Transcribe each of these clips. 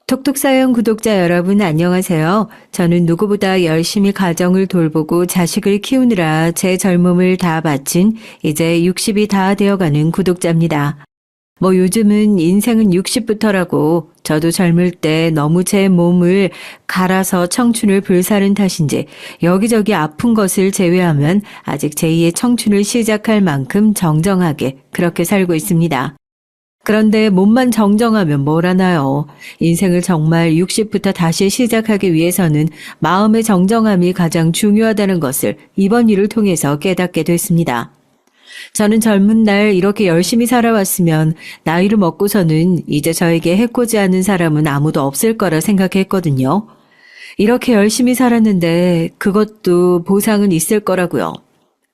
톡톡사연 구독자 여러분 안녕하세요. 저는 누구보다 열심히 가정을 돌보고 자식을 키우느라 제 젊음을 다 바친 이제 60이 다 되어가는 구독자입니다. 요즘은 인생은 60부터라고 저도 젊을 때 너무 제 몸을 갈아서 청춘을 불사른 탓인지 여기저기 아픈 것을 제외하면 아직 제2의 청춘을 시작할 만큼 정정하게 그렇게 살고 있습니다. 그런데 몸만 정정하면 뭘 하나요? 인생을 정말 60부터 다시 시작하기 위해서는 마음의 정정함이 가장 중요하다는 것을 이번 일을 통해서 깨닫게 됐습니다. 저는 젊은 날 이렇게 열심히 살아왔으면 나이를 먹고서는 이제 저에게 해코지 하는 사람은 아무도 없을 거라 생각했거든요. 이렇게 열심히 살았는데 그것도 보상은 있을 거라고요.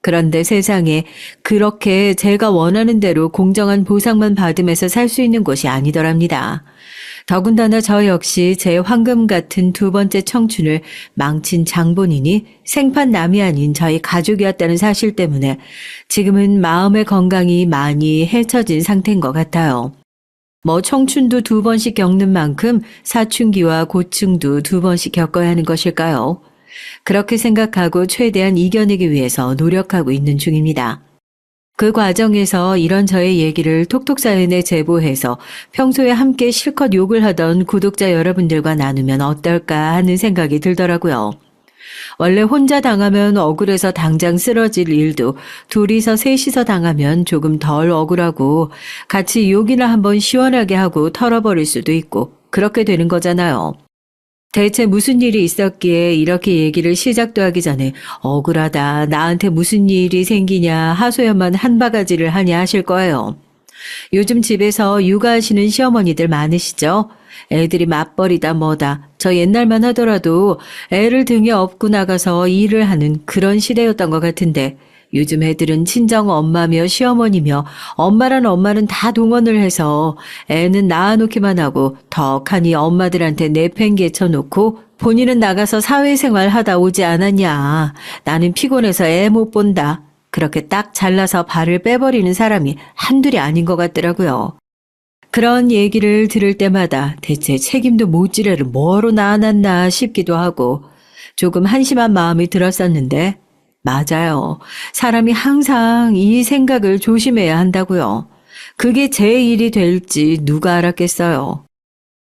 그런데 세상에 그렇게 제가 원하는 대로 공정한 보상만 받으면서 살 수 있는 곳이 아니더랍니다. 더군다나 저 역시 제 황금 같은 두 번째 청춘을 망친 장본인이 생판 남이 아닌 저희 가족이었다는 사실 때문에 지금은 마음의 건강이 많이 해쳐진 상태인 것 같아요. 청춘도 두 번씩 겪는 만큼 사춘기와 고충도 두 번씩 겪어야 하는 것일까요? 그렇게 생각하고 최대한 이겨내기 위해서 노력하고 있는 중입니다. 그 과정에서 이런 저의 얘기를 톡톡사연에 제보해서 평소에 함께 실컷 욕을 하던 구독자 여러분들과 나누면 어떨까 하는 생각이 들더라고요. 원래 혼자 당하면 억울해서 당장 쓰러질 일도 둘이서 셋이서 당하면 조금 덜 억울하고 같이 욕이나 한번 시원하게 하고 털어버릴 수도 있고 그렇게 되는 거잖아요. 대체 무슨 일이 있었기에 이렇게 얘기를 시작도 하기 전에 억울하다, 나한테 무슨 일이 생기냐, 하소연만 한 바가지를 하냐 하실 거예요. 요즘 집에서 육아하시는 시어머니들 많으시죠? 애들이 맞벌이다 뭐다. 저 옛날만 하더라도 애를 등에 업고 나가서 일을 하는 그런 시대였던 것 같은데 요즘 애들은 친정 엄마며 시어머니며 엄마란 엄마는 다 동원을 해서 애는 낳아놓기만 하고 덕하니 엄마들한테 내팽개쳐 놓고 본인은 나가서 사회생활 하다 오지 않았냐. 나는 피곤해서 애 못 본다. 그렇게 딱 잘라서 발을 빼버리는 사람이 한둘이 아닌 것 같더라고요. 그런 얘기를 들을 때마다 대체 책임도 못 지래를 뭐로 낳아놨나 싶기도 하고 조금 한심한 마음이 들었었는데 맞아요. 사람이 항상 이 생각을 조심해야 한다고요. 그게 제 일이 될지 누가 알았겠어요.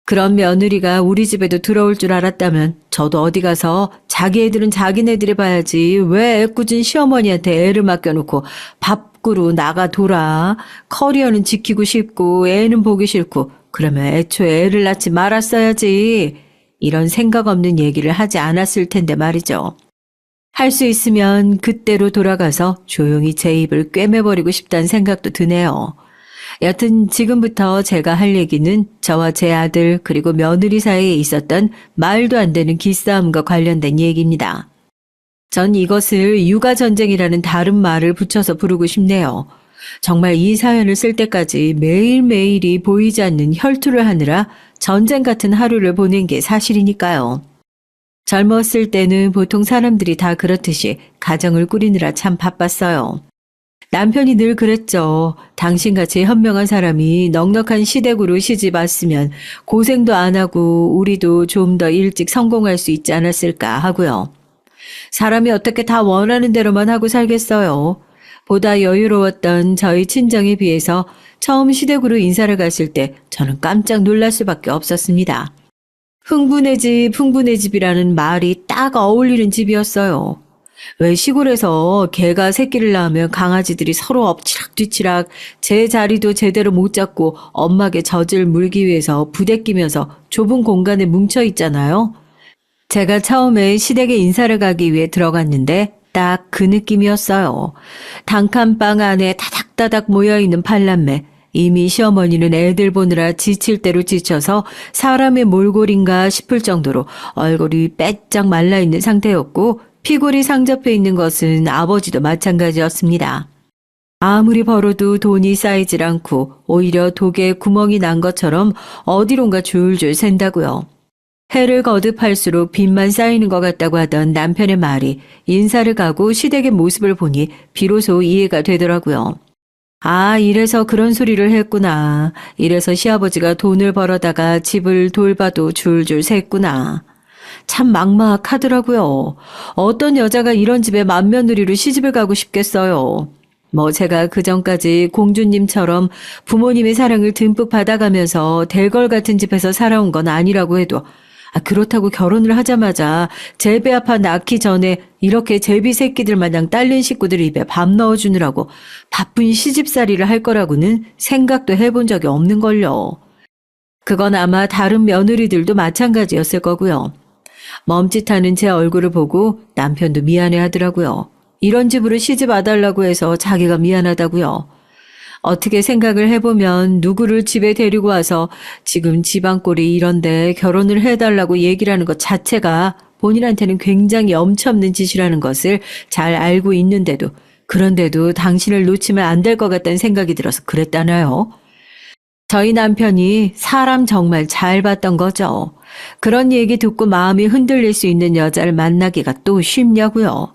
그런 며느리가 우리 집에도 들어올 줄 알았다면 저도 어디 가서 자기 애들은 자기네들이 봐야지 왜 애꿎은 시어머니한테 애를 맡겨놓고 밥그루 나가 돌아. 커리어는 지키고 싶고 애는 보기 싫고 그러면 애초에 애를 낳지 말았어야지. 이런 생각 없는 얘기를 하지 않았을 텐데 말이죠. 할 수 있으면 그때로 돌아가서 조용히 제 입을 꿰매버리고 싶다는 생각도 드네요. 여튼 지금부터 제가 할 얘기는 저와 제 아들 그리고 며느리 사이에 있었던 말도 안 되는 기싸움과 관련된 얘기입니다. 전 이것을 육아전쟁이라는 다른 말을 붙여서 부르고 싶네요. 정말 이 사연을 쓸 때까지 매일매일이 보이지 않는 혈투를 하느라 전쟁 같은 하루를 보낸 게 사실이니까요. 젊었을 때는 보통 사람들이 다 그렇듯이 가정을 꾸리느라 참 바빴어요. 남편이 늘 그랬죠. 당신같이 현명한 사람이 넉넉한 시댁으로 시집 왔으면 고생도 안 하고 우리도 좀 더 일찍 성공할 수 있지 않았을까 하고요. 사람이 어떻게 다 원하는 대로만 하고 살겠어요. 보다 여유로웠던 저희 친정에 비해서 처음 시댁으로 인사를 갔을 때 저는 깜짝 놀랄 수밖에 없었습니다. 흥분의 집, 흥분의 집이라는 말이 딱 어울리는 집이었어요. 왜 시골에서 개가 새끼를 낳으면 강아지들이 서로 엎치락뒤치락 제 자리도 제대로 못 잡고 엄마게 젖을 물기 위해서 부대끼면서 좁은 공간에 뭉쳐 있잖아요. 제가 처음에 시댁에 인사를 가기 위해 들어갔는데 딱 그 느낌이었어요. 단칸방 안에 다닥다닥 모여있는 팔남매. 이미 시어머니는 애들 보느라 지칠 대로 지쳐서 사람의 몰골인가 싶을 정도로 얼굴이 빼짝 말라있는 상태였고 피골이 상접해 있는 것은 아버지도 마찬가지였습니다. 아무리 벌어도 돈이 쌓이질 않고 오히려 독에 구멍이 난 것처럼 어디론가 줄줄 샌다고요. 해를 거듭할수록 빚만 쌓이는 것 같다고 하던 남편의 말이 인사를 가고 시댁의 모습을 보니 비로소 이해가 되더라고요. 아, 이래서 그런 소리를 했구나. 이래서 시아버지가 돈을 벌어다가 집을 돌봐도 줄줄 샜구나. 참 막막하더라고요. 어떤 여자가 이런 집에 맏며느리로 시집을 가고 싶겠어요. 뭐 제가 그전까지 공주님처럼 부모님의 사랑을 듬뿍 받아가면서 대걸 같은 집에서 살아온 건 아니라고 해도 그렇다고 결혼을 하자마자 제 배 아파 낳기 전에 이렇게 제비 새끼들 마냥 딸린 식구들 입에 밥 넣어주느라고 바쁜 시집살이를 할 거라고는 생각도 해본 적이 없는걸요. 그건 아마 다른 며느리들도 마찬가지였을 거고요. 멈칫하는 제 얼굴을 보고 남편도 미안해 하더라고요. 이런 집으로 시집 와달라고 해서 자기가 미안하다고요. 어떻게 생각을 해보면 누구를 집에 데리고 와서 지금 집안꼴이 이런데 결혼을 해달라고 얘기를 하는 것 자체가 본인한테는 굉장히 엄청난 짓이라는 것을 잘 알고 있는데도 그런데도 당신을 놓치면 안 될 것 같다는 생각이 들어서 그랬다나요? 저희 남편이 사람 정말 잘 봤던 거죠. 그런 얘기 듣고 마음이 흔들릴 수 있는 여자를 만나기가 또 쉽냐고요.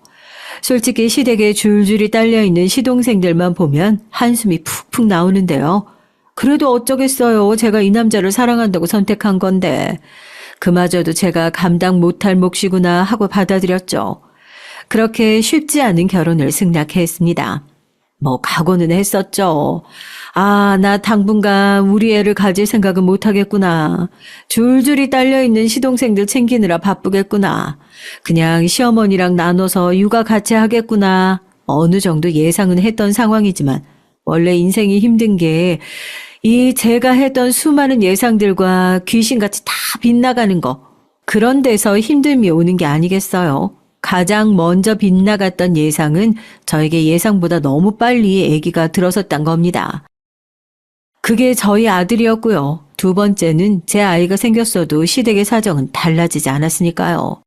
솔직히 시댁에 줄줄이 딸려있는 시동생들만 보면 한숨이 푹푹 나오는데요. 그래도 어쩌겠어요. 제가 이 남자를 사랑한다고 선택한 건데. 그마저도 제가 감당 못할 몫이구나 하고 받아들였죠. 그렇게 쉽지 않은 결혼을 승낙했습니다. 뭐 각오는 했었죠. 아, 나 당분간 우리 애를 가질 생각은 못하겠구나. 줄줄이 딸려있는 시동생들 챙기느라 바쁘겠구나. 그냥 시어머니랑 나눠서 육아 같이 하겠구나. 어느 정도 예상은 했던 상황이지만 원래 인생이 힘든 게 이 제가 했던 수많은 예상들과 귀신같이 다 빗나가는 거. 그런 데서 힘듦이 오는 게 아니겠어요. 가장 먼저 빗나갔던 예상은 저에게 예상보다 너무 빨리 아기가 들어섰단 겁니다. 그게 저희 아들이었고요. 두 번째는 제 아이가 생겼어도 시댁의 사정은 달라지지 않았으니까요.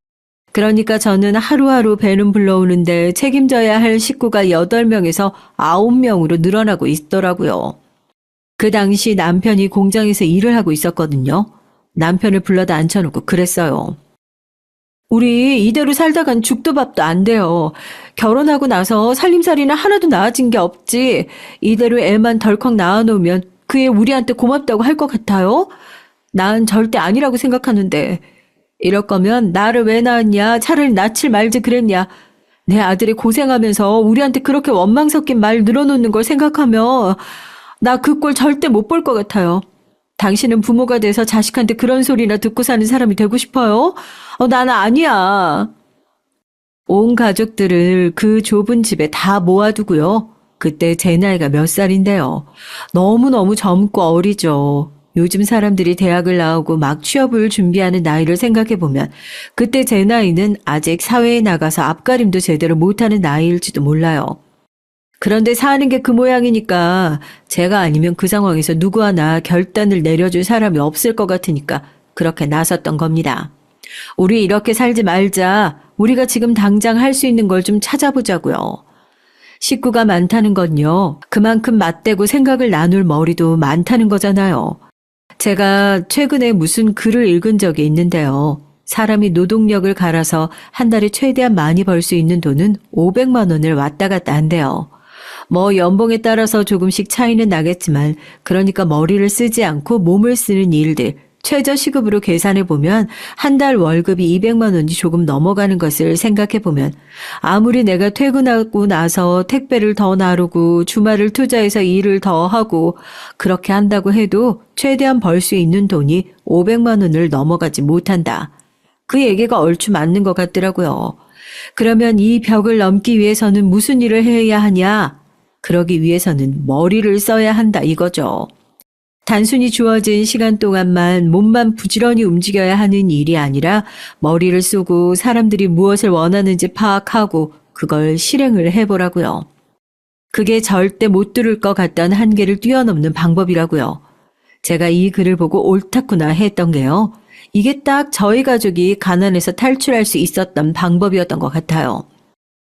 그러니까 저는 하루하루 배는 불러오는데 책임져야 할 식구가 8명에서 9명으로 늘어나고 있더라고요. 그 당시 남편이 공장에서 일을 하고 있었거든요. 남편을 불러다 앉혀놓고 그랬어요. 우리 이대로 살다간 죽도 밥도 안 돼요. 결혼하고 나서 살림살이는 하나도 나아진 게 없지. 이대로 애만 덜컥 낳아놓으면 그애 우리한테 고맙다고 할 것 같아요? 난 절대 아니라고 생각하는데. 이럴 거면 나를 왜 낳았냐? 차라리 낳질 말지 그랬냐? 내 아들이 고생하면서 우리한테 그렇게 원망 섞인 말 늘어놓는 걸 생각하면 나 그 꼴 절대 못 볼 것 같아요. 당신은 부모가 돼서 자식한테 그런 소리나 듣고 사는 사람이 되고 싶어요? 나는 아니야. 온 가족들을 그 좁은 집에 다 모아두고요. 그때 제 나이가 몇 살인데요. 너무너무 젊고 어리죠. 요즘 사람들이 대학을 나오고 막 취업을 준비하는 나이를 생각해보면 그때 제 나이는 아직 사회에 나가서 앞가림도 제대로 못하는 나이일지도 몰라요. 그런데 사는 게 그 모양이니까 제가 아니면 그 상황에서 누구 하나 결단을 내려줄 사람이 없을 것 같으니까 그렇게 나섰던 겁니다. 우리 이렇게 살지 말자. 우리가 지금 당장 할 수 있는 걸 좀 찾아보자고요. 식구가 많다는 건요. 그만큼 맞대고 생각을 나눌 머리도 많다는 거잖아요. 제가 최근에 무슨 글을 읽은 적이 있는데요. 사람이 노동력을 갈아서 한 달에 최대한 많이 벌 수 있는 돈은 500만 원을 왔다 갔다 한대요. 뭐 연봉에 따라서 조금씩 차이는 나겠지만 그러니까 머리를 쓰지 않고 몸을 쓰는 일들, 최저시급으로 계산해보면 한 달 월급이 200만 원이 조금 넘어가는 것을 생각해보면 아무리 내가 퇴근하고 나서 택배를 더 나르고 주말을 투자해서 일을 더 하고 그렇게 한다고 해도 최대한 벌 수 있는 돈이 500만 원을 넘어가지 못한다. 그 얘기가 얼추 맞는 것 같더라고요. 그러면 이 벽을 넘기 위해서는 무슨 일을 해야 하냐? 그러기 위해서는 머리를 써야 한다 이거죠. 단순히 주어진 시간 동안만 몸만 부지런히 움직여야 하는 일이 아니라 머리를 쓰고 사람들이 무엇을 원하는지 파악하고 그걸 실행을 해보라고요. 그게 절대 못 들을 것 같던 한계를 뛰어넘는 방법이라고요. 제가 이 글을 보고 옳다구나 했던 게요. 이게 딱 저희 가족이 가난에서 탈출할 수 있었던 방법이었던 것 같아요.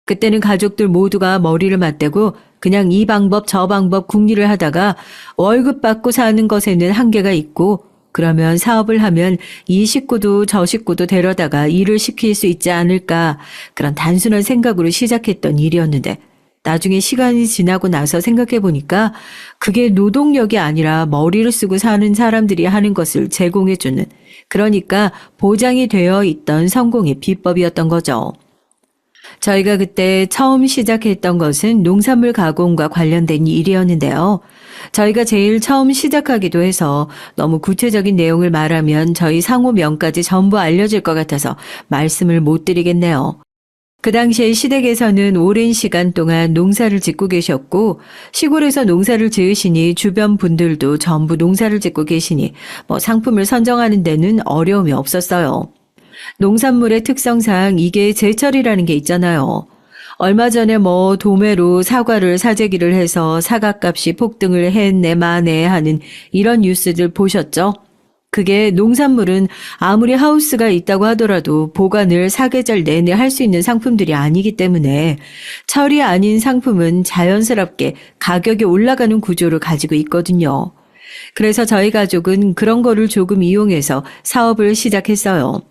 그때는 가족들 모두가 머리를 맞대고 그냥 이 방법 저 방법 궁리를 하다가 월급 받고 사는 것에는 한계가 있고 그러면 사업을 하면 이 식구도 저 식구도 데려다가 일을 시킬 수 있지 않을까 그런 단순한 생각으로 시작했던 일이었는데 나중에 시간이 지나고 나서 생각해 보니까 그게 노동력이 아니라 머리를 쓰고 사는 사람들이 하는 것을 제공해주는, 그러니까 보장이 되어 있던 성공의 비법이었던 거죠. 저희가 그때 처음 시작했던 것은 농산물 가공과 관련된 일이었는데요. 저희가 제일 처음 시작하기도 해서 너무 구체적인 내용을 말하면 저희 상호명까지 전부 알려질 것 같아서 말씀을 못 드리겠네요. 그 당시에 시댁에서는 오랜 시간 동안 농사를 짓고 계셨고, 시골에서 농사를 지으시니 주변 분들도 전부 농사를 짓고 계시니 상품을 선정하는 데는 어려움이 없었어요. 농산물의 특성상 이게 제철이라는 게 있잖아요. 얼마 전에 도매로 사과를 사재기를 해서 사과값이 폭등을 했네 마네 하는 이런 뉴스들 보셨죠? 그게 농산물은 아무리 하우스가 있다고 하더라도 보관을 사계절 내내 할 수 있는 상품들이 아니기 때문에 철이 아닌 상품은 자연스럽게 가격이 올라가는 구조를 가지고 있거든요. 그래서 저희 가족은 그런 거를 조금 이용해서 사업을 시작했어요.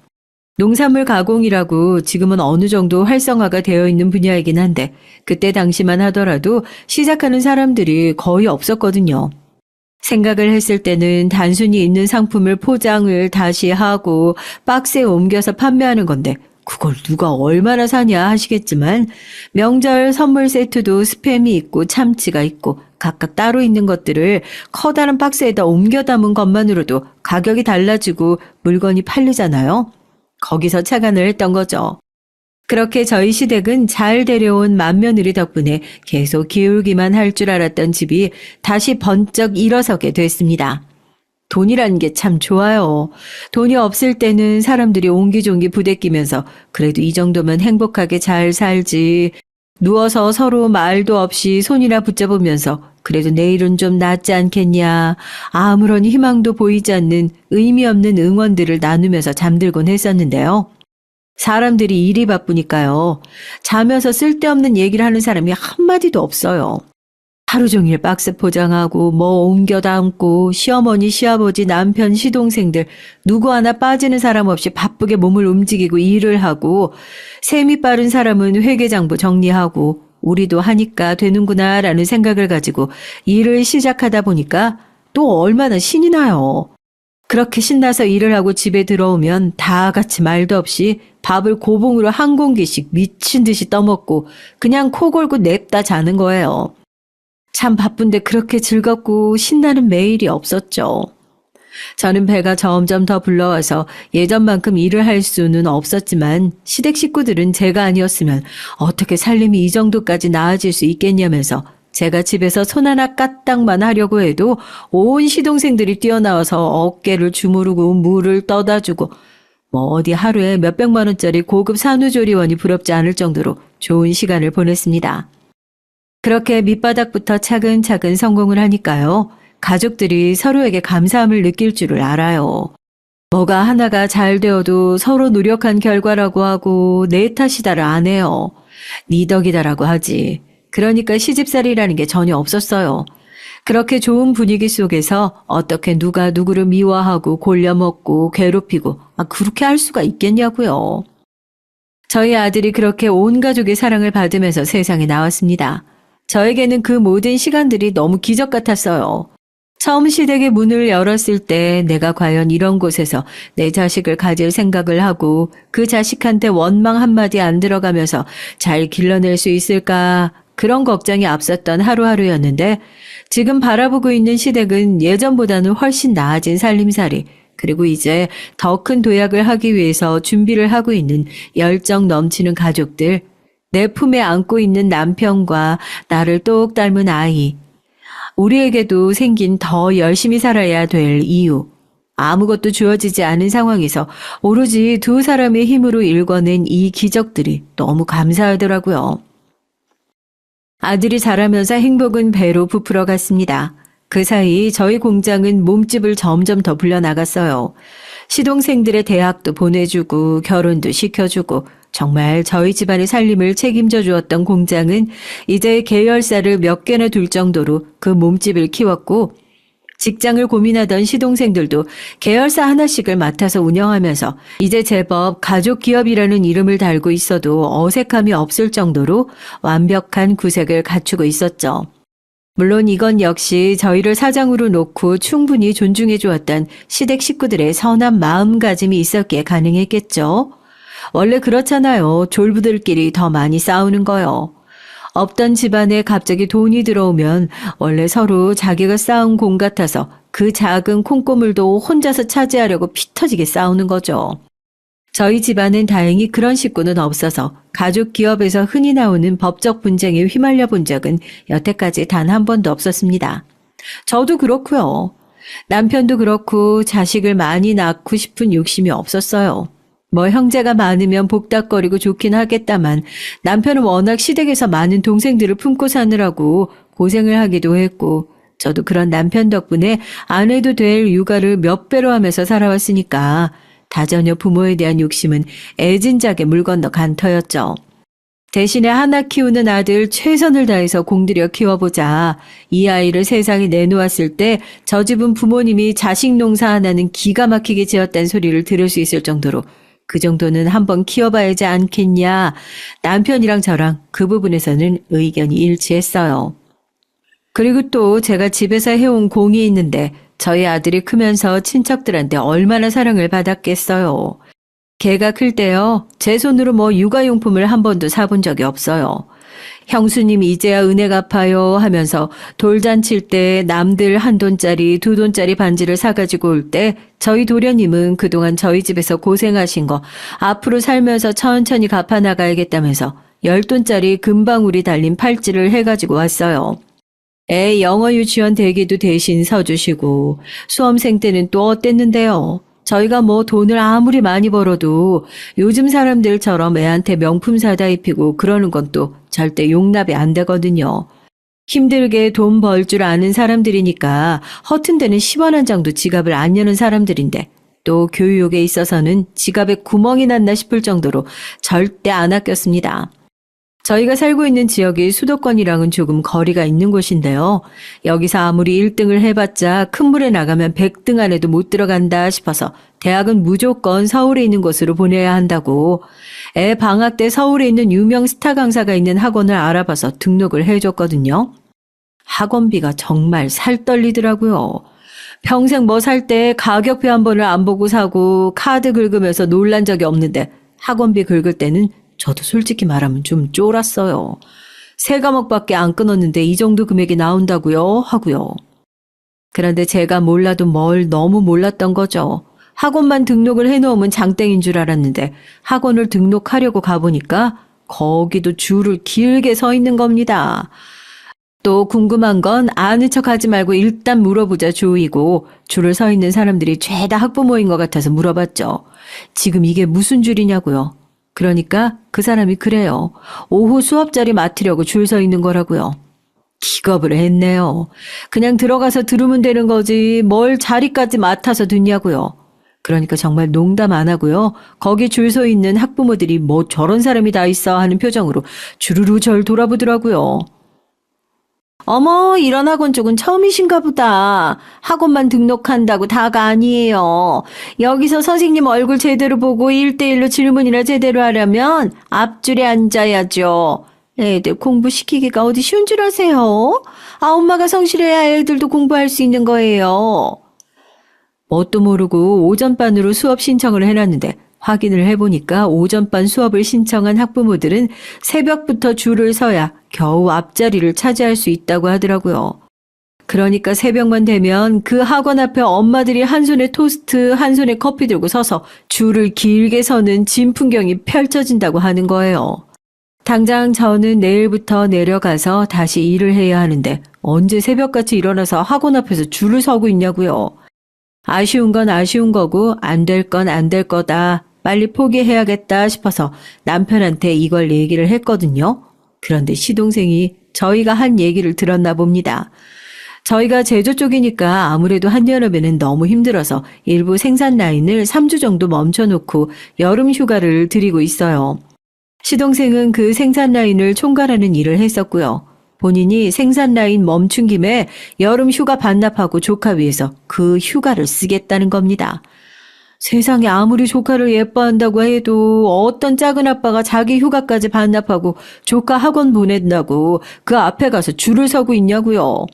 농산물 가공이라고 지금은 어느 정도 활성화가 되어 있는 분야이긴 한데 그때 당시만 하더라도 시작하는 사람들이 거의 없었거든요. 생각을 했을 때는 단순히 있는 상품을 포장을 다시 하고 박스에 옮겨서 판매하는 건데 그걸 누가 얼마나 사냐 하시겠지만 명절 선물 세트도 스팸이 있고 참치가 있고 각각 따로 있는 것들을 커다란 박스에다 옮겨 담은 것만으로도 가격이 달라지고 물건이 팔리잖아요. 거기서 착안을 했던 거죠. 그렇게 저희 시댁은 잘 데려온 맏며느리 덕분에 계속 기울기만 할 줄 알았던 집이 다시 번쩍 일어서게 됐습니다. 돈이라는 게 참 좋아요. 돈이 없을 때는 사람들이 옹기종기 부대끼면서 그래도 이 정도면 행복하게 잘 살지. 누워서 서로 말도 없이 손이나 붙잡으면서 그래도 내일은 좀 낫지 않겠냐. 아무런 희망도 보이지 않는 의미 없는 응원들을 나누면서 잠들곤 했었는데요. 사람들이 일이 바쁘니까요. 자면서 쓸데없는 얘기를 하는 사람이 한마디도 없어요. 하루 종일 박스 포장하고 옮겨 담고 시어머니, 시아버지, 남편, 시동생들 누구 하나 빠지는 사람 없이 바쁘게 몸을 움직이고 일을 하고 셈이 빠른 사람은 회계장부 정리하고 우리도 하니까 되는구나라는 생각을 가지고 일을 시작하다 보니까 또 얼마나 신이 나요. 그렇게 신나서 일을 하고 집에 들어오면 다 같이 말도 없이 밥을 고봉으로 한 공기씩 미친 듯이 떠먹고 그냥 코 골고 냅다 자는 거예요. 참 바쁜데 그렇게 즐겁고 신나는 매일이 없었죠. 저는 배가 점점 더 불러와서 예전만큼 일을 할 수는 없었지만 시댁 식구들은 제가 아니었으면 어떻게 살림이 이 정도까지 나아질 수 있겠냐면서 제가 집에서 손 하나 까딱만 하려고 해도 온 시동생들이 뛰어나와서 어깨를 주무르고 물을 떠다 주고 어디 하루에 몇백만 원짜리 고급 산후조리원이 부럽지 않을 정도로 좋은 시간을 보냈습니다. 그렇게 밑바닥부터 차근차근 성공을 하니까요. 가족들이 서로에게 감사함을 느낄 줄을 알아요. 뭐가 하나가 잘 되어도 서로 노력한 결과라고 하고 내 탓이다를 안 해요. 네 덕이다라고 하지. 그러니까 시집살이라는 게 전혀 없었어요. 그렇게 좋은 분위기 속에서 어떻게 누가 누구를 미워하고 골려먹고 괴롭히고 그렇게 할 수가 있겠냐고요. 저희 아들이 그렇게 온 가족의 사랑을 받으면서 세상에 나왔습니다. 저에게는 그 모든 시간들이 너무 기적 같았어요. 처음 시댁의 문을 열었을 때 내가 과연 이런 곳에서 내 자식을 가질 생각을 하고 그 자식한테 원망 한마디 안 들어가면서 잘 길러낼 수 있을까 그런 걱정이 앞섰던 하루하루였는데 지금 바라보고 있는 시댁은 예전보다는 훨씬 나아진 살림살이 그리고 이제 더 큰 도약을 하기 위해서 준비를 하고 있는 열정 넘치는 가족들 내 품에 안고 있는 남편과 나를 똑 닮은 아이 우리에게도 생긴 더 열심히 살아야 될 이유 아무것도 주어지지 않은 상황에서 오로지 두 사람의 힘으로 일궈낸 이 기적들이 너무 감사하더라고요. 아들이 자라면서 행복은 배로 부풀어 갔습니다. 그 사이 저희 공장은 몸집을 점점 더 불려나갔어요. 시동생들의 대학도 보내주고 결혼도 시켜주고 정말 저희 집안의 살림을 책임져 주었던 공장은 이제 계열사를 몇 개나 둘 정도로 그 몸집을 키웠고 직장을 고민하던 시동생들도 계열사 하나씩을 맡아서 운영하면서 이제 제법 가족 기업이라는 이름을 달고 있어도 어색함이 없을 정도로 완벽한 구색을 갖추고 있었죠. 물론 이건 역시 저희를 사장으로 놓고 충분히 존중해 주었던 시댁 식구들의 선한 마음가짐이 있었기에 가능했겠죠. 원래 그렇잖아요. 졸부들끼리 더 많이 싸우는 거요. 없던 집안에 갑자기 돈이 들어오면 원래 서로 자기가 쌓은 공 같아서 그 작은 콩고물도 혼자서 차지하려고 피 터지게 싸우는 거죠. 저희 집안은 다행히 그런 식구는 없어서 가족 기업에서 흔히 나오는 법적 분쟁에 휘말려 본 적은 여태까지 단 한 번도 없었습니다. 저도 그렇고요. 남편도 그렇고 자식을 많이 낳고 싶은 욕심이 없었어요. 뭐 형제가 많으면 복닥거리고 좋긴 하겠다만 남편은 워낙 시댁에서 많은 동생들을 품고 사느라고 고생을 하기도 했고 저도 그런 남편 덕분에 안 해도 될 육아를 몇 배로 하면서 살아왔으니까 다자녀 부모에 대한 욕심은 애진작에 물 건너 간 터였죠. 대신에 하나 키우는 아들 최선을 다해서 공들여 키워보자. 이 아이를 세상에 내놓았을 때 저 집은 부모님이 자식 농사 하나는 기가 막히게 지었다는 소리를 들을 수 있을 정도로 그 정도는 한번 키워봐야지 않겠냐. 남편이랑 저랑 그 부분에서는 의견이 일치했어요. 그리고 또 제가 집에서 해온 공이 있는데 저희 아들이 크면서 친척들한테 얼마나 사랑을 받았겠어요. 걔가 클 때요. 제 손으로 뭐 육아용품을 한 번도 사본 적이 없어요. 형수님 이제야 은혜 갚아요 하면서 돌잔칠 때 남들 1돈짜리 2돈짜리 반지를 사가지고 올 때 저희 도련님은 그동안 저희 집에서 고생하신 거 앞으로 살면서 천천히 갚아나가야겠다면서 10돈짜리 금방울이 달린 팔찌를 해가지고 왔어요. 애 영어 유치원 대기도 대신 서주시고 수험생 때는 또 어땠는데요. 저희가 뭐 돈을 아무리 많이 벌어도 요즘 사람들처럼 애한테 명품 사다 입히고 그러는 건 또 절대 용납이 안 되거든요. 힘들게 돈 벌 줄 아는 사람들이니까 허튼 데는 10원 한 장도 지갑을 안 여는 사람들인데 또 교육에 있어서는 지갑에 구멍이 났나 싶을 정도로 절대 안 아꼈습니다. 저희가 살고 있는 지역이 수도권이랑은 조금 거리가 있는 곳인데요. 여기서 아무리 1등을 해봤자 큰 물에 나가면 100등 안에도 못 들어간다 싶어서 대학은 무조건 서울에 있는 곳으로 보내야 한다고 애 방학 때 서울에 있는 유명 스타 강사가 있는 학원을 알아봐서 등록을 해줬거든요. 학원비가 정말 살 떨리더라고요. 평생 뭐 살 때 가격표 한 번을 안 보고 사고 카드 긁으면서 놀란 적이 없는데 학원비 긁을 때는 저도 솔직히 말하면 좀 쫄았어요. 3과목밖에 안 끊었는데 이 정도 금액이 나온다고요? 하고요. 그런데 제가 몰라도 뭘 너무 몰랐던 거죠. 학원만 등록을 해놓으면 장땡인 줄 알았는데 학원을 등록하려고 가보니까 거기도 줄을 길게 서 있는 겁니다. 또 궁금한 건 아는 척 하지 말고 일단 물어보자 주의고 줄을 서 있는 사람들이 죄다 학부모인 것 같아서 물어봤죠. 지금 이게 무슨 줄이냐고요. 그러니까 그 사람이 그래요. 오후 수업 자리 맡으려고 줄 서 있는 거라고요. 기겁을 했네요. 그냥 들어가서 들으면 되는 거지 뭘 자리까지 맡아서 듣냐고요. 그러니까 정말 농담 안 하고요. 거기 줄 서 있는 학부모들이 뭐 저런 사람이 다 있어 하는 표정으로 주르르 절 돌아보더라고요. 어머, 이런 학원 쪽은 처음이신가 보다. 학원만 등록한다고 다가 아니에요. 여기서 선생님 얼굴 제대로 보고 1대1로 질문이나 제대로 하려면 앞줄에 앉아야죠. 애들 공부시키기가 어디 쉬운 줄 아세요? 엄마가 성실해야 애들도 공부할 수 있는 거예요. 뭣도 모르고 오전반으로 수업 신청을 해놨는데 확인을 해보니까 오전반 수업을 신청한 학부모들은 새벽부터 줄을 서야 겨우 앞자리를 차지할 수 있다고 하더라고요. 그러니까 새벽만 되면 그 학원 앞에 엄마들이 한 손에 토스트, 한 손에 커피 들고 서서 줄을 길게 서는 진풍경이 펼쳐진다고 하는 거예요. 당장 저는 내일부터 내려가서 다시 일을 해야 하는데 언제 새벽같이 일어나서 학원 앞에서 줄을 서고 있냐고요. 아쉬운 건 아쉬운 거고 안 될 건 안 될 거다. 빨리 포기해야겠다 싶어서 남편한테 이걸 얘기를 했거든요. 그런데 시동생이 저희가 한 얘기를 들었나 봅니다. 저희가 제조 쪽이니까 아무래도 한여름에는 너무 힘들어서 일부 생산 라인을 3주 정도 멈춰놓고 여름 휴가를 드리고 있어요. 시동생은 그 생산 라인을 총괄하는 일을 했었고요. 본인이 생산 라인 멈춘 김에 여름 휴가 반납하고 조카 위해서 그 휴가를 쓰겠다는 겁니다. 세상에 아무리 조카를 예뻐한다고 해도 어떤 작은 아빠가 자기 휴가까지 반납하고 조카 학원 보낸다고 그 앞에 가서 줄을 서고 있냐고요.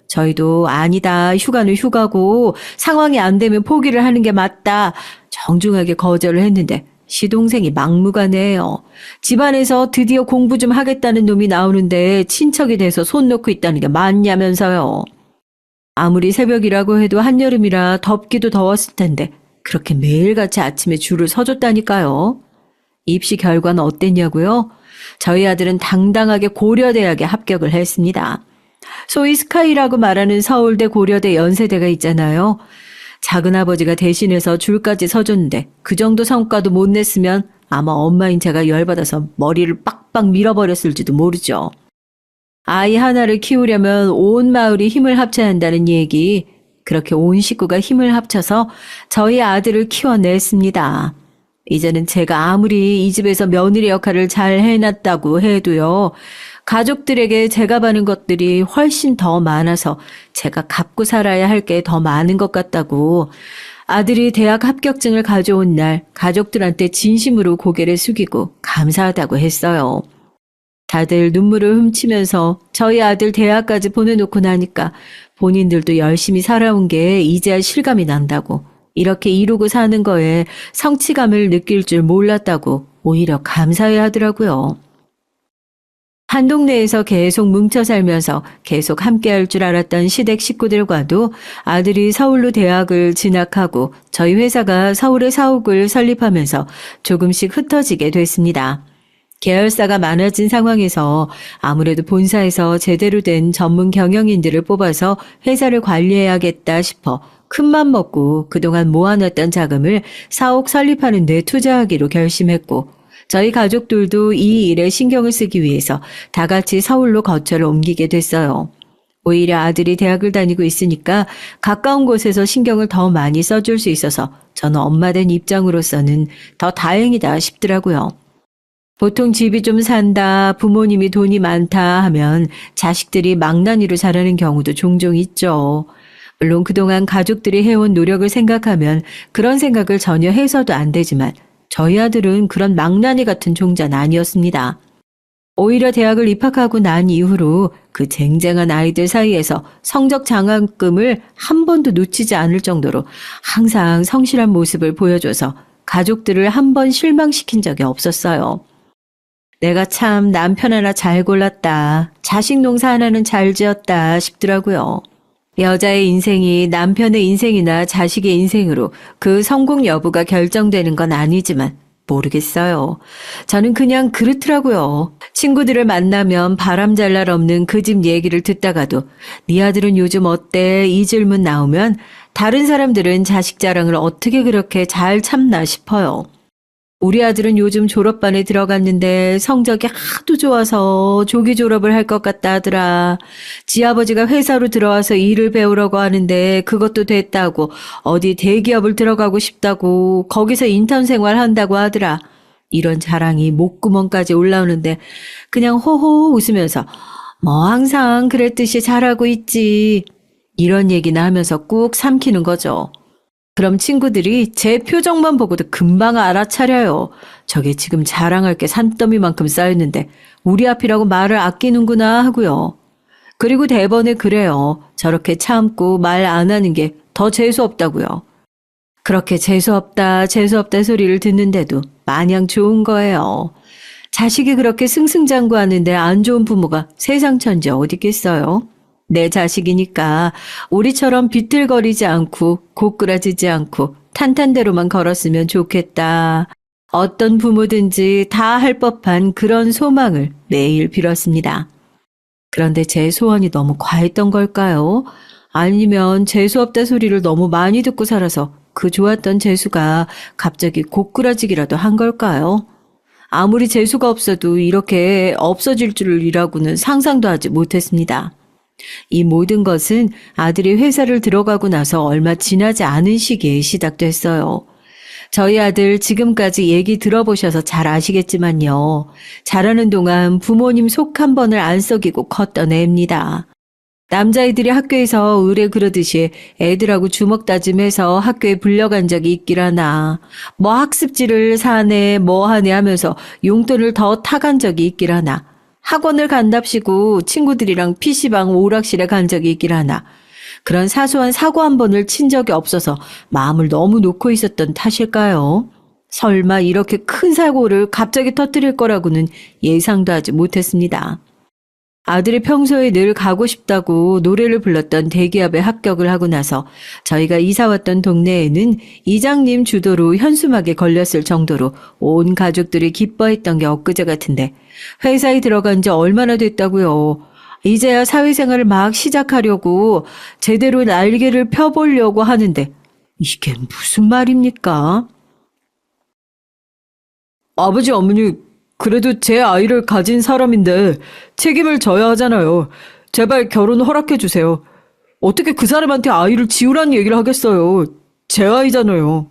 저희도 아니다, 휴가는 휴가고 상황이 안 되면 포기를 하는 게 맞다. 정중하게 거절을 했는데 시동생이 막무가내예요. 집안에서 드디어 공부 좀 하겠다는 놈이 나오는데 친척이 돼서 손 놓고 있다는 게 맞냐면서요. 아무리 새벽이라고 해도 한여름이라 덥기도 더웠을 텐데 그렇게 매일같이 아침에 줄을 서줬다니까요. 입시 결과는 어땠냐고요? 저희 아들은 당당하게 고려대학에 합격을 했습니다. 소위 스카이라고 말하는 서울대 고려대 연세대가 있잖아요. 작은아버지가 대신해서 줄까지 서줬는데 그 정도 성과도 못 냈으면 아마 엄마인 제가 열받아서 머리를 빡빡 밀어버렸을지도 모르죠. 아이 하나를 키우려면 온 마을이 힘을 합쳐야 한다는 얘기, 그렇게 온 식구가 힘을 합쳐서 저희 아들을 키워냈습니다. 이제는 제가 아무리 이 집에서 며느리 역할을 잘 해놨다고 해도요, 가족들에게 제가 받는 것들이 훨씬 더 많아서 제가 갚고 살아야 할 게 더 많은 것 같다고 아들이 대학 합격증을 가져온 날 가족들한테 진심으로 고개를 숙이고 감사하다고 했어요. 다들 눈물을 훔치면서 저희 아들 대학까지 보내놓고 나니까 본인들도 열심히 살아온 게 이제야 실감이 난다고, 이렇게 이루고 사는 거에 성취감을 느낄 줄 몰랐다고 오히려 감사해 하더라고요. 한 동네에서 계속 뭉쳐 살면서 계속 함께 할 줄 알았던 시댁 식구들과도 아들이 서울로 대학을 진학하고 저희 회사가 서울에 사옥을 설립하면서 조금씩 흩어지게 됐습니다. 계열사가 많아진 상황에서 아무래도 본사에서 제대로 된 전문 경영인들을 뽑아서 회사를 관리해야겠다 싶어 큰맘 먹고 그동안 모아놨던 자금을 사옥 설립하는 데 투자하기로 결심했고, 저희 가족들도 이 일에 신경을 쓰기 위해서 다 같이 서울로 거처를 옮기게 됐어요. 오히려 아들이 대학을 다니고 있으니까 가까운 곳에서 신경을 더 많이 써줄 수 있어서 저는 엄마 된 입장으로서는 더 다행이다 싶더라고요. 보통 집이 좀 산다, 부모님이 돈이 많다 하면 자식들이 망나니로 자라는 경우도 종종 있죠. 물론 그동안 가족들이 해온 노력을 생각하면 그런 생각을 전혀 해서도 안 되지만 저희 아들은 그런 망나니 같은 종자는 아니었습니다. 오히려 대학을 입학하고 난 이후로 그 쟁쟁한 아이들 사이에서 성적 장학금을 한 번도 놓치지 않을 정도로 항상 성실한 모습을 보여줘서 가족들을 한 번 실망시킨 적이 없었어요. 내가 참 남편 하나 잘 골랐다, 자식 농사 하나는 잘 지었다 싶더라고요. 여자의 인생이 남편의 인생이나 자식의 인생으로 그 성공 여부가 결정되는 건 아니지만 모르겠어요. 저는 그냥 그렇더라고요. 친구들을 만나면 바람잘 날 없는 그 집 얘기를 듣다가도 네 아들은 요즘 어때? 이 질문 나오면 다른 사람들은 자식 자랑을 어떻게 그렇게 잘 참나 싶어요. 우리 아들은 요즘 졸업반에 들어갔는데 성적이 하도 좋아서 조기 졸업을 할 것 같다 하더라. 지 아버지가 회사로 들어와서 일을 배우려고 하는데 그것도 됐다고, 어디 대기업을 들어가고 싶다고, 거기서 인턴 생활 한다고 하더라. 이런 자랑이 목구멍까지 올라오는데 그냥 호호 웃으면서 뭐 항상 그랬듯이 잘하고 있지, 이런 얘기나 하면서 꾹 삼키는 거죠. 그럼 친구들이 제 표정만 보고도 금방 알아차려요. 저게 지금 자랑할 게 산더미만큼 쌓였는데 우리 앞이라고 말을 아끼는구나 하고요. 그리고 대번에 그래요. 저렇게 참고 말 안 하는 게 더 재수없다고요. 그렇게 재수없다 소리를 듣는데도 마냥 좋은 거예요. 자식이 그렇게 승승장구하는데 안 좋은 부모가 세상 천지 어디 있겠어요? 내 자식이니까 우리처럼 비틀거리지 않고 고꾸라지지 않고 탄탄대로만 걸었으면 좋겠다. 어떤 부모든지 다 할 법한 그런 소망을 매일 빌었습니다. 그런데 제 소원이 너무 과했던 걸까요? 아니면 재수없다 소리를 너무 많이 듣고 살아서 그 좋았던 재수가 갑자기 고꾸라지기라도 한 걸까요? 아무리 재수가 없어도 이렇게 없어질 줄이라고는 상상도 하지 못했습니다. 이 모든 것은 아들이 회사를 들어가고 나서 얼마 지나지 않은 시기에 시작됐어요. 저희 아들 지금까지 얘기 들어보셔서 잘 아시겠지만요. 자라는 동안 부모님 속 한 번을 안 썩이고 컸던 애입니다. 남자애들이 학교에서 의뢰 그러듯이 애들하고 주먹 다짐해서 학교에 불려간 적이 있길 하나, 뭐 학습지를 사네 뭐 하네 하면서 용돈을 더 타간 적이 있길 하나, 학원을 간답시고 친구들이랑 PC방 오락실에 간 적이 있길 하나, 그런 사소한 사고 한 번을 친 적이 없어서 마음을 너무 놓고 있었던 탓일까요? 설마 이렇게 큰 사고를 갑자기 터뜨릴 거라고는 예상도 하지 못했습니다. 아들이 평소에 늘 가고 싶다고 노래를 불렀던 대기업에 합격을 하고 나서 저희가 이사 왔던 동네에는 이장님 주도로 현수막에 걸렸을 정도로 온 가족들이 기뻐했던 게 엊그제 같은데 회사에 들어간 지 얼마나 됐다고요. 이제야 사회생활을 막 시작하려고 제대로 날개를 펴보려고 하는데 이게 무슨 말입니까? 아버지, 어머니, 그래도 제 아이를 가진 사람인데 책임을 져야 하잖아요. 제발 결혼 허락해 주세요. 어떻게 그 사람한테 아이를 지우라는 얘기를 하겠어요. 제 아이잖아요.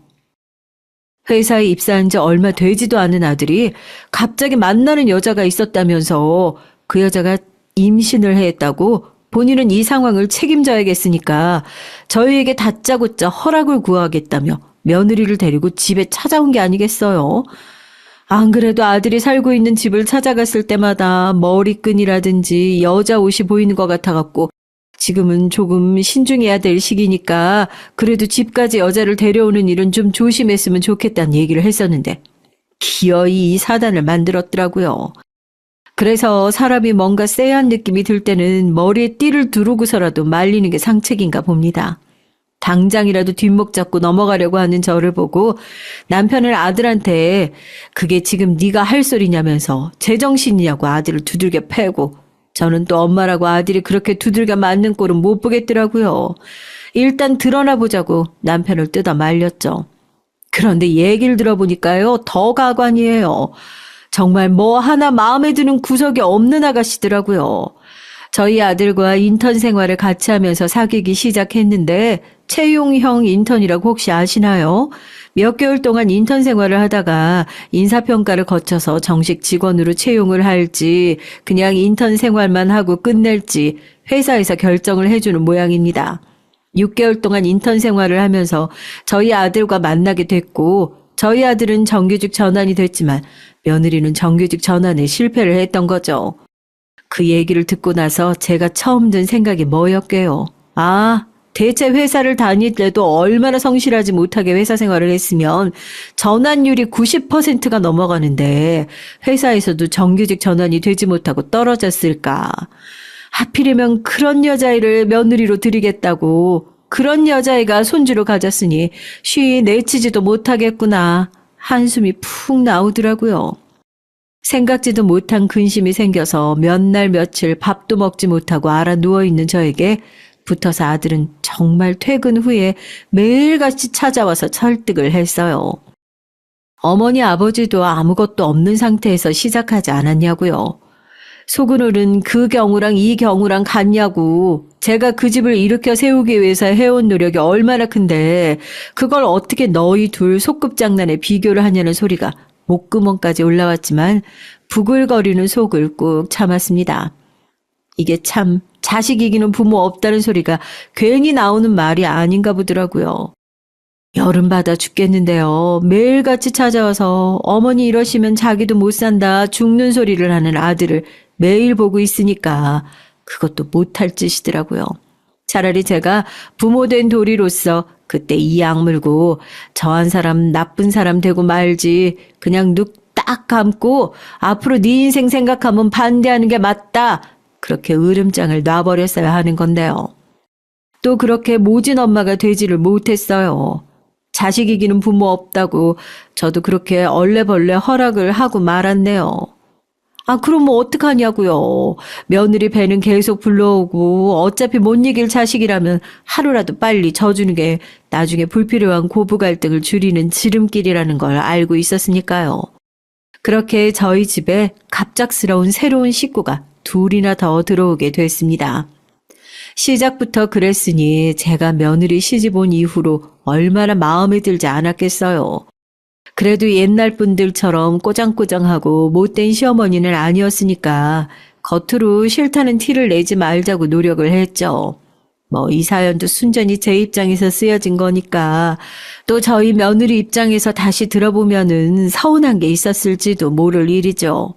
회사에 입사한 지 얼마 되지도 않은 아들이 갑자기 만나는 여자가 있었다면서 그 여자가 임신을 했다고 본인은 이 상황을 책임져야겠으니까 저희에게 다짜고짜 허락을 구하겠다며 며느리를 데리고 집에 찾아온 게 아니겠어요. 안 그래도 아들이 살고 있는 집을 찾아갔을 때마다 머리끈이라든지 여자 옷이 보이는 것 같아갖고 지금은 조금 신중해야 될 시기니까 그래도 집까지 여자를 데려오는 일은 좀 조심했으면 좋겠다는 얘기를 했었는데 기어이 이 사단을 만들었더라고요. 그래서 사람이 뭔가 쎄한 느낌이 들 때는 머리에 띠를 두르고서라도 말리는 게 상책인가 봅니다. 당장이라도 뒷목 잡고 넘어가려고 하는 저를 보고 남편을 아들한테 그게 지금 네가 할 소리냐면서 제정신이냐고 아들을 두들겨 패고 저는 또 엄마라고 아들이 그렇게 두들겨 맞는 꼴은 못 보겠더라고요. 일단 드러나 보자고 남편을 뜯어 말렸죠. 그런데 얘기를 들어보니까요, 더 가관이에요. 정말 뭐 하나 마음에 드는 구석이 없는 아가씨더라고요. 저희 아들과 인턴 생활을 같이 하면서 사귀기 시작했는데 채용형 인턴이라고 혹시 아시나요? 몇 개월 동안 인턴 생활을 하다가 인사평가를 거쳐서 정식 직원으로 채용을 할지 그냥 인턴 생활만 하고 끝낼지 회사에서 결정을 해주는 모양입니다. 6개월 동안 인턴 생활을 하면서 저희 아들과 만나게 됐고 저희 아들은 정규직 전환이 됐지만 며느리는 정규직 전환에 실패를 했던 거죠. 그 얘기를 듣고 나서 제가 처음 든 생각이 뭐였게요. 아, 대체 회사를 다닐 때도 얼마나 성실하지 못하게 회사 생활을 했으면 전환율이 90%가 넘어가는데 회사에서도 정규직 전환이 되지 못하고 떨어졌을까. 하필이면 그런 여자애를 며느리로 들이겠다고 그런 여자애가 손주로 가졌으니 쉬이 내치지도 못하겠구나. 한숨이 푹 나오더라고요. 생각지도 못한 근심이 생겨서 몇 날 며칠 밥도 먹지 못하고 알아 누워있는 저에게 붙어서 아들은 정말 퇴근 후에 매일같이 찾아와서 설득을 했어요. 어머니 아버지도 아무것도 없는 상태에서 시작하지 않았냐고요. 속으로는 그 경우랑 이 경우랑 같냐고. 제가 그 집을 일으켜 세우기 위해서 해온 노력이 얼마나 큰데 그걸 어떻게 너희 둘 소꿉장난에 비교를 하냐는 소리가 목구멍까지 올라왔지만 부글거리는 속을 꾹 참았습니다. 이게 참 자식 이기는 부모 없다는 소리가 괜히 나오는 말이 아닌가 보더라고요. 여름바다 죽겠는데요. 매일같이 찾아와서 어머니 이러시면 자기도 못 산다 죽는 소리를 하는 아들을 매일 보고 있으니까 그것도 못할 짓이더라고요. 차라리 제가 부모된 도리로서 그때 이 악물고 저 한 사람 나쁜 사람 되고 말지 그냥 눈 딱 감고 앞으로 네 인생 생각하면 반대하는 게 맞다. 그렇게 으름장을 놔버렸어야 하는 건데요. 또 그렇게 모진 엄마가 되지를 못했어요. 자식 이기는 부모 없다고 저도 그렇게 얼레벌레 허락을 하고 말았네요. 아, 그럼 뭐 어떡하냐고요. 며느리 배는 계속 불러오고 어차피 못 이길 자식이라면 하루라도 빨리 져주는 게 나중에 불필요한 고부 갈등을 줄이는 지름길이라는 걸 알고 있었으니까요. 그렇게 저희 집에 갑작스러운 새로운 식구가 둘이나 더 들어오게 됐습니다. 시작부터 그랬으니 제가 며느리 시집 온 이후로 얼마나 마음에 들지 않았겠어요. 그래도 옛날 분들처럼 꼬장꼬장하고 못된 시어머니는 아니었으니까 겉으로 싫다는 티를 내지 말자고 노력을 했죠. 뭐 이 사연도 순전히 제 입장에서 쓰여진 거니까 또 저희 며느리 입장에서 다시 들어보면은 서운한 게 있었을지도 모를 일이죠.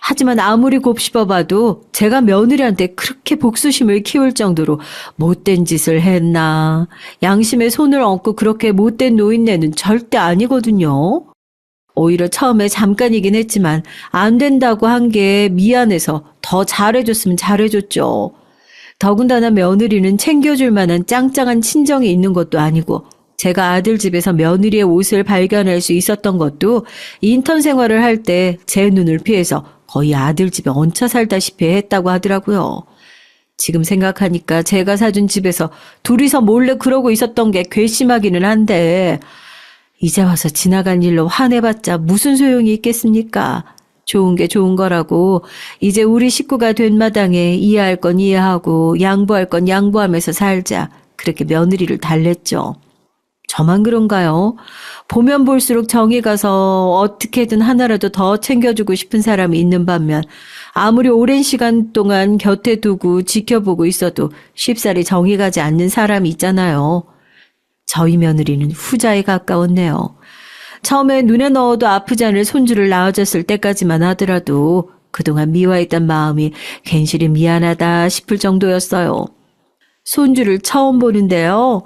하지만 아무리 곱씹어봐도 제가 며느리한테 그렇게 복수심을 키울 정도로 못된 짓을 했나. 양심에 손을 얹고 그렇게 못된 노인네는 절대 아니거든요. 오히려 처음에 잠깐이긴 했지만 안 된다고 한 게 미안해서 더 잘해줬으면 잘해줬죠. 더군다나 며느리는 챙겨줄 만한 짱짱한 친정이 있는 것도 아니고 제가 아들 집에서 며느리의 옷을 발견할 수 있었던 것도 인턴 생활을 할 때 제 눈을 피해서 거의 아들 집에 얹혀 살다시피 했다고 하더라고요. 지금 생각하니까 제가 사준 집에서 둘이서 몰래 그러고 있었던 게 괘씸하기는 한데 이제 와서 지나간 일로 화내봤자 무슨 소용이 있겠습니까? 좋은 게 좋은 거라고 이제 우리 식구가 된 마당에 이해할 건 이해하고 양보할 건 양보하면서 살자. 그렇게 며느리를 달랬죠. 저만 그런가요? 보면 볼수록 정이 가서 어떻게든 하나라도 더 챙겨주고 싶은 사람이 있는 반면 아무리 오랜 시간 동안 곁에 두고 지켜보고 있어도 쉽사리 정이 가지 않는 사람이 있잖아요. 저희 며느리는 후자에 가까웠네요. 처음에 눈에 넣어도 아프지 않을 손주를 낳아줬을 때까지만 하더라도 그동안 미워했던 마음이 괜시리 미안하다 싶을 정도였어요. 손주를 처음 보는데요.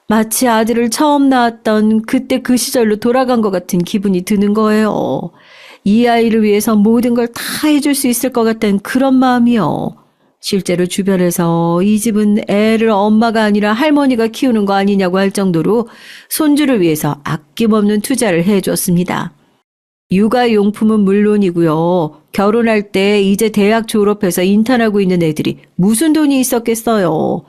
마치 아들을 처음 낳았던 그때 그 시절로 돌아간 것 같은 기분이 드는 거예요. 이 아이를 위해서 모든 걸 다 해줄 수 있을 것 같은 그런 마음이요. 실제로 주변에서 이 집은 애를 엄마가 아니라 할머니가 키우는 거 아니냐고 할 정도로 손주를 위해서 아낌없는 투자를 해줬습니다. 육아용품은 물론이고요. 결혼할 때 이제 대학 졸업해서 인턴하고 있는 애들이 무슨 돈이 있었겠어요.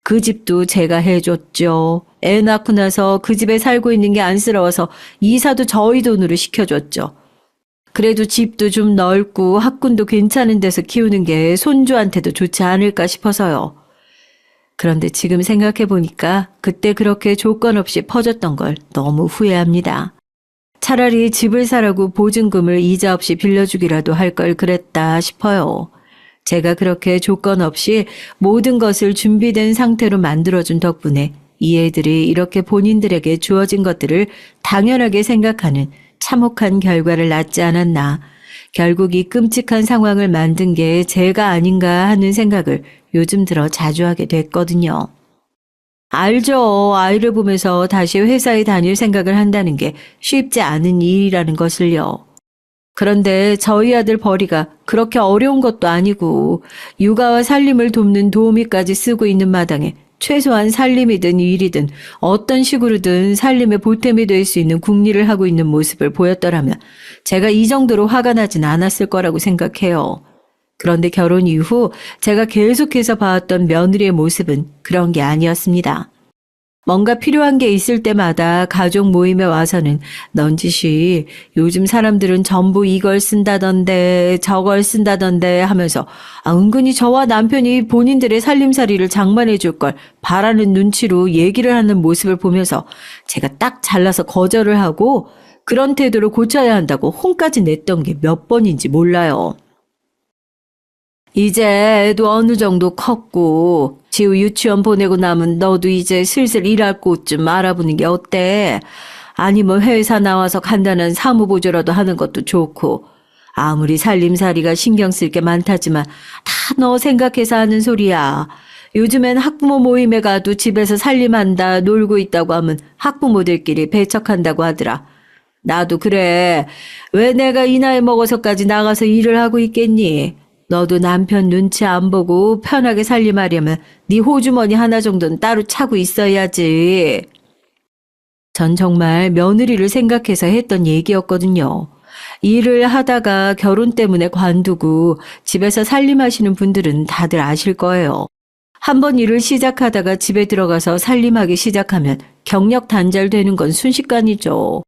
그 집도 제가 해줬죠. 애 낳고 나서 그 집에 살고 있는 게 안쓰러워서 이사도 저희 돈으로 시켜줬죠. 그래도 집도 좀 넓고 학군도 괜찮은 데서 키우는 게 손주한테도 좋지 않을까 싶어서요. 그런데 지금 생각해 보니까 그때 그렇게 조건 없이 퍼줬던 걸 너무 후회합니다. 차라리 집을 사라고 보증금을 이자 없이 빌려주기라도 할 걸 그랬다 싶어요. 제가 그렇게 조건 없이 모든 것을 준비된 상태로 만들어준 덕분에 이 애들이 이렇게 본인들에게 주어진 것들을 당연하게 생각하는 참혹한 결과를 낳지 않았나. 결국 이 끔찍한 상황을 만든 게 제가 아닌가 하는 생각을 요즘 들어 자주 하게 됐거든요. 알죠. 아이를 보면서 다시 회사에 다닐 생각을 한다는 게 쉽지 않은 일이라는 것을요. 그런데 저희 아들 벌이가 그렇게 어려운 것도 아니고 육아와 살림을 돕는 도우미까지 쓰고 있는 마당에 최소한 살림이든 일이든 어떤 식으로든 살림의 보탬이 될 수 있는 궁리를 하고 있는 모습을 보였더라면 제가 이 정도로 화가 나진 않았을 거라고 생각해요. 그런데 결혼 이후 제가 계속해서 봐왔던 며느리의 모습은 그런 게 아니었습니다. 뭔가 필요한 게 있을 때마다 가족 모임에 와서는 넌지시 요즘 사람들은 전부 이걸 쓴다던데 저걸 쓴다던데 하면서 은근히 저와 남편이 본인들의 살림살이를 장만해 줄 걸 바라는 눈치로 얘기를 하는 모습을 보면서 제가 딱 잘라서 거절을 하고 그런 태도를 고쳐야 한다고 혼까지 냈던 게 몇 번인지 몰라요. 이제 애도 어느 정도 컸고 지우 유치원 보내고 나면 너도 이제 슬슬 일할 곳 좀 알아보는 게 어때? 아니면 회사 나와서 간단한 사무보조라도 하는 것도 좋고 아무리 살림살이가 신경 쓸 게 많다지만 다 너 생각해서 하는 소리야. 요즘엔 학부모 모임에 가도 집에서 살림한다 놀고 있다고 하면 학부모들끼리 배척한다고 하더라. 나도 그래. 왜 내가 이 나이 먹어서까지 나가서 일을 하고 있겠니? 너도 남편 눈치 안 보고 편하게 살림하려면 네 호주머니 하나 정도는 따로 차고 있어야지. 전 정말 며느리를 생각해서 했던 얘기였거든요. 일을 하다가 결혼 때문에 관두고 집에서 살림하시는 분들은 다들 아실 거예요. 한번 일을 시작하다가 집에 들어가서 살림하기 시작하면 경력 단절되는 건 순식간이죠.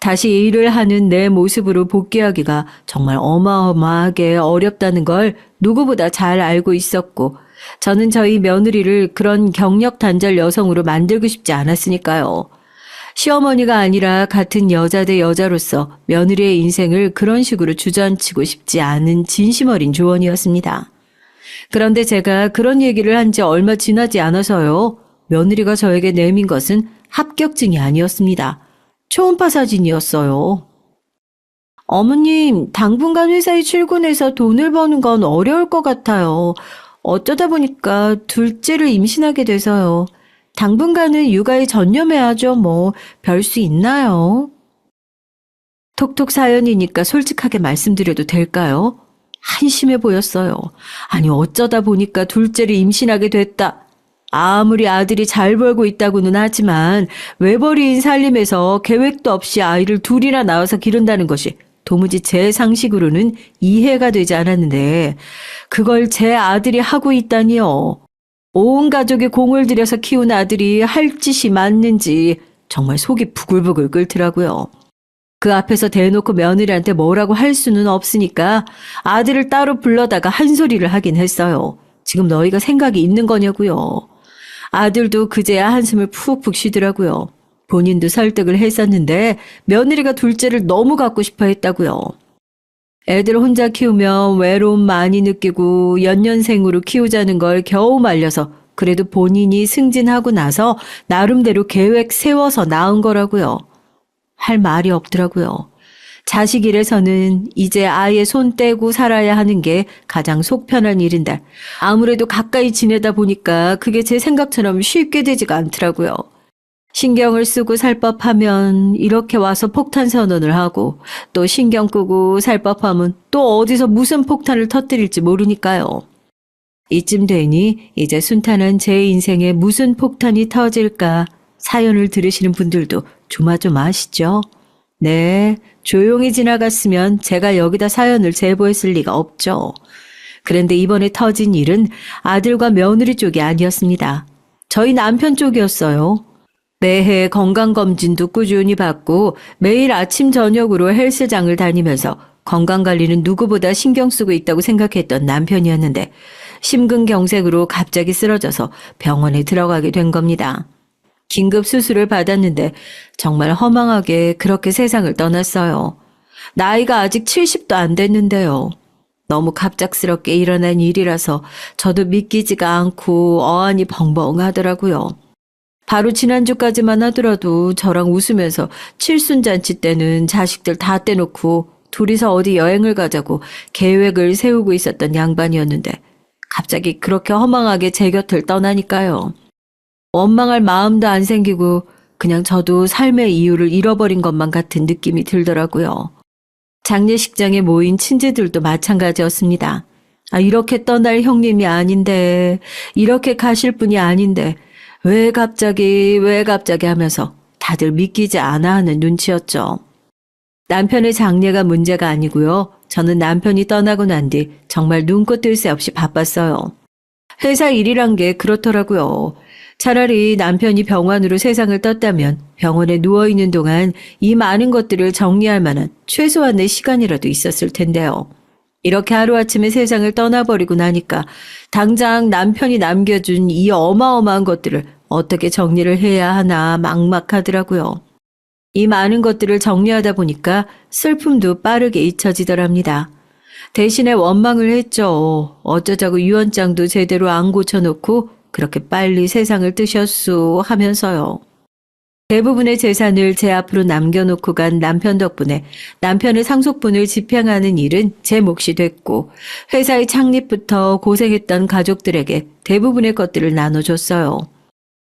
다시 일을 하는 내 모습으로 복귀하기가 정말 어마어마하게 어렵다는 걸 누구보다 잘 알고 있었고 저는 저희 며느리를 그런 경력 단절 여성으로 만들고 싶지 않았으니까요. 시어머니가 아니라 같은 여자 대 여자로서 며느리의 인생을 그런 식으로 주저앉히고 싶지 않은 진심 어린 조언이었습니다. 그런데 제가 그런 얘기를 한 지 얼마 지나지 않아서요. 며느리가 저에게 내민 것은 합격증이 아니었습니다. 초음파 사진이었어요. 어머님, 당분간 회사에 출근해서 돈을 버는 건 어려울 것 같아요. 어쩌다 보니까 둘째를 임신하게 돼서요. 당분간은 육아에 전념해야죠. 뭐, 별 수 있나요? 톡톡 사연이니까 솔직하게 말씀드려도 될까요? 한심해 보였어요. 아니, 어쩌다 보니까 둘째를 임신하게 됐다. 아무리 아들이 잘 벌고 있다고는 하지만 외벌이인 살림에서 계획도 없이 아이를 둘이나 낳아서 기른다는 것이 도무지 제 상식으로는 이해가 되지 않았는데 그걸 제 아들이 하고 있다니요. 온 가족이 공을 들여서 키운 아들이 할 짓이 맞는지 정말 속이 부글부글 끓더라고요. 그 앞에서 대놓고 며느리한테 뭐라고 할 수는 없으니까 아들을 따로 불러다가 한 소리를 하긴 했어요. 지금 너희가 생각이 있는 거냐고요. 아들도 그제야 한숨을 푹푹 쉬더라고요. 본인도 설득을 했었는데 며느리가 둘째를 너무 갖고 싶어 했다고요. 애들 혼자 키우면 외로움 많이 느끼고 연년생으로 키우자는 걸 겨우 말려서 그래도 본인이 승진하고 나서 나름대로 계획 세워서 낳은 거라고요. 할 말이 없더라고요. 자식 일에서는 이제 아예 손 떼고 살아야 하는 게 가장 속 편한 일인데 아무래도 가까이 지내다 보니까 그게 제 생각처럼 쉽게 되지가 않더라고요. 신경을 쓰고 살 법하면 이렇게 와서 폭탄 선언을 하고 또 신경 끄고 살 법하면 또 어디서 무슨 폭탄을 터뜨릴지 모르니까요. 이쯤 되니 이제 순탄한 제 인생에 무슨 폭탄이 터질까 사연을 들으시는 분들도 조마조마하시죠? 네, 조용히 지나갔으면 제가 여기다 사연을 제보했을 리가 없죠. 그런데 이번에 터진 일은 아들과 며느리 쪽이 아니었습니다. 저희 남편 쪽이었어요. 매해 건강검진도 꾸준히 받고 매일 아침 저녁으로 헬스장을 다니면서 건강관리는 누구보다 신경 쓰고 있다고 생각했던 남편이었는데 심근경색으로 갑자기 쓰러져서 병원에 들어가게 된 겁니다. 긴급 수술을 받았는데 정말 허망하게 그렇게 세상을 떠났어요. 나이가 아직 70도 안 됐는데요. 너무 갑작스럽게 일어난 일이라서 저도 믿기지가 않고 어안이 벙벙하더라고요. 바로 지난주까지만 하더라도 저랑 웃으면서 칠순잔치 때는 자식들 다 떼놓고 둘이서 어디 여행을 가자고 계획을 세우고 있었던 양반이었는데 갑자기 그렇게 허망하게 제 곁을 떠나니까요. 원망할 마음도 안 생기고 그냥 저도 삶의 이유를 잃어버린 것만 같은 느낌이 들더라고요. 장례식장에 모인 친지들도 마찬가지였습니다. 이렇게 떠날 형님이 아닌데, 이렇게 가실 분이 아닌데 왜 갑자기 하면서 다들 믿기지 않아 하는 눈치였죠. 남편의 장례가 문제가 아니고요. 저는 남편이 떠나고 난 뒤 정말 눈코 뜰 새 없이 바빴어요. 회사 일이란 게 그렇더라고요. 차라리 남편이 병환으로 세상을 떴다면 병원에 누워있는 동안 이 많은 것들을 정리할 만한 최소한의 시간이라도 있었을 텐데요. 이렇게 하루아침에 세상을 떠나버리고 나니까 당장 남편이 남겨준 이 어마어마한 것들을 어떻게 정리를 해야 하나 막막하더라고요. 이 많은 것들을 정리하다 보니까 슬픔도 빠르게 잊혀지더랍니다. 대신에 원망을 했죠. 어쩌자고 유언장도 제대로 안 고쳐놓고 그렇게 빨리 세상을 뜨셨소 하면서요. 대부분의 재산을 제 앞으로 남겨놓고 간 남편 덕분에 남편의 상속분을 집행하는 일은 제 몫이 됐고 회사의 창립부터 고생했던 가족들에게 대부분의 것들을 나눠줬어요.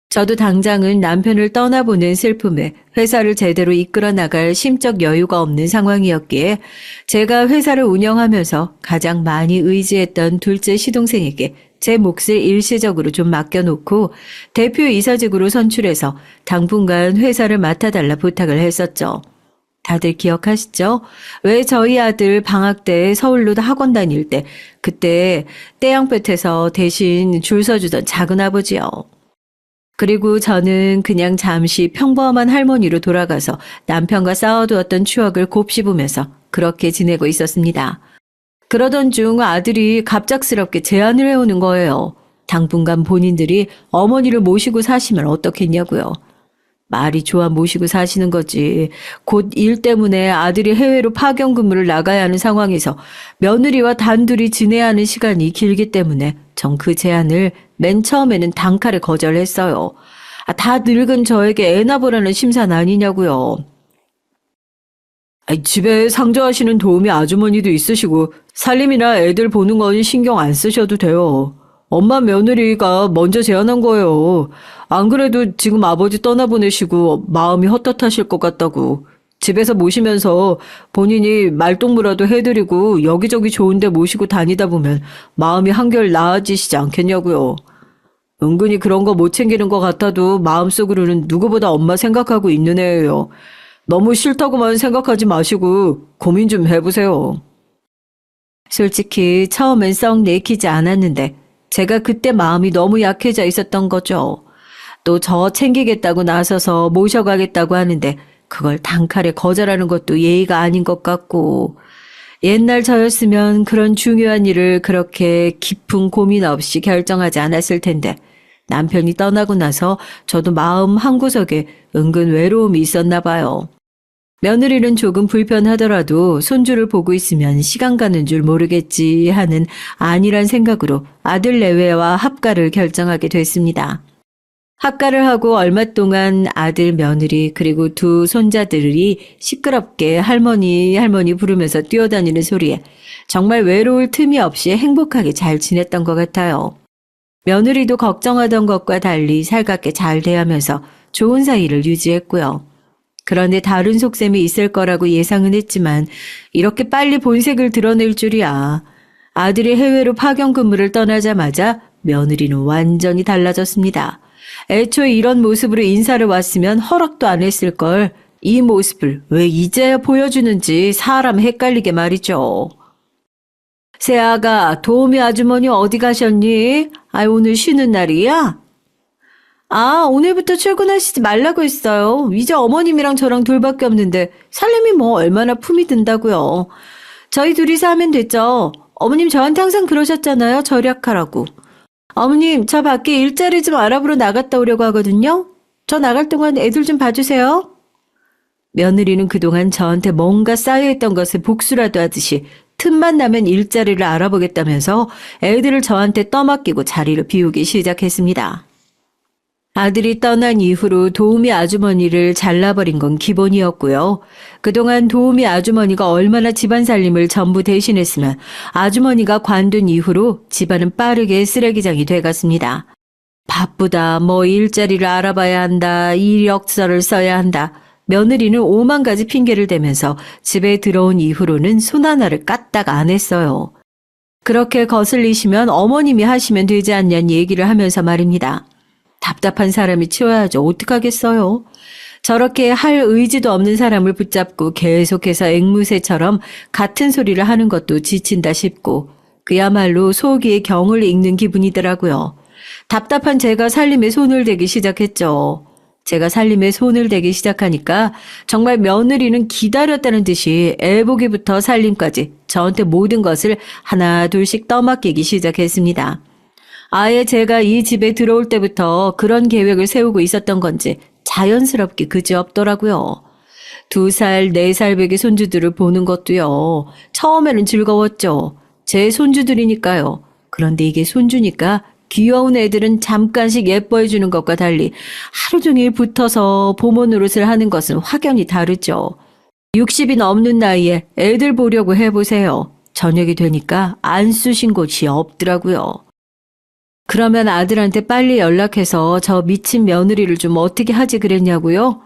저도 당장은 남편을 떠나보는 슬픔에 회사를 제대로 이끌어 나갈 심적 여유가 없는 상황이었기에 제가 회사를 운영하면서 가장 많이 의지했던 둘째 시동생에게 제 몫을 일시적으로 좀 맡겨놓고 대표이사직으로 선출해서 당분간 회사를 맡아달라 부탁을 했었죠. 다들 기억하시죠? 왜 저희 아들 방학 때 서울로 학원 다닐 때 그때 떼양볕에서 대신 줄 서주던 작은아버지요. 그리고 저는 그냥 잠시 평범한 할머니로 돌아가서 남편과 쌓아두었던 추억을 곱씹으면서 그렇게 지내고 있었습니다. 그러던 중 아들이 갑작스럽게 제안을 해오는 거예요. 당분간 본인들이 어머니를 모시고 사시면 어떻겠냐고요. 말이 좋아 모시고 사시는 거지. 곧 일 때문에 아들이 해외로 파견 근무를 나가야 하는 상황에서 며느리와 단둘이 지내야 하는 시간이 길기 때문에 전 그 제안을 맨 처음에는 단칼에 거절했어요. 다 늙은 저에게 애나 보라는 심산 아니냐고요. 집에 상주하시는 도우미 아주머니도 있으시고 살림이나 애들 보는 건 신경 안 쓰셔도 돼요. 엄마 며느리가 먼저 제안한 거예요. 안 그래도 지금 아버지 떠나보내시고 마음이 헛헛하실 것 같다고. 집에서 모시면서 본인이 말동무라도 해드리고 여기저기 좋은 데 모시고 다니다 보면 마음이 한결 나아지시지 않겠냐고요. 은근히 그런 거 못 챙기는 것 같아도 마음속으로는 누구보다 엄마 생각하고 있는 애예요. 너무 싫다고만 생각하지 마시고 고민 좀 해보세요. 솔직히 처음엔 썩 내키지 않았는데 제가 그때 마음이 너무 약해져 있었던 거죠. 또 저 챙기겠다고 나서서 모셔가겠다고 하는데 그걸 단칼에 거절하는 것도 예의가 아닌 것 같고 옛날 저였으면 그런 중요한 일을 그렇게 깊은 고민 없이 결정하지 않았을 텐데 남편이 떠나고 나서 저도 마음 한구석에 은근 외로움이 있었나 봐요. 며느리는 조금 불편하더라도 손주를 보고 있으면 시간 가는 줄 모르겠지 하는 안일한 생각으로 아들 내외와 합가를 결정하게 됐습니다. 합가를 하고 얼마 동안 아들 며느리 그리고 두 손자들이 시끄럽게 할머니 할머니 부르면서 뛰어다니는 소리에 정말 외로울 틈이 없이 행복하게 잘 지냈던 것 같아요. 며느리도 걱정하던 것과 달리 살갑게 잘 대하면서 좋은 사이를 유지했고요. 그런데 다른 속셈이 있을 거라고 예상은 했지만 이렇게 빨리 본색을 드러낼 줄이야. 아들이 해외로 파견 근무를 떠나자마자 며느리는 완전히 달라졌습니다. 애초에 이런 모습으로 인사를 왔으면 허락도 안 했을걸. 이 모습을 왜 이제야 보여주는지 사람 헷갈리게 말이죠. 새아가 도우미 아주머니 어디 가셨니? 오늘 쉬는 날이야? 오늘부터 출근하시지 말라고 했어요. 이제 어머님이랑 저랑 둘밖에 없는데 살림이 뭐 얼마나 품이 든다고요. 저희 둘이서 하면 됐죠. 어머님 저한테 항상 그러셨잖아요. 절약하라고. 어머님 저 밖에 일자리 좀 알아보러 나갔다 오려고 하거든요. 저 나갈 동안 애들 좀 봐주세요. 며느리는 그동안 저한테 뭔가 쌓여있던 것을 복수라도 하듯이 틈만 나면 일자리를 알아보겠다면서 애들을 저한테 떠맡기고 자리를 비우기 시작했습니다. 아들이 떠난 이후로 도우미 아주머니를 잘라버린 건 기본이었고요. 그동안 도우미 아주머니가 얼마나 집안 살림을 전부 대신했으면 아주머니가 관둔 이후로 집안은 빠르게 쓰레기장이 돼갔습니다. 바쁘다, 일자리를 알아봐야 한다, 이력서를 써야 한다. 며느리는 5만 가지 핑계를 대면서 집에 들어온 이후로는 손 하나를 까딱 안 했어요. 그렇게 거슬리시면 어머님이 하시면 되지 않냐는 얘기를 하면서 말입니다. 답답한 사람이 치워야죠. 어떡하겠어요? 저렇게 할 의지도 없는 사람을 붙잡고 계속해서 앵무새처럼 같은 소리를 하는 것도 지친다 싶고 그야말로 속이의 경을 읽는 기분이더라고요. 답답한 제가 살림에 손을 대기 시작했죠. 제가 살림에 손을 대기 시작하니까 정말 며느리는 기다렸다는 듯이 애보기부터 살림까지 저한테 모든 것을 하나 둘씩 떠맡기기 시작했습니다. 아예 제가 이 집에 들어올 때부터 그런 계획을 세우고 있었던 건지 자연스럽게 그지없더라고요. 2살, 4살 배기 손주들을 보는 것도요. 처음에는 즐거웠죠. 제 손주들이니까요. 그런데 이게 손주니까 귀여운 애들은 잠깐씩 예뻐해주는 것과 달리 하루 종일 붙어서 보모 노릇을 하는 것은 확연히 다르죠. 60이 넘는 나이에 애들 보려고 해보세요. 저녁이 되니까 안 쑤신 곳이 없더라고요. 그러면 아들한테 빨리 연락해서 저 미친 며느리를 좀 어떻게 하지 그랬냐고요?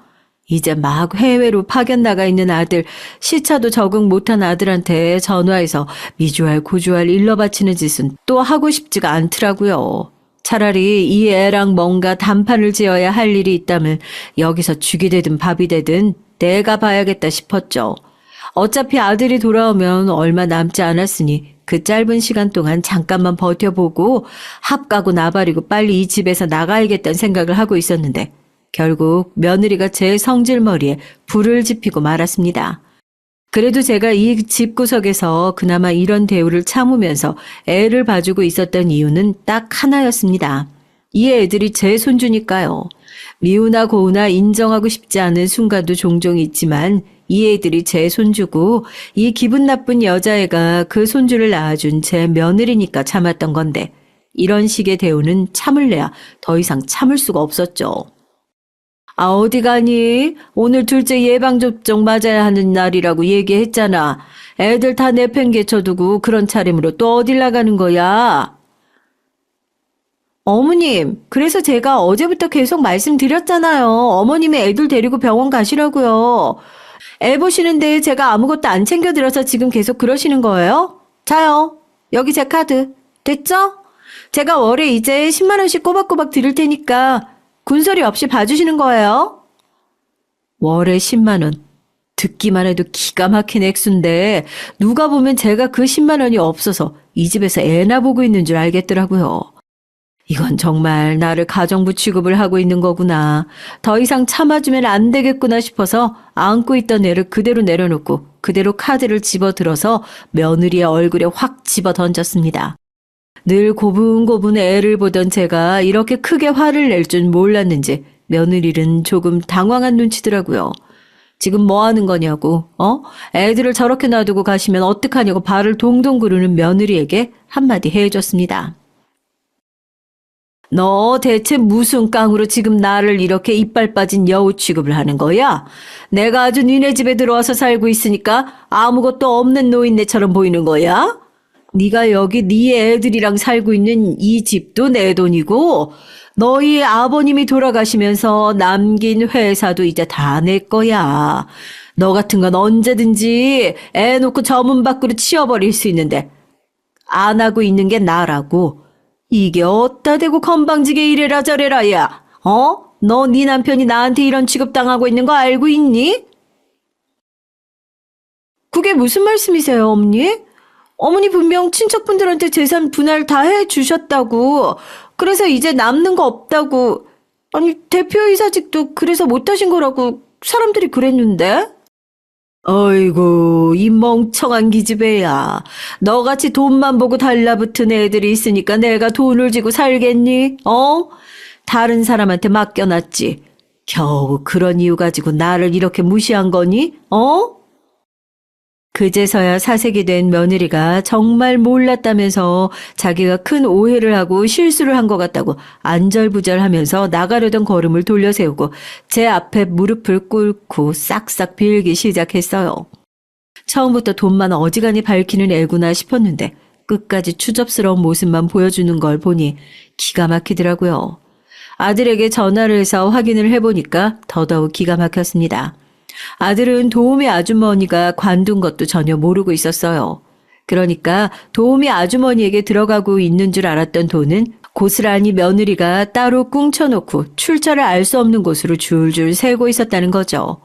이제 막 해외로 파견 나가 있는 아들, 시차도 적응 못한 아들한테 전화해서 미주알 고주알 일러 바치는 짓은 또 하고 싶지가 않더라고요. 차라리 이 애랑 뭔가 단판을 지어야 할 일이 있다면 여기서 죽이 되든 밥이 되든 내가 봐야겠다 싶었죠. 어차피 아들이 돌아오면 얼마 남지 않았으니 그 짧은 시간 동안 잠깐만 버텨보고 합가고 나발이고 빨리 이 집에서 나가야겠다는 생각을 하고 있었는데 결국 며느리가 제 성질머리에 불을 지피고 말았습니다. 그래도 제가 이 집구석에서 그나마 이런 대우를 참으면서 애를 봐주고 있었던 이유는 딱 하나였습니다. 이 애들이 제 손주니까요. 미우나 고우나 인정하고 싶지 않은 순간도 종종 있지만 이 애들이 제 손주고 이 기분 나쁜 여자애가 그 손주를 낳아준 제 며느리니까 참았던 건데 이런 식의 대우는 참을래야 더 이상 참을 수가 없었죠. 아, 어디 가니? 오늘 둘째 예방접종 맞아야 하는 날이라고 얘기했잖아. 애들 다 내팽개쳐두고 그런 차림으로 또 어딜 나가는 거야? 어머님, 그래서 제가 어제부터 계속 말씀드렸잖아요. 어머님이 애들 데리고 병원 가시라고요. 애 보시는데 제가 아무것도 안 챙겨드려서 지금 계속 그러시는 거예요? 자요. 여기 제 카드. 됐죠? 제가 월에 이제 10만 원씩 꼬박꼬박 드릴 테니까 군소리 없이 봐주시는 거예요. 월에 10만 원. 듣기만 해도 기가 막힌 액수인데 누가 보면 제가 그 10만 원이 없어서 이 집에서 애나 보고 있는 줄 알겠더라고요. 이건 정말 나를 가정부 취급을 하고 있는 거구나. 더 이상 참아주면 안 되겠구나 싶어서 안고 있던 애를 그대로 내려놓고 그대로 카드를 집어들어서 며느리의 얼굴에 확 집어 던졌습니다. 늘 고분고분 애를 보던 제가 이렇게 크게 화를 낼 줄 몰랐는지 며느리는 조금 당황한 눈치더라고요. 지금 뭐 하는 거냐고, 애들을 저렇게 놔두고 가시면 어떡하냐고 발을 동동 구르는 며느리에게 한마디 해줬습니다. 너 대체 무슨 깡으로 지금 나를 이렇게 이빨 빠진 여우 취급을 하는 거야? 내가 아주 니네 집에 들어와서 살고 있으니까 아무것도 없는 노인네처럼 보이는 거야? 네가 여기 네 애들이랑 살고 있는 이 집도 내 돈이고 너희 아버님이 돌아가시면서 남긴 회사도 이제 다 내 거야. 너 같은 건 언제든지 애 놓고 저 문 밖으로 치워버릴 수 있는데 안 하고 있는 게 나라고. 이게 어따 대고 건방지게 이래라 저래라 야. 너 네 남편이 나한테 이런 취급당하고 있는 거 알고 있니? 그게 무슨 말씀이세요, 어머니? 어머니 분명 친척분들한테 재산 분할 다 해주셨다고. 그래서 이제 남는 거 없다고. 아니, 대표이사직도 그래서 못하신 거라고 사람들이 그랬는데? 어이구, 이 멍청한 기집애야. 너같이 돈만 보고 달라붙은 애들이 있으니까 내가 돈을 쥐고 살겠니? 다른 사람한테 맡겨놨지. 겨우 그런 이유 가지고 나를 이렇게 무시한 거니? 그제서야 사색이 된 며느리가 정말 몰랐다면서 자기가 큰 오해를 하고 실수를 한 것 같다고 안절부절하면서 나가려던 걸음을 돌려세우고 제 앞에 무릎을 꿇고 싹싹 빌기 시작했어요. 처음부터 돈만 어지간히 밝히는 애구나 싶었는데 끝까지 추접스러운 모습만 보여주는 걸 보니 기가 막히더라고요. 아들에게 전화를 해서 확인을 해보니까 더더욱 기가 막혔습니다. 아들은 도우미 아주머니가 관둔 것도 전혀 모르고 있었어요. 그러니까 도우미 아주머니에게 들어가고 있는 줄 알았던 돈은 고스란히 며느리가 따로 꿍쳐놓고 출처를 알 수 없는 곳으로 줄줄 새고 있었다는 거죠.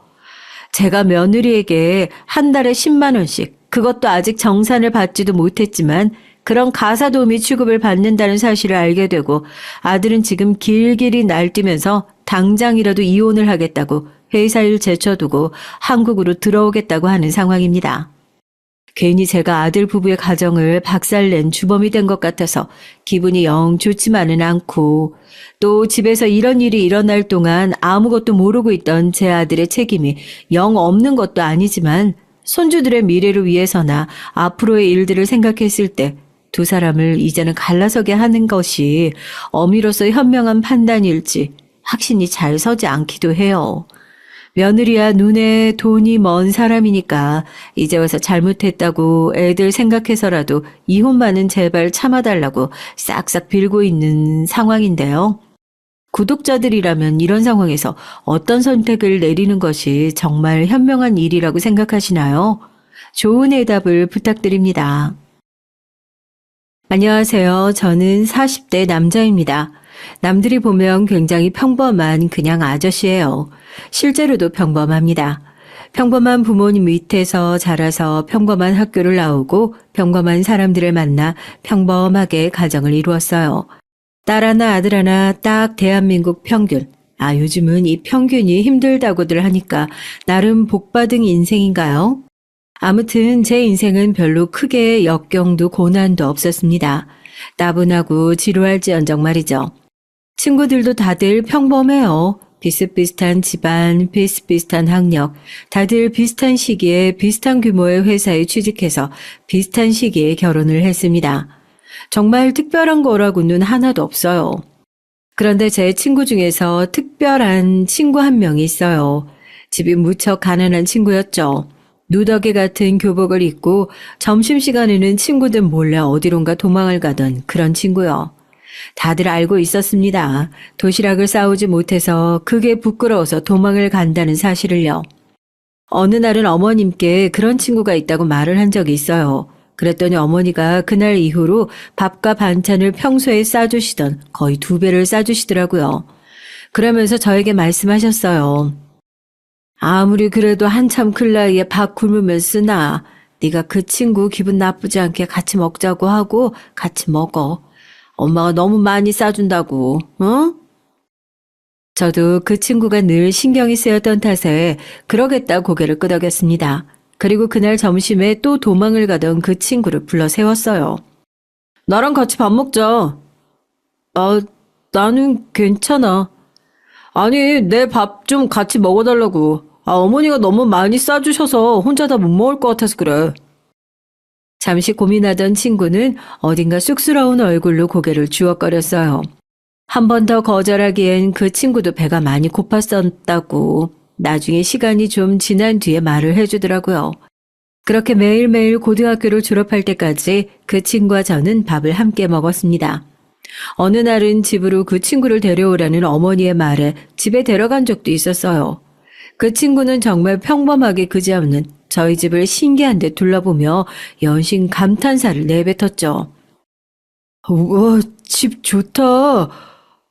제가 며느리에게 한 달에 10만 원씩, 그것도 아직 정산을 받지도 못했지만 그런 가사 도우미 취급을 받는다는 사실을 알게 되고 아들은 지금 길길이 날뛰면서 당장이라도 이혼을 하겠다고 회사 일 제쳐두고 한국으로 들어오겠다고 하는 상황입니다. 괜히 제가 아들 부부의 가정을 박살낸 주범이 된 것 같아서 기분이 영 좋지만은 않고 또 집에서 이런 일이 일어날 동안 아무것도 모르고 있던 제 아들의 책임이 영 없는 것도 아니지만 손주들의 미래를 위해서나 앞으로의 일들을 생각했을 때 두 사람을 이제는 갈라서게 하는 것이 어미로서의 현명한 판단일지 확신이 잘 서지 않기도 해요. 며느리야 눈에 돈이 먼 사람이니까 이제 와서 잘못했다고 애들 생각해서라도 이혼만은 제발 참아달라고 싹싹 빌고 있는 상황인데요. 구독자들이라면 이런 상황에서 어떤 선택을 내리는 것이 정말 현명한 일이라고 생각하시나요? 좋은 해답을 부탁드립니다. 안녕하세요. 저는 40대 남자입니다. 남들이 보면 굉장히 평범한 그냥 아저씨예요. 실제로도 평범합니다. 평범한 부모님 밑에서 자라서 평범한 학교를 나오고 평범한 사람들을 만나 평범하게 가정을 이루었어요. 딸 하나 아들 하나 딱 대한민국 평균. 요즘은 이 평균이 힘들다고들 하니까 나름 복받은 인생인가요? 아무튼 제 인생은 별로 크게 역경도 고난도 없었습니다. 따분하고 지루할지언정 말이죠. 친구들도 다들 평범해요. 비슷비슷한 집안, 비슷비슷한 학력, 다들 비슷한 시기에 비슷한 규모의 회사에 취직해서 비슷한 시기에 결혼을 했습니다. 정말 특별한 거라고는 하나도 없어요. 그런데 제 친구 중에서 특별한 친구 한 명이 있어요. 집이 무척 가난한 친구였죠. 누더기 같은 교복을 입고 점심시간에는 친구들 몰래 어디론가 도망을 가던 그런 친구요. 다들 알고 있었습니다. 도시락을 싸우지 못해서 그게 부끄러워서 도망을 간다는 사실을요. 어느 날은 어머님께 그런 친구가 있다고 말을 한 적이 있어요. 그랬더니 어머니가 그날 이후로 밥과 반찬을 평소에 싸주시던 거의 2배를 싸주시더라고요. 그러면서 저에게 말씀하셨어요. 아무리 그래도 한참 클 나이에 밥 굶으면 쓰나. 네가 그 친구 기분 나쁘지 않게 같이 먹자고 하고 같이 먹어. 엄마가 너무 많이 싸준다고, 어? 저도 그 친구가 늘 신경이 쓰였던 탓에 그러겠다 고개를 끄덕였습니다. 그리고 그날 점심에 또 도망을 가던 그 친구를 불러 세웠어요. 나랑 같이 밥 먹자. 나는 괜찮아. 아니, 내 밥 좀 같이 먹어달라고. 어머니가 너무 많이 싸주셔서 혼자 다 못 먹을 것 같아서 그래. 잠시 고민하던 친구는 어딘가 쑥스러운 얼굴로 고개를 주워거렸어요. 한 번 더 거절하기엔 그 친구도 배가 많이 고팠었다고 나중에 시간이 좀 지난 뒤에 말을 해주더라고요. 그렇게 매일매일 고등학교를 졸업할 때까지 그 친구와 저는 밥을 함께 먹었습니다. 어느 날은 집으로 그 친구를 데려오라는 어머니의 말에 집에 데려간 적도 있었어요. 그 친구는 정말 평범하게 그지없는 저희 집을 신기한 데 둘러보며 연신 감탄사를 내뱉었죠. 우와, 집 좋다.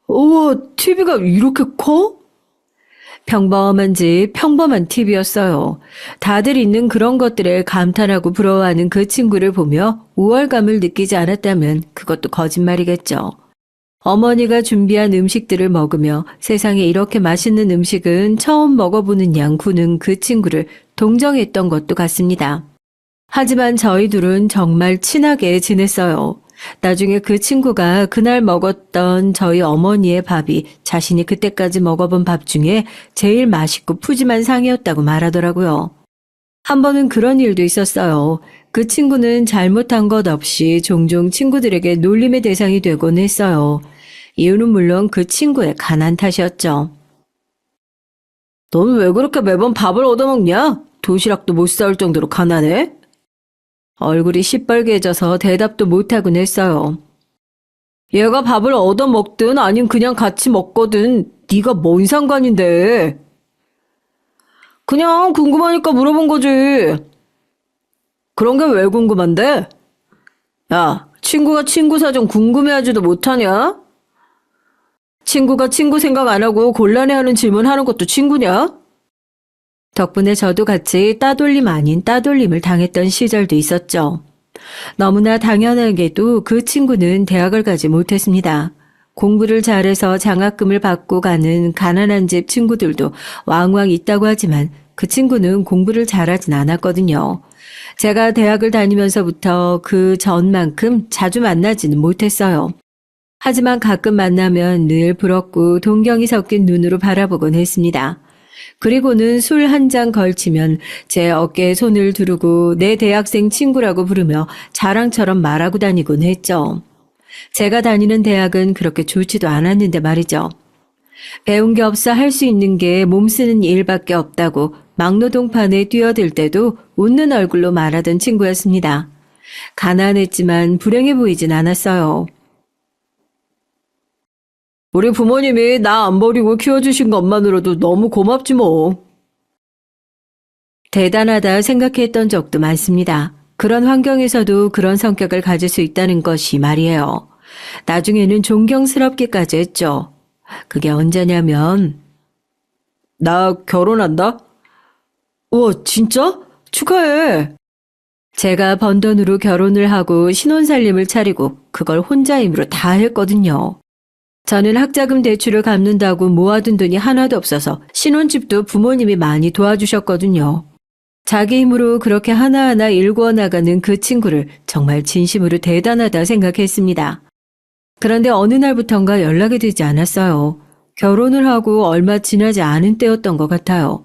우와, TV가 이렇게 커? 평범한 집, 평범한 TV였어요. 다들 있는 그런 것들에 감탄하고 부러워하는 그 친구를 보며 우월감을 느끼지 않았다면 그것도 거짓말이겠죠. 어머니가 준비한 음식들을 먹으며 세상에 이렇게 맛있는 음식은 처음 먹어보는 양 구는 그 친구를 동정했던 것도 같습니다. 하지만 저희 둘은 정말 친하게 지냈어요. 나중에 그 친구가 그날 먹었던 저희 어머니의 밥이 자신이 그때까지 먹어본 밥 중에 제일 맛있고 푸짐한 상이었다고 말하더라고요. 한 번은 그런 일도 있었어요. 그 친구는 잘못한 것 없이 종종 친구들에게 놀림의 대상이 되곤 했어요. 이유는 물론 그 친구의 가난 탓이었죠. 넌 왜 그렇게 매번 밥을 얻어먹냐? 도시락도 못 사올 정도로 가난해? 얼굴이 시뻘개져서 대답도 못하곤 했어요. 얘가 밥을 얻어먹든 아님 그냥 같이 먹거든 네가 뭔 상관인데. 그냥 궁금하니까 물어본 거지. 그런 게 왜 궁금한데? 야, 친구가 친구 사정 궁금해하지도 못하냐? 친구가 친구 생각 안 하고 곤란해하는 질문하는 것도 친구냐? 덕분에 저도 같이 따돌림 아닌 따돌림을 당했던 시절도 있었죠. 너무나 당연하게도 그 친구는 대학을 가지 못했습니다. 공부를 잘해서 장학금을 받고 가는 가난한 집 친구들도 왕왕 있다고 하지만 그 친구는 공부를 잘하진 않았거든요. 제가 대학을 다니면서부터 그 전만큼 자주 만나지는 못했어요. 하지만 가끔 만나면 늘 부럽고 동경이 섞인 눈으로 바라보곤 했습니다. 그리고는 술 한 잔 걸치면 제 어깨에 손을 두르고 내 대학생 친구라고 부르며 자랑처럼 말하고 다니곤 했죠. 제가 다니는 대학은 그렇게 좋지도 않았는데 말이죠. 배운 게 없어 할 수 있는 게 몸 쓰는 일밖에 없다고 막노동판에 뛰어들 때도 웃는 얼굴로 말하던 친구였습니다. 가난했지만 불행해 보이진 않았어요. 우리 부모님이 나 안 버리고 키워주신 것만으로도 너무 고맙지 뭐. 대단하다 생각했던 적도 많습니다. 그런 환경에서도 그런 성격을 가질 수 있다는 것이 말이에요. 나중에는 존경스럽기까지 했죠. 그게 언제냐면 나 결혼한다? 우와, 진짜? 축하해. 제가 번 돈으로 결혼을 하고 신혼살림을 차리고 그걸 혼자 힘으로 다 했거든요. 저는 학자금 대출을 갚는다고 모아둔 돈이 하나도 없어서 신혼집도 부모님이 많이 도와주셨거든요. 자기 힘으로 그렇게 하나하나 일구어 나가는 그 친구를 정말 진심으로 대단하다 생각했습니다. 그런데 어느 날부턴가 연락이 되지 않았어요. 결혼을 하고 얼마 지나지 않은 때였던 것 같아요.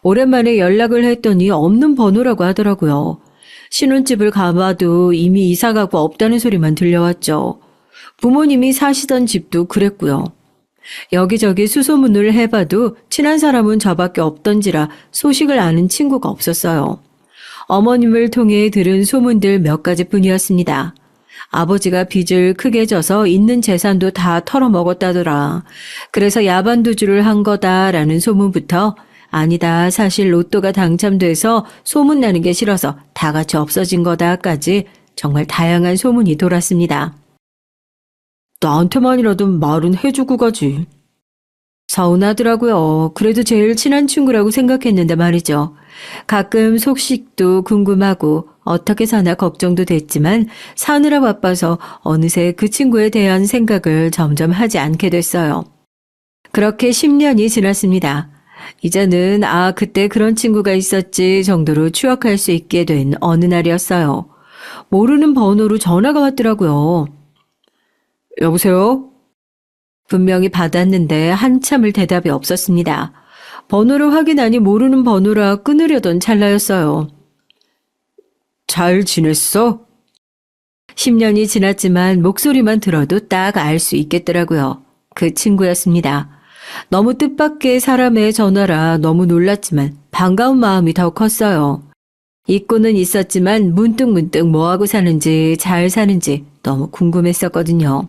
오랜만에 연락을 했더니 없는 번호라고 하더라고요. 신혼집을 가봐도 이미 이사가고 없다는 소리만 들려왔죠. 부모님이 사시던 집도 그랬고요. 여기저기 수소문을 해봐도 친한 사람은 저밖에 없던지라 소식을 아는 친구가 없었어요. 어머님을 통해 들은 소문들 몇 가지뿐이었습니다. 아버지가 빚을 크게 져서 있는 재산도 다 털어먹었다더라. 그래서 야반두주를 한 거다라는 소문부터 아니다, 사실 로또가 당첨돼서 소문나는 게 싫어서 다 같이 없어진 거다까지 정말 다양한 소문이 돌았습니다. 나한테만이라도 말은 해주고 가지. 서운하더라고요. 그래도 제일 친한 친구라고 생각했는데 말이죠. 가끔 속식도 궁금하고 어떻게 사나 걱정도 됐지만 사느라 바빠서 어느새 그 친구에 대한 생각을 점점 하지 않게 됐어요. 그렇게 10년이 지났습니다. 이제는 그때 그런 친구가 있었지 정도로 추억할 수 있게 된 어느 날이었어요. 모르는 번호로 전화가 왔더라고요. 여보세요? 분명히 받았는데 한참을 대답이 없었습니다. 번호를 확인하니 모르는 번호라 끊으려던 찰나였어요. 잘 지냈어? 10년이 지났지만 목소리만 들어도 딱 알 수 있겠더라고요. 그 친구였습니다. 너무 뜻밖의 사람의 전화라 너무 놀랐지만 반가운 마음이 더 컸어요. 잊고는 있었지만 문득문득 뭐하고 사는지 잘 사는지 너무 궁금했었거든요.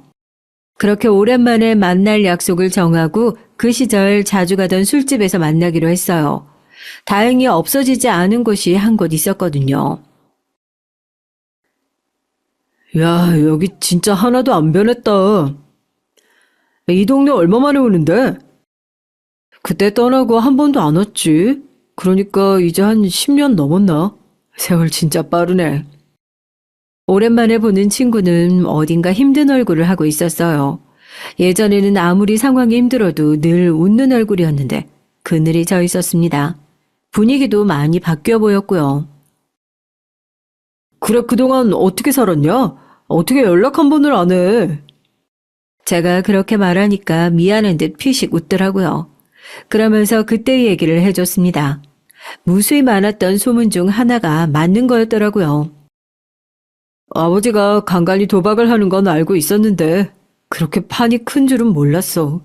그렇게 오랜만에 만날 약속을 정하고 그 시절 자주 가던 술집에서 만나기로 했어요. 다행히 없어지지 않은 곳이 한 곳 있었거든요. 야, 여기 진짜 하나도 안 변했다. 이 동네 얼마 만에 오는데? 그때 떠나고 한 번도 안 왔지. 그러니까 이제 한 10년 넘었나? 세월 진짜 빠르네. 오랜만에 보는 친구는 어딘가 힘든 얼굴을 하고 있었어요. 예전에는 아무리 상황이 힘들어도 늘 웃는 얼굴이었는데 그늘이 져 있었습니다. 분위기도 많이 바뀌어 보였고요. 그래, 그동안 어떻게 살았냐? 어떻게 연락 한 번을 안 해? 제가 그렇게 말하니까 미안한 듯 피식 웃더라고요. 그러면서 그때 얘기를 해줬습니다. 무수히 많았던 소문 중 하나가 맞는 거였더라고요. 아버지가 간간히 도박을 하는 건 알고 있었는데 그렇게 판이 큰 줄은 몰랐어.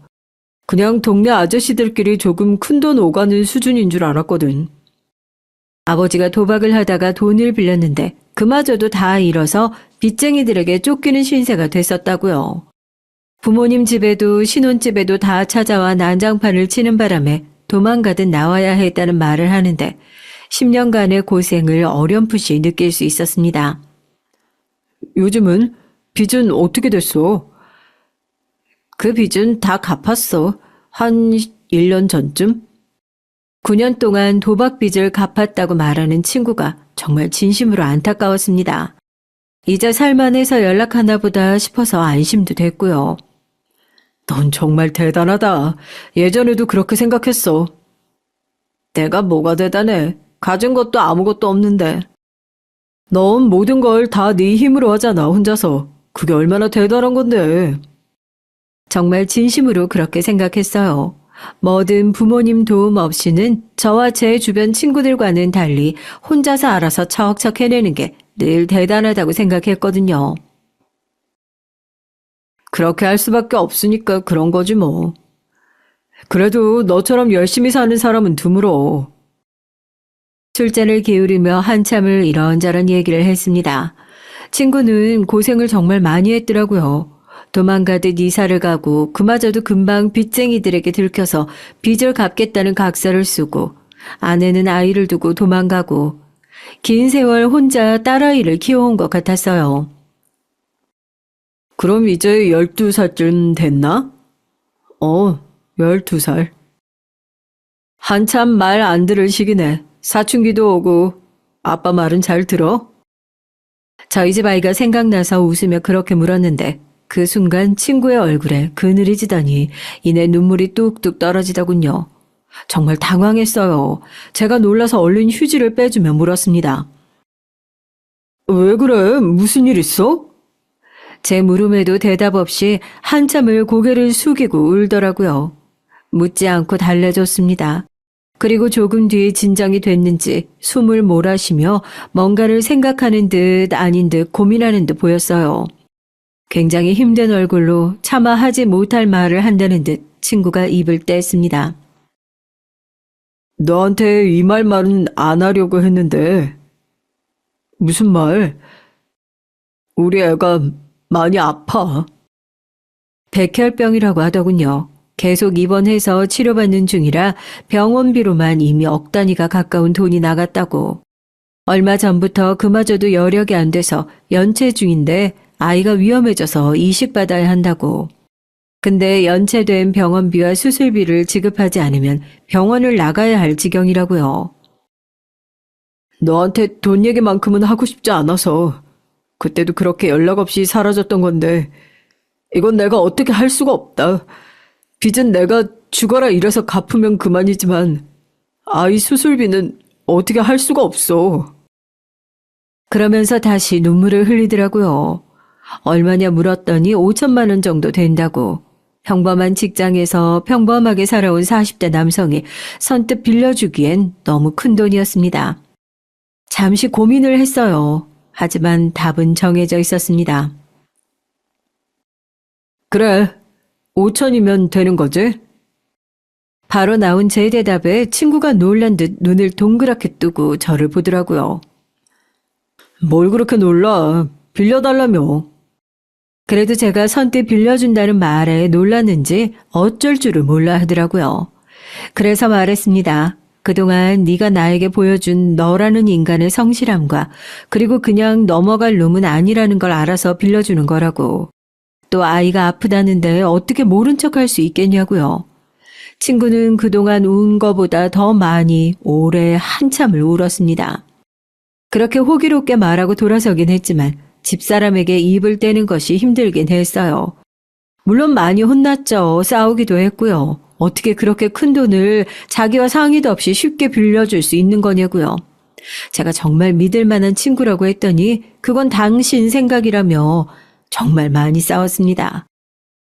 그냥 동네 아저씨들끼리 조금 큰돈 오가는 수준인 줄 알았거든. 아버지가 도박을 하다가 돈을 빌렸는데 그마저도 다 잃어서 빚쟁이들에게 쫓기는 신세가 됐었다고요. 부모님 집에도 신혼집에도 다 찾아와 난장판을 치는 바람에 도망가듯 나와야 했다는 말을 하는데 10년간의 고생을 어렴풋이 느낄 수 있었습니다. 요즘은 빚은 어떻게 됐어? 그 빚은 다 갚았어. 한 1년 전쯤? 9년 동안 도박 빚을 갚았다고 말하는 친구가 정말 진심으로 안타까웠습니다. 이제 살만해서 연락하나 보다 싶어서 안심도 됐고요. 넌 정말 대단하다. 예전에도 그렇게 생각했어. 내가 뭐가 대단해. 가진 것도 아무것도 없는데. 넌 모든 걸 다 네 힘으로 하잖아, 혼자서. 그게 얼마나 대단한 건데. 정말 진심으로 그렇게 생각했어요. 뭐든 부모님 도움 없이는 저와 제 주변 친구들과는 달리 혼자서 알아서 척척 해내는 게 늘 대단하다고 생각했거든요. 그렇게 할 수밖에 없으니까 그런 거지 뭐. 그래도 너처럼 열심히 사는 사람은 드물어. 술잔을 기울이며 한참을 이런저런 얘기를 했습니다. 친구는 고생을 정말 많이 했더라고요. 도망가듯 이사를 가고 그마저도 금방 빚쟁이들에게 들켜서 빚을 갚겠다는 각서를 쓰고 아내는 아이를 두고 도망가고 긴 세월 혼자 딸아이를 키워온 것 같았어요. 그럼 이제 12살쯤 됐나? 12살. 한참 말 안 들을 시기네. 사춘기도 오고 아빠 말은 잘 들어? 저희 집 아이가 생각나서 웃으며 그렇게 물었는데 그 순간 친구의 얼굴에 그늘이 지더니 이내 눈물이 뚝뚝 떨어지더군요. 정말 당황했어요. 제가 놀라서 얼른 휴지를 빼주며 물었습니다. 왜 그래? 무슨 일 있어? 제 물음에도 대답 없이 한참을 고개를 숙이고 울더라고요. 묻지 않고 달래줬습니다. 그리고 조금 뒤 진정이 됐는지 숨을 몰아쉬며 뭔가를 생각하는 듯 아닌 듯 고민하는 듯 보였어요. 굉장히 힘든 얼굴로 차마 하지 못할 말을 한다는 듯 친구가 입을 뗐습니다. 너한테 이 말은 안 하려고 했는데. 무슨 말? 우리 애가 많이 아파. 백혈병이라고 하더군요. 계속 입원해서 치료받는 중이라 병원비로만 이미 억 단위가 가까운 돈이 나갔다고. 얼마 전부터 그마저도 여력이 안 돼서 연체 중인데 아이가 위험해져서 이식받아야 한다고. 근데 연체된 병원비와 수술비를 지급하지 않으면 병원을 나가야 할 지경이라고요. 너한테 돈 얘기만큼은 하고 싶지 않아서. 그때도 그렇게 연락 없이 사라졌던 건데 이건 내가 어떻게 할 수가 없다. 빚은 내가 죽어라 이래서 갚으면 그만이지만 아이 수술비는 어떻게 할 수가 없어. 그러면서 다시 눈물을 흘리더라고요. 얼마냐 물었더니 5천만 원 정도 된다고. 평범한 직장에서 평범하게 살아온 40대 남성이 선뜻 빌려주기엔 너무 큰 돈이었습니다. 잠시 고민을 했어요. 하지만 답은 정해져 있었습니다. 그래, 5천이면 되는 거지? 바로 나온 제 대답에 친구가 놀란 듯 눈을 동그랗게 뜨고 저를 보더라고요. 뭘 그렇게 놀라? 빌려달라며. 그래도 제가 선뜻 빌려준다는 말에 놀랐는지 어쩔 줄을 몰라 하더라고요. 그래서 말했습니다. 그동안 네가 나에게 보여준 너라는 인간의 성실함과 그리고 그냥 넘어갈 놈은 아니라는 걸 알아서 빌려주는 거라고. 또 아이가 아프다는데 어떻게 모른 척할 수 있겠냐고요. 친구는 그동안 운 거보다 더 많이 오래 한참을 울었습니다. 그렇게 호기롭게 말하고 돌아서긴 했지만 집사람에게 입을 떼는 것이 힘들긴 했어요. 물론 많이 혼났죠. 싸우기도 했고요. 어떻게 그렇게 큰 돈을 자기와 상의도 없이 쉽게 빌려줄 수 있는 거냐고요. 제가 정말 믿을 만한 친구라고 했더니 그건 당신 생각이라며 정말 많이 싸웠습니다.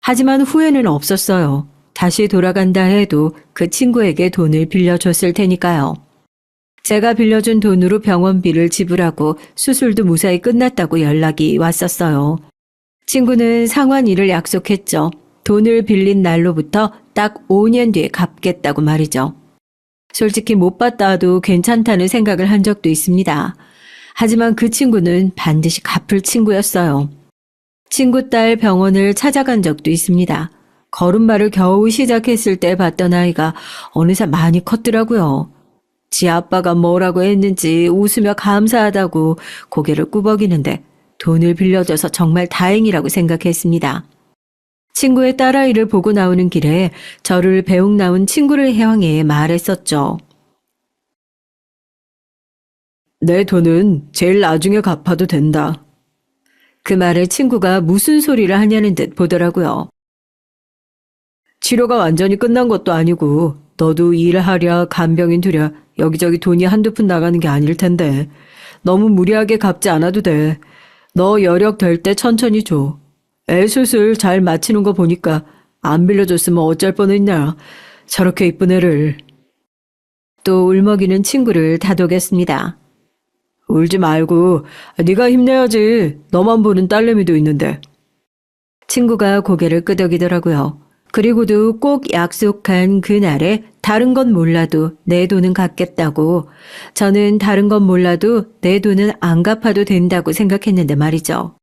하지만 후회는 없었어요. 다시 돌아간다 해도 그 친구에게 돈을 빌려줬을 테니까요. 제가 빌려준 돈으로 병원비를 지불하고 수술도 무사히 끝났다고 연락이 왔었어요. 친구는 상환일을 약속했죠. 돈을 빌린 날로부터 딱 5년 뒤에 갚겠다고 말이죠. 솔직히 못 받아도 괜찮다는 생각을 한 적도 있습니다. 하지만 그 친구는 반드시 갚을 친구였어요. 친구 딸 병원을 찾아간 적도 있습니다. 걸음마를 겨우 시작했을 때 봤던 아이가 어느새 많이 컸더라고요. 지 아빠가 뭐라고 했는지 웃으며 감사하다고 고개를 꾸벅이는데 돈을 빌려줘서 정말 다행이라고 생각했습니다. 친구의 딸아이를 보고 나오는 길에 저를 배웅 나온 친구를 향해 말했었죠. 내 돈은 제일 나중에 갚아도 된다. 그 말을 친구가 무슨 소리를 하냐는 듯 보더라고요. 치료가 완전히 끝난 것도 아니고 너도 일하랴 간병인 두랴 여기저기 돈이 한두 푼 나가는 게 아닐 텐데 너무 무리하게 갚지 않아도 돼. 너 여력 될 때 천천히 줘. 애 수술 잘 마치는 거 보니까 안 빌려줬으면 어쩔 뻔했냐. 저렇게 이쁜 애를. 또 울먹이는 친구를 다독였습니다. 울지 말고 네가 힘내야지. 너만 보는 딸내미도 있는데. 친구가 고개를 끄덕이더라고요. 그리고도 꼭 약속한 그날에 다른 건 몰라도 내 돈은 갚겠다고. 저는 다른 건 몰라도 내 돈은 안 갚아도 된다고 생각했는데 말이죠.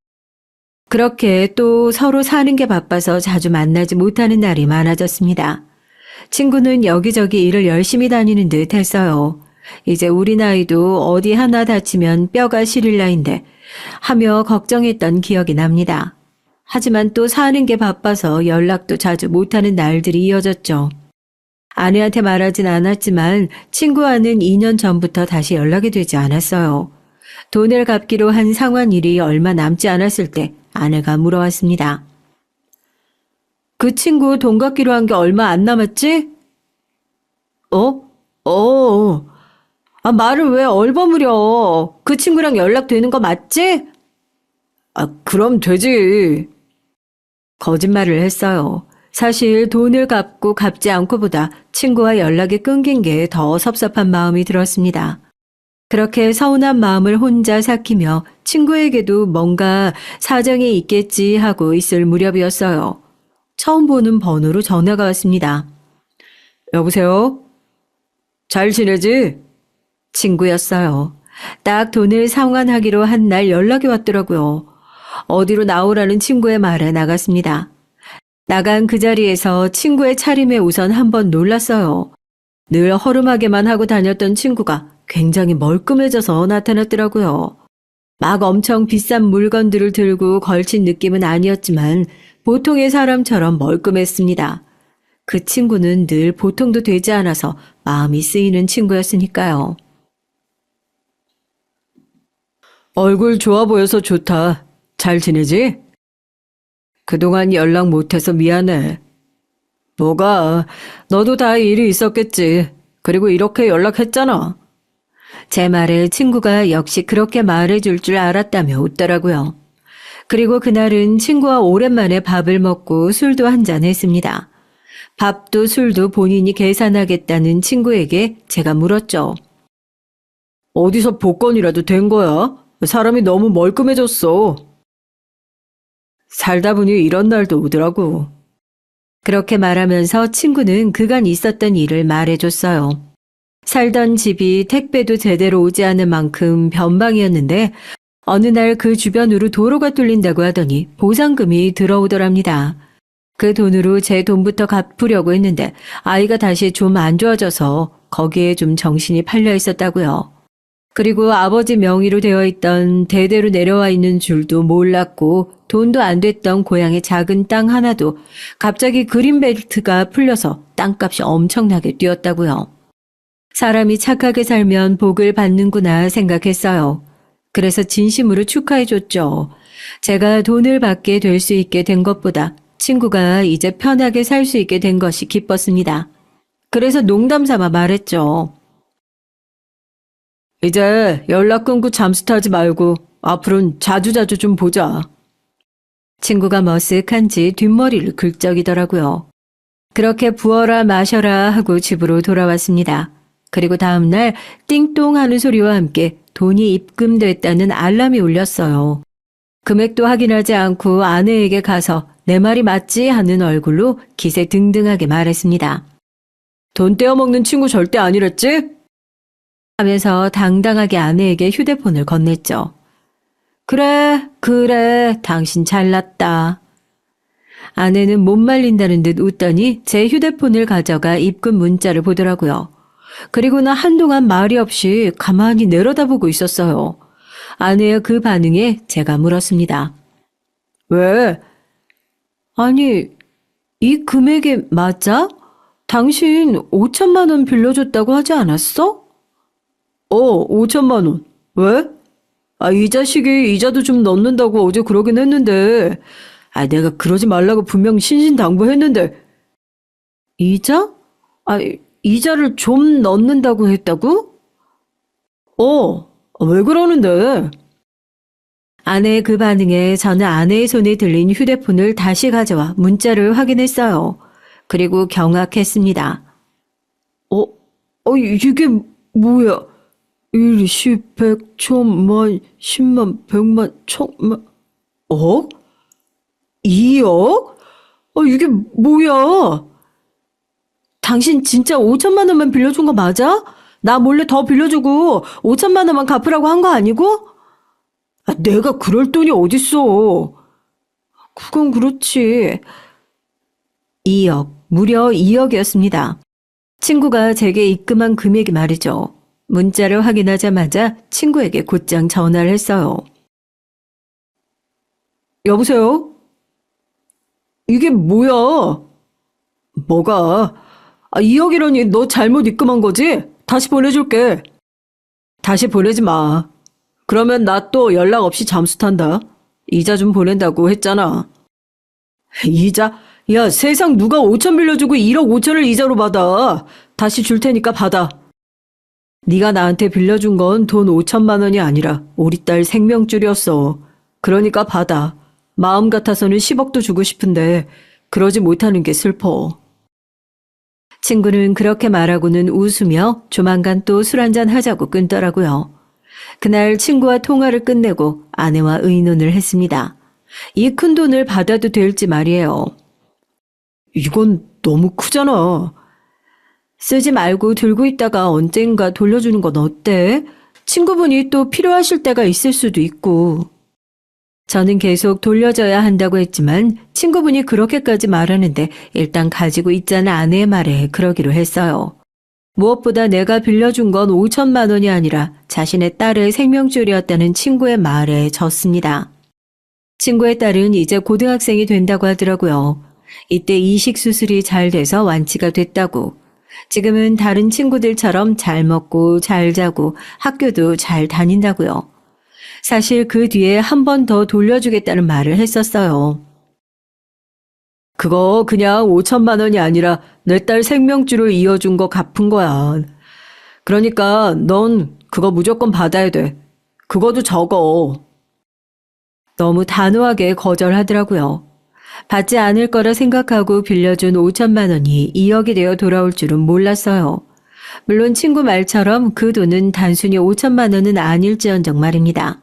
그렇게 또 서로 사는 게 바빠서 자주 만나지 못하는 날이 많아졌습니다. 친구는 여기저기 일을 열심히 다니는 듯 했어요. 이제 우리 나이도 어디 하나 다치면 뼈가 시릴 나이인데 하며 걱정했던 기억이 납니다. 하지만 또 사는 게 바빠서 연락도 자주 못하는 날들이 이어졌죠. 아내한테 말하진 않았지만 친구와는 2년 전부터 다시 연락이 되지 않았어요. 돈을 갚기로 한 상환일이 얼마 남지 않았을 때 아내가 물어왔습니다. 그 친구 돈 갚기로 한 게 얼마 안 남았지? 말을 왜 얼버무려. 그 친구랑 연락되는 거 맞지? 그럼 되지. 거짓말을 했어요. 사실 돈을 갚고 갚지 않고보다 친구와 연락이 끊긴 게 더 섭섭한 마음이 들었습니다. 그렇게 서운한 마음을 혼자 삭히며 친구에게도 뭔가 사정이 있겠지 하고 있을 무렵이었어요. 처음 보는 번호로 전화가 왔습니다. 여보세요? 잘 지내지? 친구였어요. 딱 돈을 상환하기로 한 날 연락이 왔더라고요. 어디로 나오라는 친구의 말에 나갔습니다. 나간 그 자리에서 친구의 차림에 우선 한번 놀랐어요. 늘 허름하게만 하고 다녔던 친구가 굉장히 멀끔해져서 나타났더라고요. 막 엄청 비싼 물건들을 들고 걸친 느낌은 아니었지만 보통의 사람처럼 멀끔했습니다. 그 친구는 늘 보통도 되지 않아서 마음이 쓰이는 친구였으니까요. 얼굴 좋아 보여서 좋다. 잘 지내지? 그동안 연락 못해서 미안해. 뭐가, 너도 다 일이 있었겠지. 그리고 이렇게 연락했잖아. 제 말에 친구가 역시 그렇게 말해줄 줄 알았다며 웃더라고요. 그리고 그날은 친구와 오랜만에 밥을 먹고 술도 한잔 했습니다. 밥도 술도 본인이 계산하겠다는 친구에게 제가 물었죠. 어디서 복권이라도 된 거야? 사람이 너무 멀끔해졌어. 살다 보니 이런 날도 오더라고. 그렇게 말하면서 친구는 그간 있었던 일을 말해줬어요. 살던 집이 택배도 제대로 오지 않을 만큼 변방이었는데 어느 날 그 주변으로 도로가 뚫린다고 하더니 보상금이 들어오더랍니다. 그 돈으로 제 돈부터 갚으려고 했는데 아이가 다시 좀 안 좋아져서 거기에 좀 정신이 팔려 있었다고요. 그리고 아버지 명의로 되어 있던 대대로 내려와 있는 줄도 몰랐고 돈도 안 됐던 고향의 작은 땅 하나도 갑자기 그린벨트가 풀려서 땅값이 엄청나게 뛰었다고요. 사람이 착하게 살면 복을 받는구나 생각했어요. 그래서 진심으로 축하해줬죠. 제가 돈을 받게 될 수 있게 된 것보다 친구가 이제 편하게 살 수 있게 된 것이 기뻤습니다. 그래서 농담 삼아 말했죠. 이제 연락 끊고 잠수 타지 말고 앞으로는 자주자주 좀 보자. 친구가 머쓱한지 뒷머리를 긁적이더라고요. 그렇게 부어라 마셔라 하고 집으로 돌아왔습니다. 그리고 다음날 띵동 하는 소리와 함께 돈이 입금됐다는 알람이 울렸어요. 금액도 확인하지 않고 아내에게 가서 내 말이 맞지 하는 얼굴로 기세 등등하게 말했습니다. 돈 떼어먹는 친구 절대 아니랬지? 하면서 당당하게 아내에게 휴대폰을 건넸죠. 그래, 당신 잘났다. 아내는 못 말린다는 듯 웃더니 제 휴대폰을 가져가 입금 문자를 보더라고요. 그리고는 한동안 말이 없이 가만히 내려다보고 있었어요. 아내의 그 반응에 제가 물었습니다. 왜? 아니, 이 금액이 맞아? 당신 5천만 원 빌려줬다고 하지 않았어? 5천만 원. 왜? 이 자식이 이자도 좀 넣는다고 어제 그러긴 했는데, 내가 그러지 말라고 분명 신신당부했는데. 이자? 이자를 좀 넣는다고 했다고? 왜 그러는데? 아내의 그 반응에 저는 아내의 손에 들린 휴대폰을 다시 가져와 문자를 확인했어요. 그리고 경악했습니다. 이게 뭐야? 1, 10, 100, 1000만, 10만, 100만, 1000만, 억? 2억? 이게 뭐야? 당신 진짜 5천만 원만 빌려준 거 맞아? 나 몰래 더 빌려주고 5천만 원만 갚으라고 한 거 아니고? 내가 그럴 돈이 어딨어. 그건 그렇지. 2억, 무려 2억이었습니다. 친구가 제게 입금한 금액이 말이죠. 문자를 확인하자마자 친구에게 곧장 전화를 했어요. 여보세요? 이게 뭐야? 뭐가? 2억이라니 너 잘못 입금한 거지? 다시 보내줄게. 다시 보내지 마. 그러면 나 또 연락 없이 잠수 탄다. 이자 좀 보낸다고 했잖아. 이자? 야, 세상 누가 5천 빌려주고 1억 5천을 이자로 받아. 다시 줄 테니까 받아. 네가 나한테 빌려준 건 돈 5천만 원이 아니라 우리 딸 생명줄이었어. 그러니까 받아. 마음 같아서는 10억도 주고 싶은데 그러지 못하는 게 슬퍼. 친구는 그렇게 말하고는 웃으며 조만간 또 술 한잔 하자고 끊더라고요. 그날 친구와 통화를 끝내고 아내와 의논을 했습니다. 이 큰 돈을 받아도 될지 말이에요. 이건 너무 크잖아. 쓰지 말고 들고 있다가 언젠가 돌려주는 건 어때? 친구분이 또 필요하실 때가 있을 수도 있고. 저는 계속 돌려줘야 한다고 했지만 친구분이 그렇게까지 말하는데 일단 가지고 있자는 아내의 말에 그러기로 했어요. 무엇보다 내가 빌려준 건 5천만 원이 아니라 자신의 딸의 생명줄이었다는 친구의 말에 졌습니다. 친구의 딸은 이제 고등학생이 된다고 하더라고요. 이때 이식 수술이 잘 돼서 완치가 됐다고. 지금은 다른 친구들처럼 잘 먹고 잘 자고 학교도 잘 다닌다고요. 사실 그 뒤에 한 번 더 돌려주겠다는 말을 했었어요. 그거 그냥 5천만 원이 아니라 내 딸 생명줄을 이어준 거 갚은 거야. 그러니까 넌 그거 무조건 받아야 돼. 그거도 적어. 너무 단호하게 거절하더라고요. 받지 않을 거라 생각하고 빌려준 5천만 원이 2억이 되어 돌아올 줄은 몰랐어요. 물론 친구 말처럼 그 돈은 단순히 5천만 원은 아닐지언정 말입니다.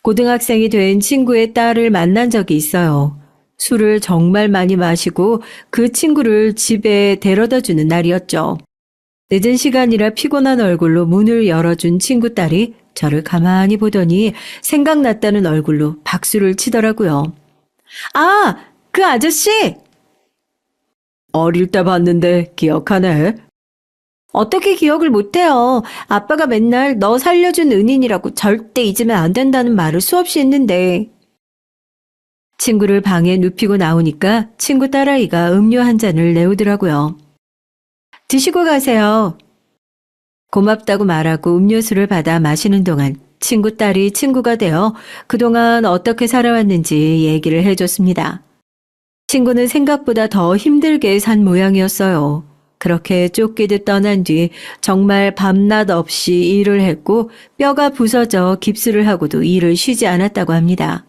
고등학생이 된 친구의 딸을 만난 적이 있어요. 술을 정말 많이 마시고 그 친구를 집에 데려다 주는 날이었죠. 늦은 시간이라 피곤한 얼굴로 문을 열어준 친구 딸이 저를 가만히 보더니 생각났다는 얼굴로 박수를 치더라고요. 아, 그 아저씨! 어릴 때 봤는데 기억하네. 어떻게 기억을 못해요. 아빠가 맨날 너 살려준 은인이라고 절대 잊으면 안 된다는 말을 수없이 했는데. 친구를 방에 눕히고 나오니까 친구 딸아이가 음료 한 잔을 내오더라고요. 드시고 가세요. 고맙다고 말하고 음료수를 받아 마시는 동안 친구 딸이 친구가 되어 그동안 어떻게 살아왔는지 얘기를 해줬습니다. 친구는 생각보다 더 힘들게 산 모양이었어요. 그렇게 쫓기듯 떠난 뒤 정말 밤낮 없이 일을 했고 뼈가 부서져 깁스를 하고도 일을 쉬지 않았다고 합니다.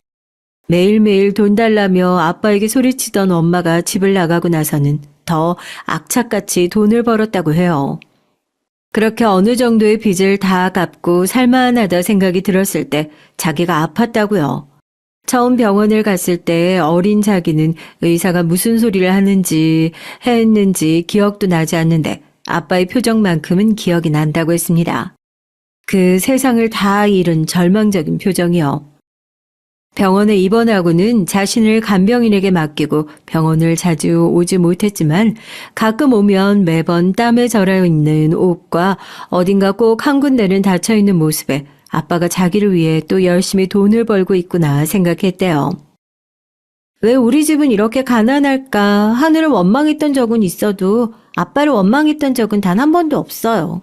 매일매일 돈 달라며 아빠에게 소리치던 엄마가 집을 나가고 나서는 더 악착같이 돈을 벌었다고 해요. 그렇게 어느 정도의 빚을 다 갚고 살만하다 생각이 들었을 때 자기가 아팠다고요. 처음 병원을 갔을 때 어린 자기는 의사가 무슨 소리를 하는지 했는지 기억도 나지 않는데 아빠의 표정만큼은 기억이 난다고 했습니다. 그 세상을 다 잃은 절망적인 표정이요. 병원에 입원하고는 자신을 간병인에게 맡기고 병원을 자주 오지 못했지만 가끔 오면 매번 땀에 절여 있는 옷과 어딘가 꼭 한 군데는 닫혀 있는 모습에 아빠가 자기를 위해 또 열심히 돈을 벌고 있구나 생각했대요. 왜 우리 집은 이렇게 가난할까 하늘을 원망했던 적은 있어도 아빠를 원망했던 적은 단 한 번도 없어요.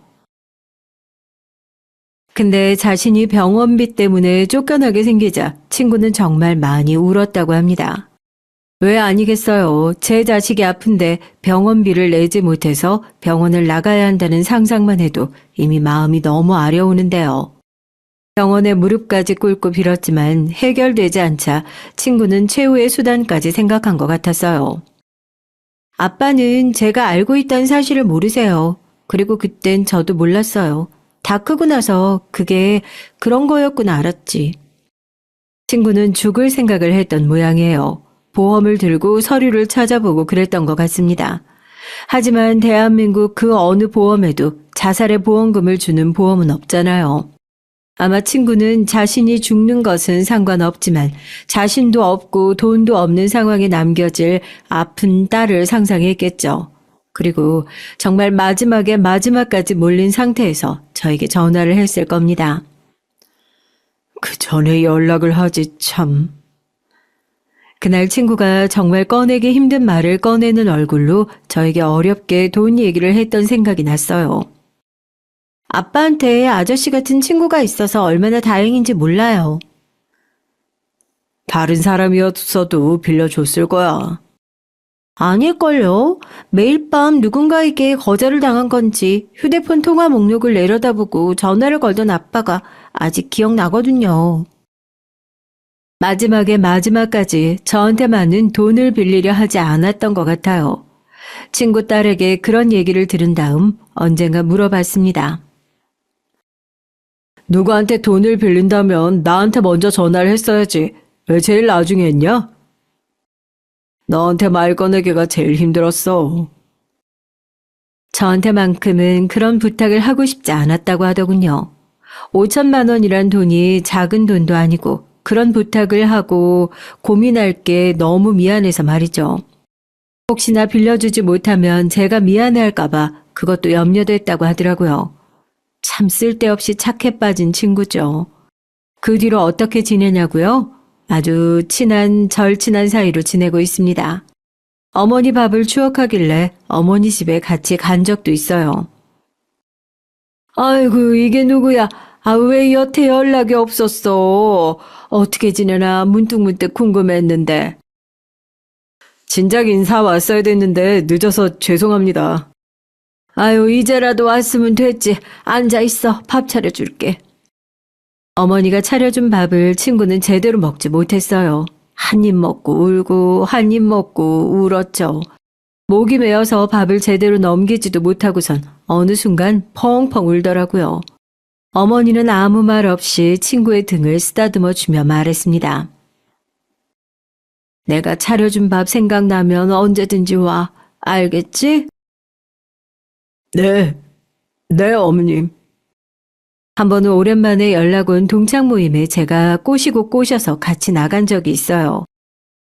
근데 자신이 병원비 때문에 쫓겨나게 생기자 친구는 정말 많이 울었다고 합니다. 왜 아니겠어요. 제 자식이 아픈데 병원비를 내지 못해서 병원을 나가야 한다는 상상만 해도 이미 마음이 너무 아려오는데요. 병원에 무릎까지 꿇고 빌었지만 해결되지 않자 친구는 최후의 수단까지 생각한 것 같았어요. 아빠는 제가 알고 있다는 사실을 모르세요. 그리고 그땐 저도 몰랐어요. 다 크고 나서 그게 그런 거였구나 알았지. 친구는 죽을 생각을 했던 모양이에요. 보험을 들고 서류를 찾아보고 그랬던 것 같습니다. 하지만 대한민국 그 어느 보험에도 자살의 보험금을 주는 보험은 없잖아요. 아마 친구는 자신이 죽는 것은 상관없지만 자신도 없고 돈도 없는 상황에 남겨질 아픈 딸을 상상했겠죠. 그리고 정말 마지막까지 몰린 상태에서 저에게 전화를 했을 겁니다. 그 전에 연락을 하지 참. 그날 친구가 정말 꺼내기 힘든 말을 꺼내는 얼굴로 저에게 어렵게 돈 얘기를 했던 생각이 났어요. 아빠한테 아저씨 같은 친구가 있어서 얼마나 다행인지 몰라요. 다른 사람이었어도 빌려줬을 거야. 아닐걸요. 매일 밤 누군가에게 거절을 당한 건지 휴대폰 통화 목록을 내려다보고 전화를 걸던 아빠가 아직 기억나거든요. 마지막까지 저한테만은 돈을 빌리려 하지 않았던 것 같아요. 친구 딸에게 그런 얘기를 들은 다음 언젠가 물어봤습니다. 누구한테 돈을 빌린다면 나한테 먼저 전화를 했어야지. 왜 제일 나중에 했냐? 너한테 말 꺼내기가 제일 힘들었어. 저한테만큼은 그런 부탁을 하고 싶지 않았다고 하더군요. 5천만 원이란 돈이 작은 돈도 아니고 그런 부탁을 하고 고민할 게 너무 미안해서 말이죠. 혹시나 빌려주지 못하면 제가 미안해할까봐 그것도 염려됐다고 하더라고요. 참 쓸데없이 착해 빠진 친구죠. 그 뒤로 어떻게 지내냐고요? 아주 절친한 사이로 지내고 있습니다. 어머니 밥을 추억하길래 어머니 집에 같이 간 적도 있어요. 아이고, 이게 누구야? 아, 왜 여태 연락이 없었어? 어떻게 지내나 문득문득 궁금했는데. 진작 인사 왔어야 됐는데 늦어서 죄송합니다. 아유, 이제라도 왔으면 됐지. 앉아 있어. 밥 차려줄게. 어머니가 차려준 밥을 친구는 제대로 먹지 못했어요. 한 입 먹고 울고 한 입 먹고 울었죠. 목이 메어서 밥을 제대로 넘기지도 못하고선 어느 순간 펑펑 울더라고요. 어머니는 아무 말 없이 친구의 등을 쓰다듬어 주며 말했습니다. 내가 차려준 밥 생각나면 언제든지 와. 알겠지? 네, 네, 어머님. 한 번은 오랜만에 연락 온 동창 모임에 제가 꼬시고 꼬셔서 같이 나간 적이 있어요.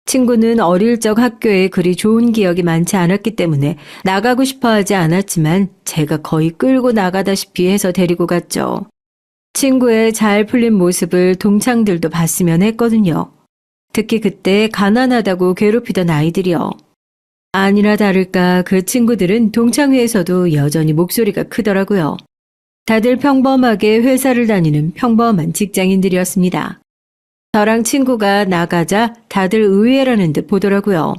친구는 어릴 적 학교에 그리 좋은 기억이 많지 않았기 때문에 나가고 싶어 하지 않았지만 제가 거의 끌고 나가다시피 해서 데리고 갔죠. 친구의 잘 풀린 모습을 동창들도 봤으면 했거든요. 특히 그때 가난하다고 괴롭히던 아이들이요. 아니나 다를까 그 친구들은 동창회에서도 여전히 목소리가 크더라고요. 다들 평범하게 회사를 다니는 평범한 직장인들이었습니다. 저랑 친구가 나가자 다들 의외라는 듯 보더라고요.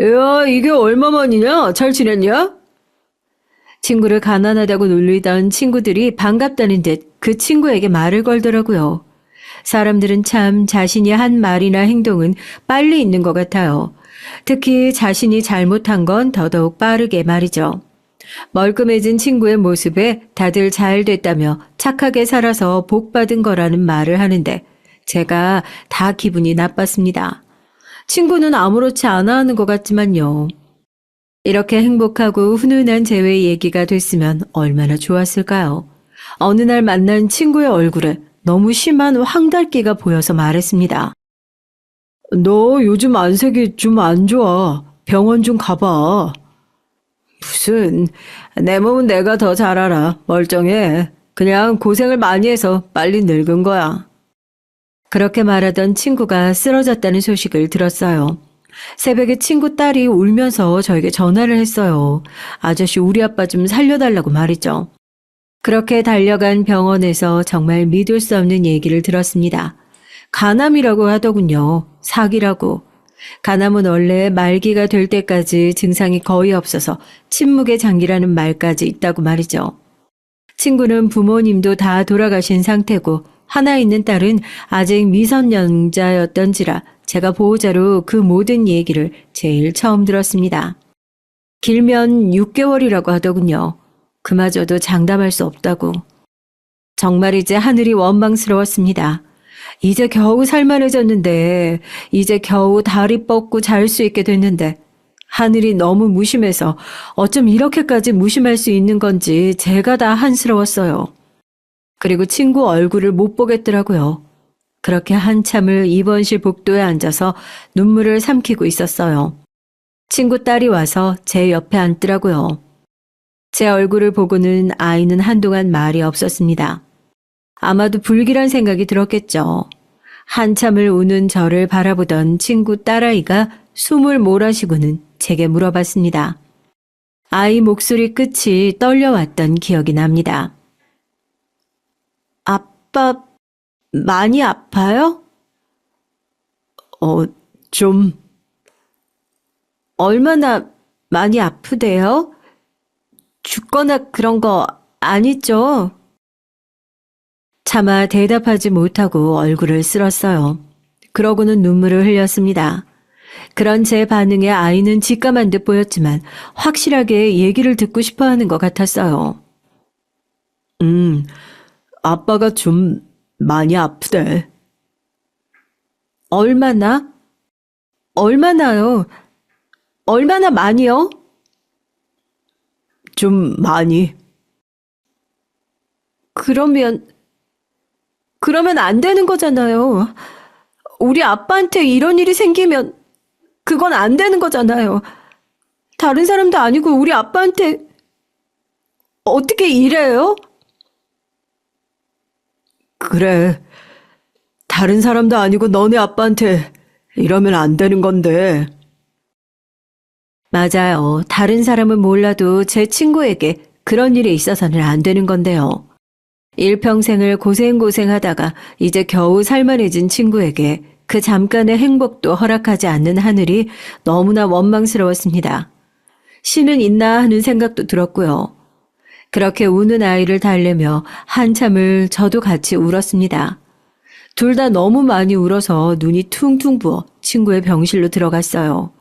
야, 이게 얼마만이냐? 잘 지냈냐? 친구를 가난하다고 놀리던 친구들이 반갑다는 듯 그 친구에게 말을 걸더라고요. 사람들은 참 자신이 한 말이나 행동은 빨리 있는 것 같아요. 특히 자신이 잘못한 건 더더욱 빠르게 말이죠. 멀끔해진 친구의 모습에 다들 잘 됐다며 착하게 살아서 복 받은 거라는 말을 하는데 제가 다 기분이 나빴습니다. 친구는 아무렇지 않아 하는 것 같지만요. 이렇게 행복하고 훈훈한 재회의 얘기가 됐으면 얼마나 좋았을까요? 어느 날 만난 친구의 얼굴에 너무 심한 황달기가 보여서 말했습니다. 너 요즘 안색이 좀 안 좋아. 병원 좀 가봐. 무슨, 내 몸은 내가 더 잘 알아. 멀쩡해. 그냥 고생을 많이 해서 빨리 늙은 거야. 그렇게 말하던 친구가 쓰러졌다는 소식을 들었어요. 새벽에 친구 딸이 울면서 저에게 전화를 했어요. 아저씨 우리 아빠 좀 살려달라고 말이죠. 그렇게 달려간 병원에서 정말 믿을 수 없는 얘기를 들었습니다. 간암이라고 하더군요. 사기라고. 간암은 원래 말기가 될 때까지 증상이 거의 없어서 침묵의 장기라는 말까지 있다고 말이죠. 친구는 부모님도 다 돌아가신 상태고 하나 있는 딸은 아직 미성년자였던지라 제가 보호자로 그 모든 얘기를 제일 처음 들었습니다. 길면 6개월이라고 하더군요. 그마저도 장담할 수 없다고. 정말 이제 하늘이 원망스러웠습니다. 이제 겨우 살만해졌는데, 이제 겨우 다리 뻗고 잘 수 있게 됐는데, 하늘이 너무 무심해서 어쩜 이렇게까지 무심할 수 있는 건지 제가 다 한스러웠어요. 그리고 친구 얼굴을 못 보겠더라고요. 그렇게 한참을 입원실 복도에 앉아서 눈물을 삼키고 있었어요. 친구 딸이 와서 제 옆에 앉더라고요. 제 얼굴을 보고는 아이는 한동안 말이 없었습니다. 아마도 불길한 생각이 들었겠죠. 한참을 우는 저를 바라보던 친구 딸아이가 숨을 몰아쉬고는 제게 물어봤습니다. 아이 목소리 끝이 떨려왔던 기억이 납니다. 아빠, 많이 아파요? 좀, 얼마나 많이 아프대요? 죽거나 그런 거 아니죠? 차마 대답하지 못하고 얼굴을 쓸었어요. 그러고는 눈물을 흘렸습니다. 그런 제 반응에 아이는 직감한 듯 보였지만 확실하게 얘기를 듣고 싶어 하는 것 같았어요. 아빠가 좀 많이 아프대. 얼마나? 얼마나요? 얼마나 많이요? 좀 많이. 그러면 안 되는 거잖아요. 우리 아빠한테 이런 일이 생기면 그건 안 되는 거잖아요. 다른 사람도 아니고 우리 아빠한테 어떻게 이래요? 그래. 다른 사람도 아니고 너네 아빠한테 이러면 안 되는 건데. 맞아요. 다른 사람은 몰라도 제 친구에게 그런 일이 있어서는 안 되는 건데요. 일평생을 고생하다가 이제 겨우 살만해진 친구에게 그 잠깐의 행복도 허락하지 않는 하늘이 너무나 원망스러웠습니다. 신은 있나 하는 생각도 들었고요. 그렇게 우는 아이를 달래며 한참을 저도 같이 울었습니다. 둘 다 너무 많이 울어서 눈이 퉁퉁 부어 친구의 병실로 들어갔어요.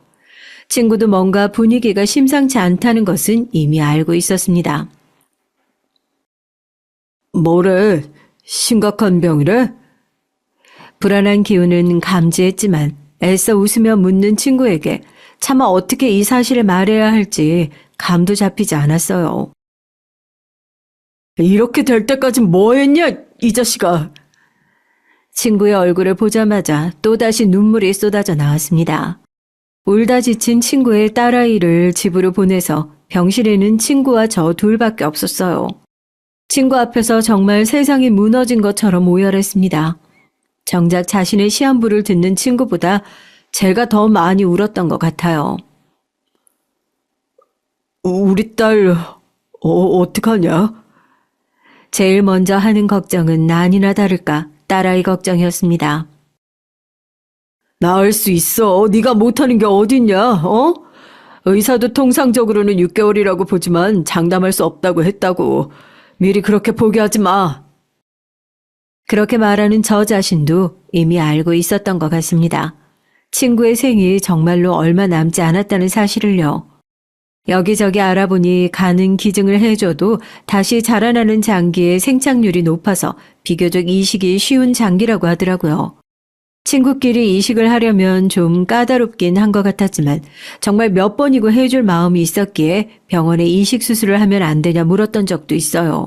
친구도 뭔가 분위기가 심상치 않다는 것은 이미 알고 있었습니다. 뭐래? 심각한 병이래? 불안한 기운은 감지했지만 애써 웃으며 묻는 친구에게 차마 어떻게 이 사실을 말해야 할지 감도 잡히지 않았어요. 이렇게 될 때까지 뭐 했냐, 이 자식아. 친구의 얼굴을 보자마자 또다시 눈물이 쏟아져 나왔습니다. 울다 지친 친구의 딸아이를 집으로 보내서 병실에는 친구와 저 둘밖에 없었어요. 친구 앞에서 정말 세상이 무너진 것처럼 오열했습니다. 정작 자신의 시한부를 듣는 친구보다 제가 더 많이 울었던 것 같아요. 우리 딸, 어떡하냐? 제일 먼저 하는 걱정은 아니나 다를까 딸아이 걱정이었습니다. 나을 수 있어. 네가 못하는 게 어딨냐, 어? 의사도 통상적으로는 6개월이라고 보지만 장담할 수 없다고 했다고. 미리 그렇게 포기하지 마. 그렇게 말하는 저 자신도 이미 알고 있었던 것 같습니다. 친구의 생이 정말로 얼마 남지 않았다는 사실을요. 여기저기 알아보니 가는 기증을 해줘도 다시 자라나는 장기의 생착률이 높아서 비교적 이식이 쉬운 장기라고 하더라고요. 친구끼리 이식을 하려면 좀 까다롭긴 한 것 같았지만 정말 몇 번이고 해줄 마음이 있었기에 병원에 이식 수술을 하면 안 되냐 물었던 적도 있어요.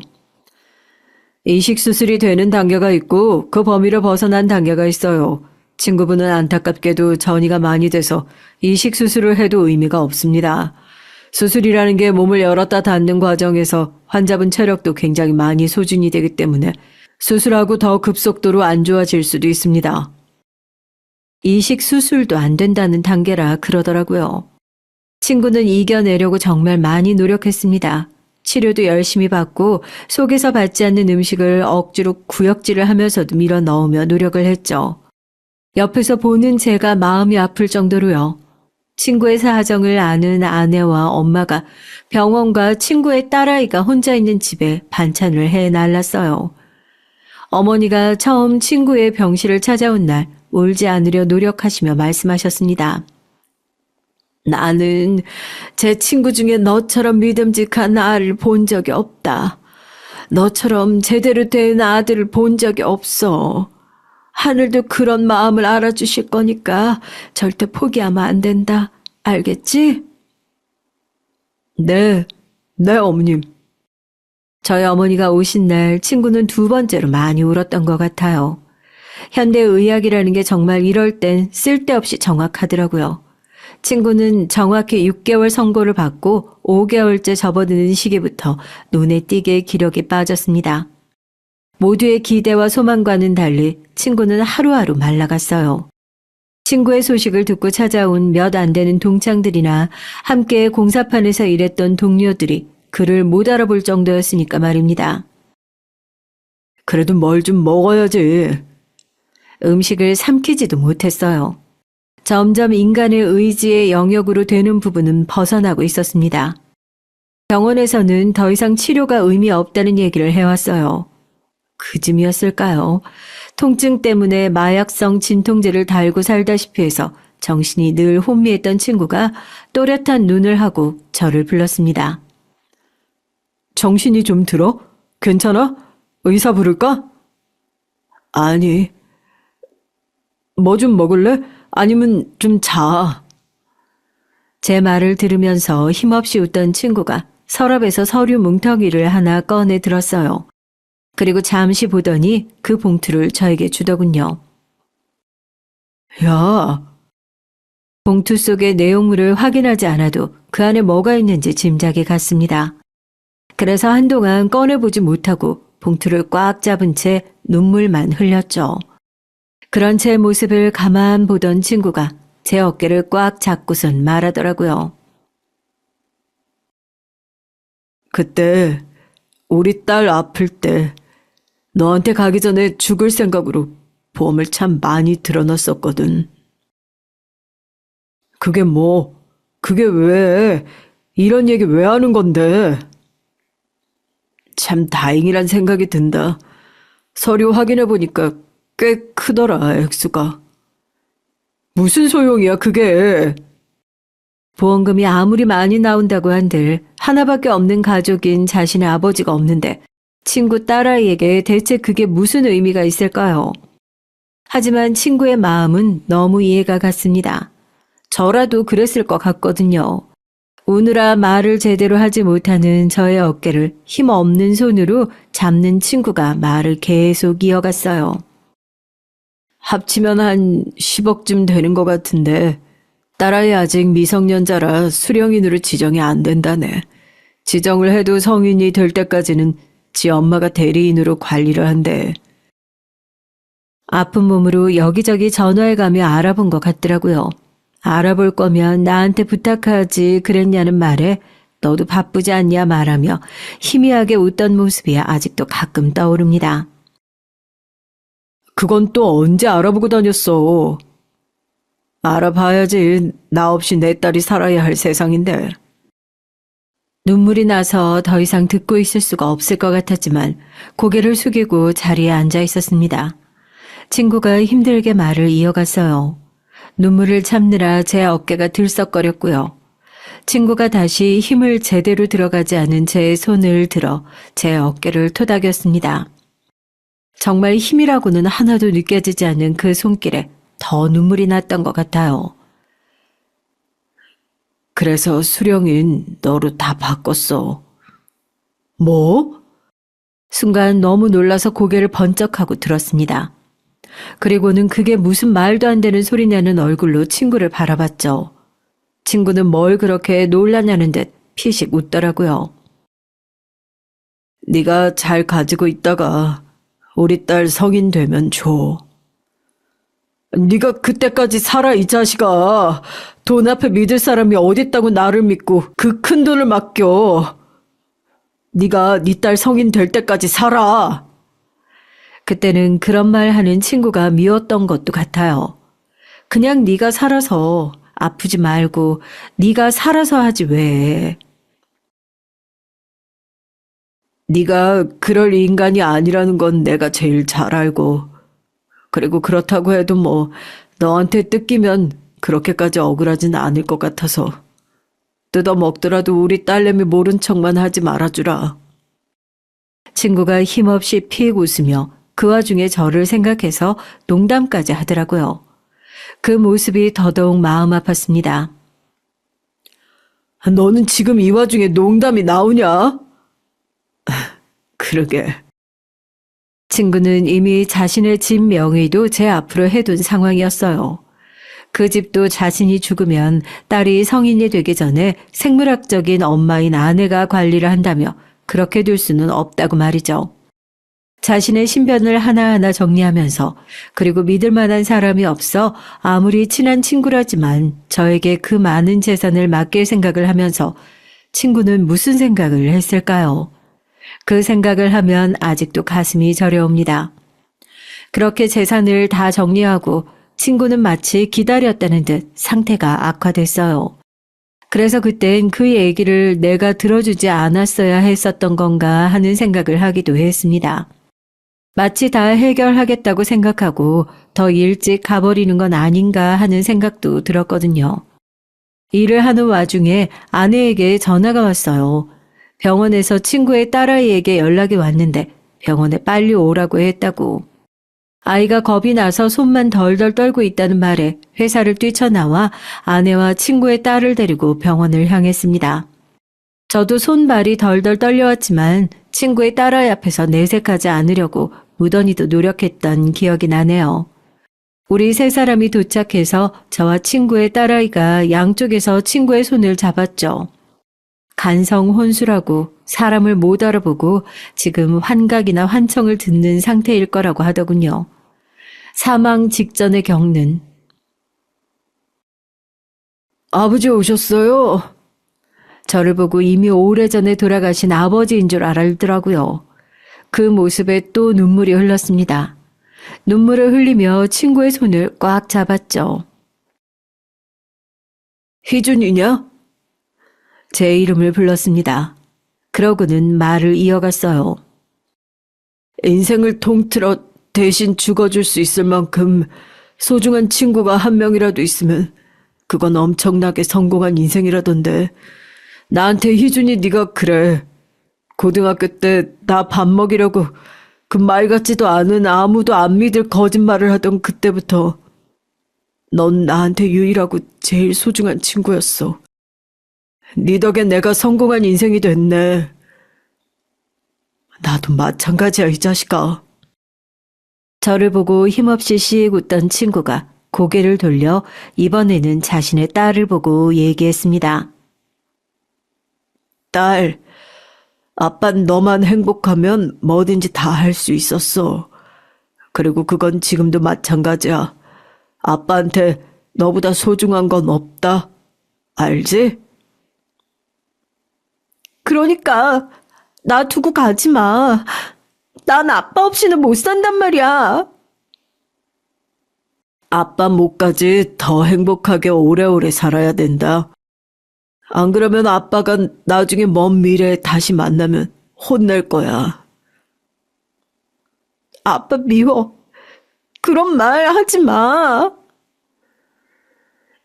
이식 수술이 되는 단계가 있고 그 범위를 벗어난 단계가 있어요. 친구분은 안타깝게도 전이가 많이 돼서 이식 수술을 해도 의미가 없습니다. 수술이라는 게 몸을 열었다 닫는 과정에서 환자분 체력도 굉장히 많이 소진이 되기 때문에 수술하고 더 급속도로 안 좋아질 수도 있습니다. 이식 수술도 안 된다는 단계라 그러더라고요. 친구는 이겨내려고 정말 많이 노력했습니다. 치료도 열심히 받고 속에서 받지 않는 음식을 억지로 구역질을 하면서도 밀어 넣으며 노력을 했죠. 옆에서 보는 제가 마음이 아플 정도로요. 친구의 사정을 아는 아내와 엄마가 병원과 친구의 딸아이가 혼자 있는 집에 반찬을 해 날랐어요. 어머니가 처음 친구의 병실을 찾아온 날 울지 않으려 노력하시며 말씀하셨습니다. 나는 제 친구 중에 너처럼 믿음직한 아를 본 적이 없다. 너처럼 제대로 된 아들을 본 적이 없어. 하늘도 그런 마음을 알아주실 거니까 절대 포기하면 안 된다. 알겠지? 네, 어머님. 저희 어머니가 오신 날 친구는 두 번째로 많이 울었던 것 같아요. 현대의학이라는 게 정말 이럴 땐 쓸데없이 정확하더라고요. 친구는 정확히 6개월 선고를 받고 5개월째 접어드는 시기부터 눈에 띄게 기력이 빠졌습니다. 모두의 기대와 소망과는 달리 친구는 하루하루 말라갔어요. 친구의 소식을 듣고 찾아온 몇 안 되는 동창들이나 함께 공사판에서 일했던 동료들이 그를 못 알아볼 정도였으니까 말입니다. 그래도 뭘 좀 먹어야지. 음식을 삼키지도 못했어요. 점점 인간의 의지의 영역으로 되는 부분은 벗어나고 있었습니다. 병원에서는 더 이상 치료가 의미 없다는 얘기를 해왔어요. 그쯤이었을까요? 통증 때문에 마약성 진통제를 달고 살다시피 해서 정신이 늘 혼미했던 친구가 또렷한 눈을 하고 저를 불렀습니다. 정신이 좀 들어? 괜찮아? 의사 부를까? 아니. 뭐 좀 먹을래? 아니면 좀 자. 제 말을 들으면서 힘없이 웃던 친구가 서랍에서 서류 뭉텅이를 하나 꺼내 들었어요. 그리고 잠시 보더니 그 봉투를 저에게 주더군요. 야, 봉투 속의 내용물을 확인하지 않아도 그 안에 뭐가 있는지 짐작이 갔습니다. 그래서 한동안 꺼내보지 못하고 봉투를 꽉 잡은 채 눈물만 흘렸죠. 그런 제 모습을 가만 보던 친구가 제 어깨를 꽉 잡고선 말하더라고요. 그때 우리 딸 아플 때 너한테 가기 전에 죽을 생각으로 보험을 참 많이 들어놨었거든. 그게 왜, 이런 얘기 왜 하는 건데? 참 다행이란 생각이 든다. 서류 확인해보니까 꽤 크더라, 액수가. 무슨 소용이야, 그게. 보험금이 아무리 많이 나온다고 한들 하나밖에 없는 가족인 자신의 아버지가 없는데 친구 딸아이에게 대체 그게 무슨 의미가 있을까요? 하지만 친구의 마음은 너무 이해가 갔습니다. 저라도 그랬을 것 같거든요. 우느라 말을 제대로 하지 못하는 저의 어깨를 힘없는 손으로 잡는 친구가 말을 계속 이어갔어요. 합치면 한 10억쯤 되는 것 같은데 딸아이 아직 미성년자라 수령인으로 지정이 안 된다네. 지정을 해도 성인이 될 때까지는 지 엄마가 대리인으로 관리를 한대. 아픈 몸으로 여기저기 전화해가며 알아본 것 같더라고요. 알아볼 거면 나한테 부탁하지 그랬냐는 말에 너도 바쁘지 않냐 말하며 희미하게 웃던 모습이 아직도 가끔 떠오릅니다. 그건 또 언제 알아보고 다녔어. 알아봐야지. 나 없이 내 딸이 살아야 할 세상인데. 눈물이 나서 더 이상 듣고 있을 수가 없을 것 같았지만 고개를 숙이고 자리에 앉아 있었습니다. 친구가 힘들게 말을 이어갔어요. 눈물을 참느라 제 어깨가 들썩거렸고요. 친구가 다시 힘을 제대로 들어가지 않은 제 손을 들어 제 어깨를 토닥였습니다. 정말 힘이라고는 하나도 느껴지지 않는 그 손길에 더 눈물이 났던 것 같아요. 그래서 수령인 너로 다 바꿨어. 뭐? 순간 너무 놀라서 고개를 번쩍하고 들었습니다. 그리고는 그게 무슨 말도 안 되는 소리냐는 얼굴로 친구를 바라봤죠. 친구는 뭘 그렇게 놀라냐는 듯 피식 웃더라고요. 네가 잘 가지고 있다가 우리 딸 성인 되면 줘. 네가 그때까지 살아, 이 자식아. 돈 앞에 믿을 사람이 어딨다고 나를 믿고 그 큰 돈을 맡겨. 네가 네 딸 성인 될 때까지 살아. 그때는 그런 말 하는 친구가 미웠던 것도 같아요. 그냥 네가 살아서 아프지 말고 네가 살아서 하지 왜. 네가 그럴 인간이 아니라는 건 내가 제일 잘 알고. 그리고 그렇다고 해도 뭐 너한테 뜯기면 그렇게까지 억울하진 않을 것 같아서 뜯어먹더라도 우리 딸내미 모른 척만 하지 말아주라. 친구가 힘없이 픽 웃으며 그 와중에 저를 생각해서 농담까지 하더라고요. 그 모습이 더더욱 마음 아팠습니다. 너는 지금 이 와중에 농담이 나오냐? 그러게. 친구는 이미 자신의 집 명의도 제 앞으로 해둔 상황이었어요. 그 집도 자신이 죽으면 딸이 성인이 되기 전에 생물학적인 엄마인 아내가 관리를 한다며 그렇게 둘 수는 없다고 말이죠. 자신의 신변을 하나하나 정리하면서 그리고 믿을 만한 사람이 없어 아무리 친한 친구라지만 저에게 그 많은 재산을 맡길 생각을 하면서 친구는 무슨 생각을 했을까요? 그 생각을 하면 아직도 가슴이 저려옵니다. 그렇게 재산을 다 정리하고 친구는 마치 기다렸다는 듯 상태가 악화됐어요. 그래서 그땐 그 얘기를 내가 들어주지 않았어야 했었던 건가 하는 생각을 하기도 했습니다. 마치 다 해결하겠다고 생각하고 더 일찍 가버리는 건 아닌가 하는 생각도 들었거든요. 일을 하는 와중에 아내에게 전화가 왔어요. 병원에서 친구의 딸아이에게 연락이 왔는데 병원에 빨리 오라고 했다고. 아이가 겁이 나서 손만 덜덜 떨고 있다는 말에 회사를 뛰쳐나와 아내와 친구의 딸을 데리고 병원을 향했습니다. 저도 손발이 덜덜 떨려왔지만 친구의 딸아이 앞에서 내색하지 않으려고 무던히도 노력했던 기억이 나네요. 우리 세 사람이 도착해서 저와 친구의 딸아이가 양쪽에서 친구의 손을 잡았죠. 간성 혼수라고 사람을 못 알아보고 지금 환각이나 환청을 듣는 상태일 거라고 하더군요. 사망 직전에 겪는. 아버지 오셨어요? 저를 보고 이미 오래전에 돌아가신 아버지인 줄 알더라고요. 그 모습에 또 눈물이 흘렀습니다. 눈물을 흘리며 친구의 손을 꽉 잡았죠. 희준이냐? 제 이름을 불렀습니다. 그러고는 말을 이어갔어요. 인생을 통틀어 대신 죽어줄 수 있을 만큼 소중한 친구가 한 명이라도 있으면 그건 엄청나게 성공한 인생이라던데. 나한테 희준이 네가 그래. 고등학교 때 나 밥 먹이려고 그 말 같지도 않은 아무도 안 믿을 거짓말을 하던 그때부터 넌 나한테 유일하고 제일 소중한 친구였어. 네 덕에 내가 성공한 인생이 됐네. 나도 마찬가지야, 이 자식아. 저를 보고 힘없이 씩 웃던 친구가 고개를 돌려 이번에는 자신의 딸을 보고 얘기했습니다. 딸, 아빤 너만 행복하면 뭐든지 다 할 수 있었어. 그리고 그건 지금도 마찬가지야. 아빠한테 너보다 소중한 건 없다. 알지? 그러니까 나 두고 가지 마. 난 아빠 없이는 못 산단 말이야. 아빠 못까지 더 행복하게 오래오래 살아야 된다. 안 그러면 아빠가 나중에 먼 미래에 다시 만나면 혼낼 거야. 아빠 미워. 그런 말 하지 마.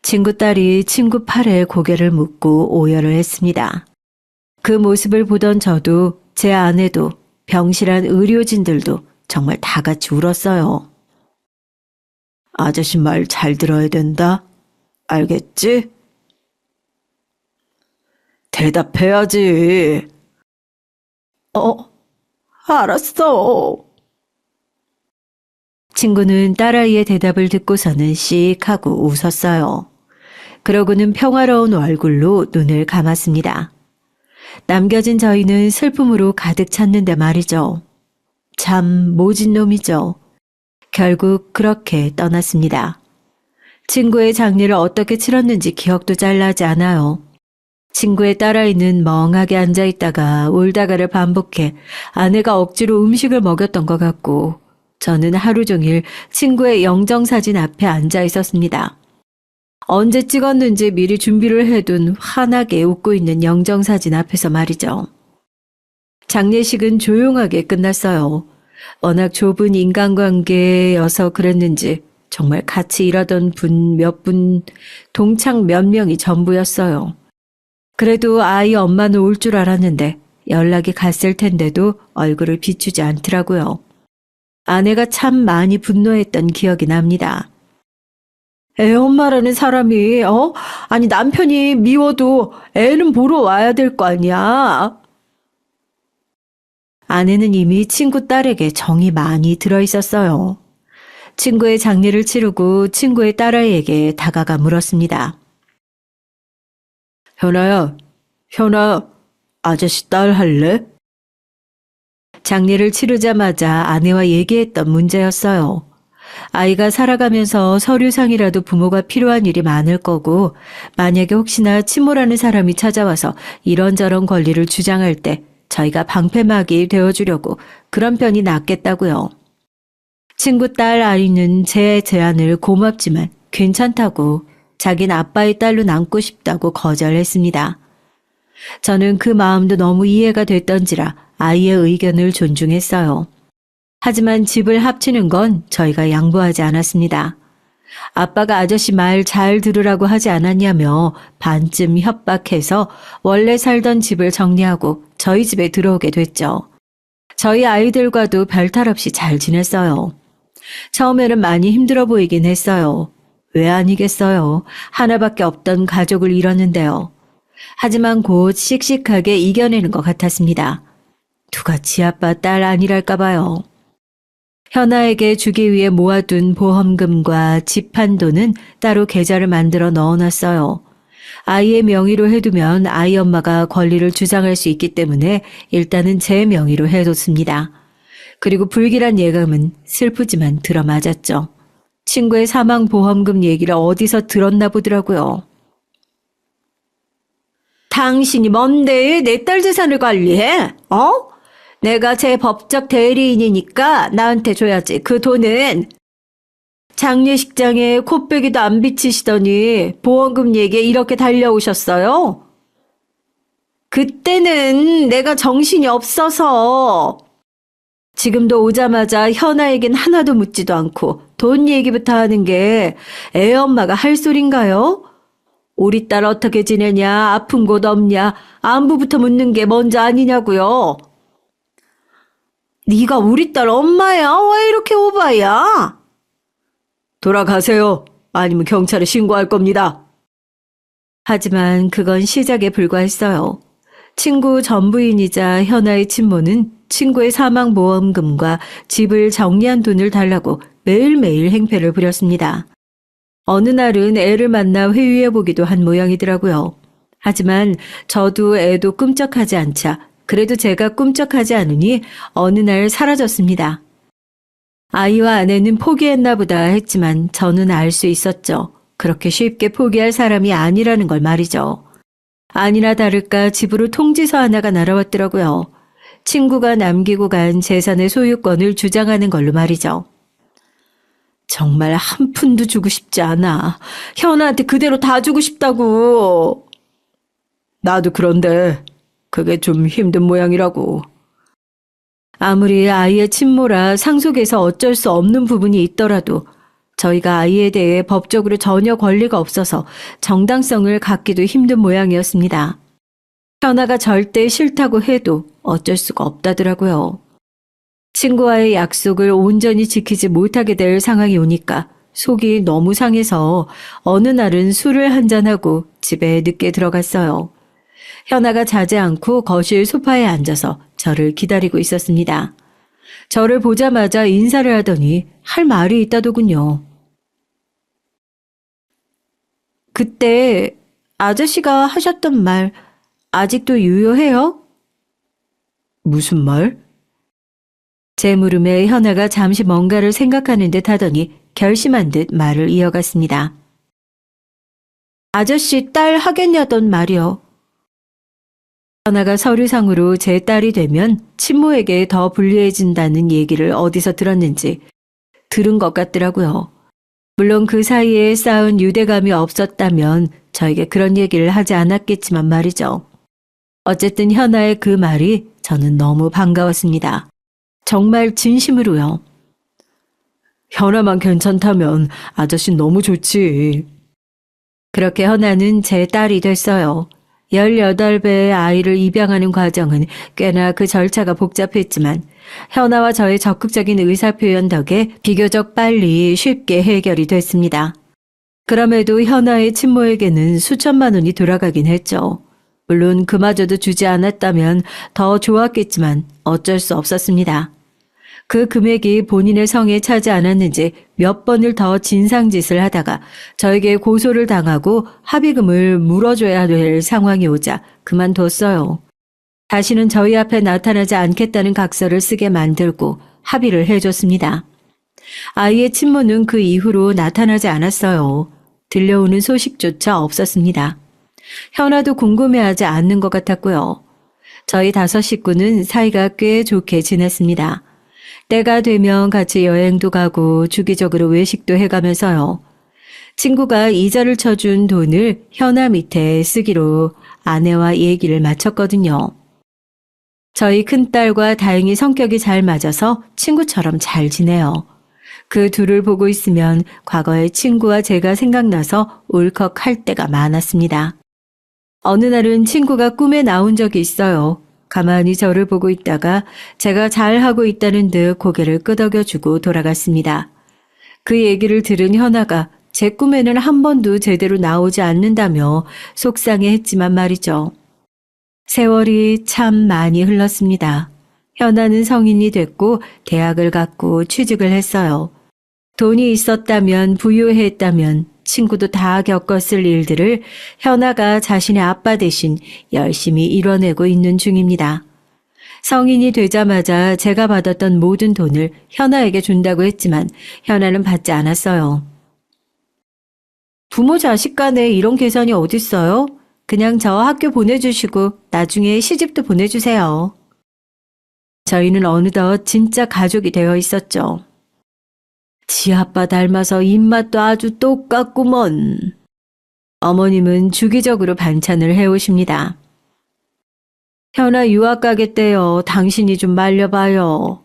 친구 딸이 친구 팔에 고개를 묻고 오열을 했습니다. 그 모습을 보던 저도 제 아내도 병실한 의료진들도 정말 다 같이 울었어요. 아저씨 말 잘 들어야 된다. 알겠지? 대답해야지. 알았어. 친구는 딸아이의 대답을 듣고서는 씩 하고 웃었어요. 그러고는 평화로운 얼굴로 눈을 감았습니다. 남겨진 저희는 슬픔으로 가득 찼는데 말이죠. 참 모진 놈이죠. 결국 그렇게 떠났습니다. 친구의 장례를 어떻게 치렀는지 기억도 잘 나지 않아요. 친구의 딸아이는 멍하게 앉아있다가 울다가를 반복해 아내가 억지로 음식을 먹였던 것 같고 저는 하루 종일 친구의 영정사진 앞에 앉아 있었습니다. 언제 찍었는지 미리 준비를 해둔 환하게 웃고 있는 영정사진 앞에서 말이죠. 장례식은 조용하게 끝났어요. 워낙 좁은 인간관계여서 그랬는지 정말 같이 일하던 몇 분, 동창 몇 명이 전부였어요. 그래도 아이 엄마는 올 줄 알았는데 연락이 갔을 텐데도 얼굴을 비추지 않더라고요. 아내가 참 많이 분노했던 기억이 납니다. 애 엄마라는 사람이 아니 남편이 미워도 애는 보러 와야 될 거 아니야. 아내는 이미 친구 딸에게 정이 많이 들어 있었어요. 친구의 장례를 치르고 친구의 딸아이에게 다가가 물었습니다. 현아, 아저씨 딸 할래? 장례를 치르자마자 아내와 얘기했던 문제였어요. 아이가 살아가면서 서류상이라도 부모가 필요한 일이 많을 거고 만약에 혹시나 친모라는 사람이 찾아와서 이런저런 권리를 주장할 때 저희가 방패막이 되어주려고 그런 편이 낫겠다고요. 친구 딸 아이는 제 제안을 고맙지만 괜찮다고 자긴 아빠의 딸로 남고 싶다고 거절했습니다. 저는 그 마음도 너무 이해가 됐던지라 아이의 의견을 존중했어요. 하지만 집을 합치는 건 저희가 양보하지 않았습니다. 아빠가 아저씨 말 잘 들으라고 하지 않았냐며 반쯤 협박해서 원래 살던 집을 정리하고 저희 집에 들어오게 됐죠. 저희 아이들과도 별탈 없이 잘 지냈어요. 처음에는 많이 힘들어 보이긴 했어요. 왜 아니겠어요. 하나밖에 없던 가족을 잃었는데요. 하지만 곧 씩씩하게 이겨내는 것 같았습니다. 누가 지 아빠 딸 아니랄까 봐요. 현아에게 주기 위해 모아둔 보험금과 집 한 돈은 따로 계좌를 만들어 넣어놨어요. 아이의 명의로 해두면 아이 엄마가 권리를 주장할 수 있기 때문에 일단은 제 명의로 해뒀습니다. 그리고 불길한 예감은 슬프지만 들어맞았죠. 친구의 사망보험금 얘기를 어디서 들었나 보더라고요. 당신이 뭔데 내 딸 재산을 관리해? 내가 제 법적 대리인이니까 나한테 줘야지. 그 돈은. 장례식장에 코빼기도 안 비치시더니 보험금 얘기에 이렇게 달려오셨어요? 그때는 내가 정신이 없어서. 지금도 오자마자 현아에겐 하나도 묻지도 않고 돈 얘기부터 하는 게 애 엄마가 할 소린가요? 우리 딸 어떻게 지내냐, 아픈 곳 없냐, 안부부터 묻는 게 먼저 아니냐고요. 네가 우리 딸 엄마야? 왜 이렇게 오바야? 돌아가세요. 아니면 경찰에 신고할 겁니다. 하지만 그건 시작에 불과했어요. 친구 전부인이자 현아의 친모는 친구의 사망보험금과 집을 정리한 돈을 달라고 매일매일 행패를 부렸습니다. 어느 날은 애를 만나 회유해보기도 한 모양이더라고요. 하지만 저도 애도 꿈쩍하지 않자 그래도 제가 꿈쩍하지 않으니 어느 날 사라졌습니다. 아이와 아내는 포기했나 보다 했지만 저는 알 수 있었죠. 그렇게 쉽게 포기할 사람이 아니라는 걸 말이죠. 아니나 다를까 집으로 통지서 하나가 날아왔더라고요. 친구가 남기고 간 재산의 소유권을 주장하는 걸로 말이죠. 정말 한 푼도 주고 싶지 않아. 현아한테 그대로 다 주고 싶다고. 나도 그런데 그게 좀 힘든 모양이라고. 아무리 아이의 친모라 상속에서 어쩔 수 없는 부분이 있더라도 저희가 아이에 대해 법적으로 전혀 권리가 없어서 정당성을 갖기도 힘든 모양이었습니다. 현아가 절대 싫다고 해도 어쩔 수가 없다더라고요. 친구와의 약속을 온전히 지키지 못하게 될 상황이 오니까 속이 너무 상해서 어느 날은 술을 한잔하고 집에 늦게 들어갔어요. 현아가 자지 않고 거실 소파에 앉아서 저를 기다리고 있었습니다. 저를 보자마자 인사를 하더니 할 말이 있다더군요. 그때 아저씨가 하셨던 말 아직도 유효해요? 무슨 말? 제 물음에 현아가 잠시 뭔가를 생각하는 듯 하더니 결심한 듯 말을 이어갔습니다. 아저씨 딸 하겠냐던 말이요. 현아가 서류상으로 제 딸이 되면 친모에게 더 불리해진다는 얘기를 어디서 들었는지 들은 것 같더라고요. 물론 그 사이에 쌓은 유대감이 없었다면 저에게 그런 얘기를 하지 않았겠지만 말이죠. 어쨌든 현아의 그 말이 저는 너무 반가웠습니다. 정말 진심으로요. 현아만 괜찮다면 아저씨 너무 좋지. 그렇게 현아는 제 딸이 됐어요. 18배의 아이를 입양하는 과정은 꽤나 그 절차가 복잡했지만 현아와 저의 적극적인 의사표현 덕에 비교적 빨리 쉽게 해결이 됐습니다. 그럼에도 현아의 친모에게는 수천만 원이 돌아가긴 했죠. 물론 그마저도 주지 않았다면 더 좋았겠지만 어쩔 수 없었습니다. 그 금액이 본인의 성에 차지 않았는지 몇 번을 더 진상짓을 하다가 저에게 고소를 당하고 합의금을 물어줘야 될 상황이 오자 그만뒀어요. 다시는 저희 앞에 나타나지 않겠다는 각서를 쓰게 만들고 합의를 해줬습니다. 아이의 친모는 그 이후로 나타나지 않았어요. 들려오는 소식조차 없었습니다. 현아도 궁금해하지 않는 것 같았고요. 저희 5 식구는 사이가 꽤 좋게 지냈습니다. 때가 되면 같이 여행도 가고 주기적으로 외식도 해가면서요. 친구가 이자를 쳐준 돈을 현아 밑에 쓰기로 아내와 얘기를 마쳤거든요. 저희 큰딸과 다행히 성격이 잘 맞아서 친구처럼 잘 지내요. 그 둘을 보고 있으면 과거의 친구와 제가 생각나서 울컥할 때가 많았습니다. 어느 날은 친구가 꿈에 나온 적이 있어요. 가만히 저를 보고 있다가 제가 잘하고 있다는 듯 고개를 끄덕여주고 돌아갔습니다. 그 얘기를 들은 현아가 제 꿈에는 한 번도 제대로 나오지 않는다며 속상해했지만 말이죠. 세월이 참 많이 흘렀습니다. 현아는 성인이 됐고 대학을 갔고 취직을 했어요. 돈이 있었다면 부유했다면 친구도 다 겪었을 일들을 현아가 자신의 아빠 대신 열심히 이뤄내고 있는 중입니다. 성인이 되자마자 제가 받았던 모든 돈을 현아에게 준다고 했지만 현아는 받지 않았어요. 부모 자식 간에 이런 계산이 어딨어요? 그냥 저 학교 보내주시고 나중에 시집도 보내주세요. 저희는 어느덧 진짜 가족이 되어 있었죠. 지 아빠 닮아서 입맛도 아주 똑같구먼. 어머님은 주기적으로 반찬을 해오십니다. 현아 유학 가겠대요. 당신이 좀 말려봐요.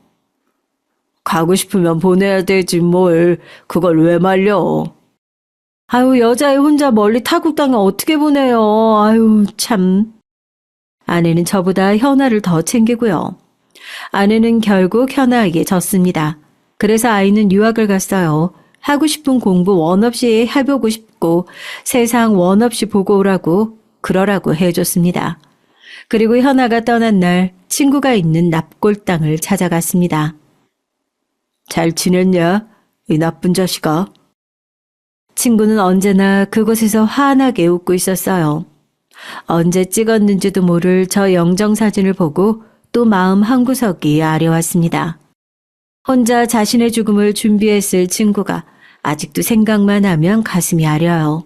가고 싶으면 보내야 되지 뭘. 그걸 왜 말려. 아유, 여자애 혼자 멀리 타국 땅에 어떻게 보내요. 아유, 참. 아내는 저보다 현아를 더 챙기고요. 아내는 결국 현아에게 졌습니다. 그래서 아이는 유학을 갔어요. 하고 싶은 공부 원 없이 해보고 싶고 세상 원 없이 보고 오라고 그러라고 해줬습니다. 그리고 현아가 떠난 날 친구가 있는 납골당을 찾아갔습니다. 잘 지냈냐? 이 나쁜 자식아. 친구는 언제나 그곳에서 환하게 웃고 있었어요. 언제 찍었는지도 모를 저 영정사진을 보고 또 마음 한구석이 아려왔습니다. 혼자 자신의 죽음을 준비했을 친구가 아직도 생각만 하면 가슴이 아려요.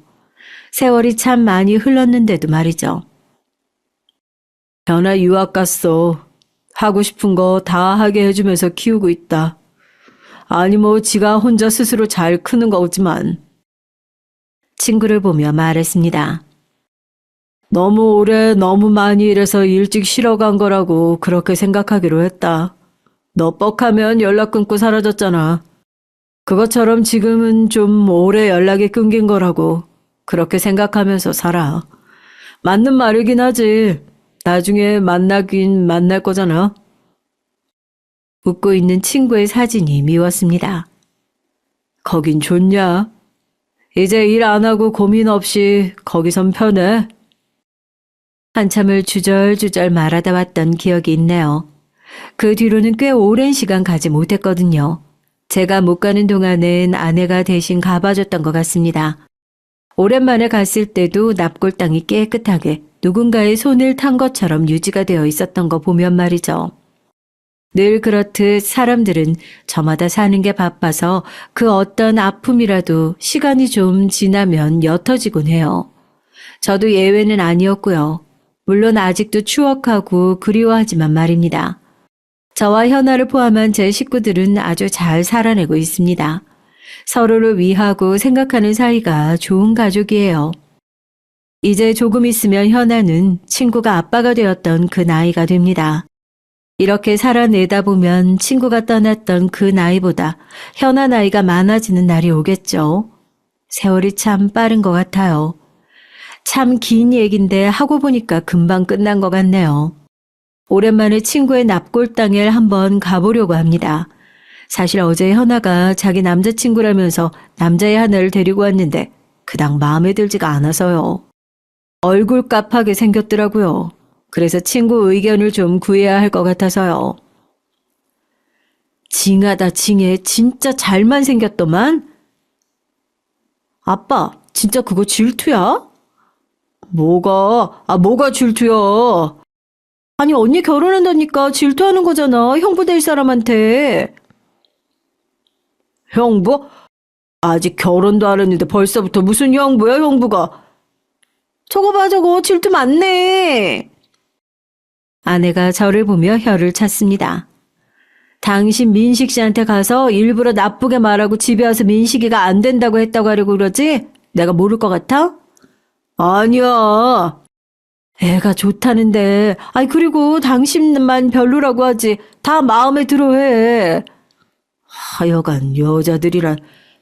세월이 참 많이 흘렀는데도 말이죠. 현아 유학 갔어. 하고 싶은 거 다 하게 해주면서 키우고 있다. 아니 뭐 지가 혼자 스스로 잘 크는 거지만. 친구를 보며 말했습니다. 너무 오래 너무 많이 일해서 일찍 쉬러 간 거라고 그렇게 생각하기로 했다. 너 뻑하면 연락 끊고 사라졌잖아. 그것처럼 지금은 좀 오래 연락이 끊긴 거라고 그렇게 생각하면서 살아. 맞는 말이긴 하지. 나중에 만나긴 만날 거잖아. 웃고 있는 친구의 사진이 미웠습니다. 거긴 좋냐? 이제 일 안 하고 고민 없이 거기선 편해. 한참을 주절주절 말하다 왔던 기억이 있네요. 그 뒤로는 꽤 오랜 시간 가지 못했거든요. 제가 못 가는 동안엔 아내가 대신 가봐줬던 것 같습니다. 오랜만에 갔을 때도 납골당이 깨끗하게 누군가의 손을 탄 것처럼 유지가 되어 있었던 거 보면 말이죠. 늘 그렇듯 사람들은 저마다 사는 게 바빠서 그 어떤 아픔이라도 시간이 좀 지나면 옅어지곤 해요. 저도 예외는 아니었고요. 물론 아직도 추억하고 그리워하지만 말입니다. 저와 현아를 포함한 제 식구들은 아주 잘 살아내고 있습니다. 서로를 위하고 생각하는 사이가 좋은 가족이에요. 이제 조금 있으면 현아는 친구가 아빠가 되었던 그 나이가 됩니다. 이렇게 살아내다 보면 친구가 떠났던 그 나이보다 현아 나이가 많아지는 날이 오겠죠. 세월이 참 빠른 것 같아요. 참 긴 얘긴데 하고 보니까 금방 끝난 것 같네요. 오랜만에 친구의 납골당에 한번 가보려고 합니다. 사실 어제 현아가 자기 남자친구라면서 남자애 하나를 데리고 왔는데 그닥 마음에 들지가 않아서요. 얼굴 깝하게 생겼더라고요. 그래서 친구 의견을 좀 구해야 할 것 같아서요. 징하다 징해. 진짜 잘만 생겼더만. 아빠, 진짜 그거 질투야? 뭐가 질투야? 아니 언니 결혼한다니까 질투하는 거잖아. 형부 될 사람한테. 형부? 아직 결혼도 안 했는데 벌써부터 무슨 형부야 형부가. 저거 봐 저거 질투 많네. 아내가 저를 보며 혀를 찼습니다. 당신 민식 씨한테 가서 일부러 나쁘게 말하고 집에 와서 민식이가 안 된다고 했다고 하려고 그러지? 내가 모를 것 같아? 아니야. 애가 좋다는데, 아이, 그리고 당신만 별로라고 하지. 다 마음에 들어 해. 하여간 여자들이란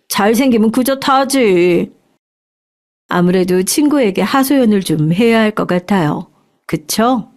잘생기면 그저 다지. 아무래도 친구에게 하소연을 좀 해야 할 것 같아요. 그쵸?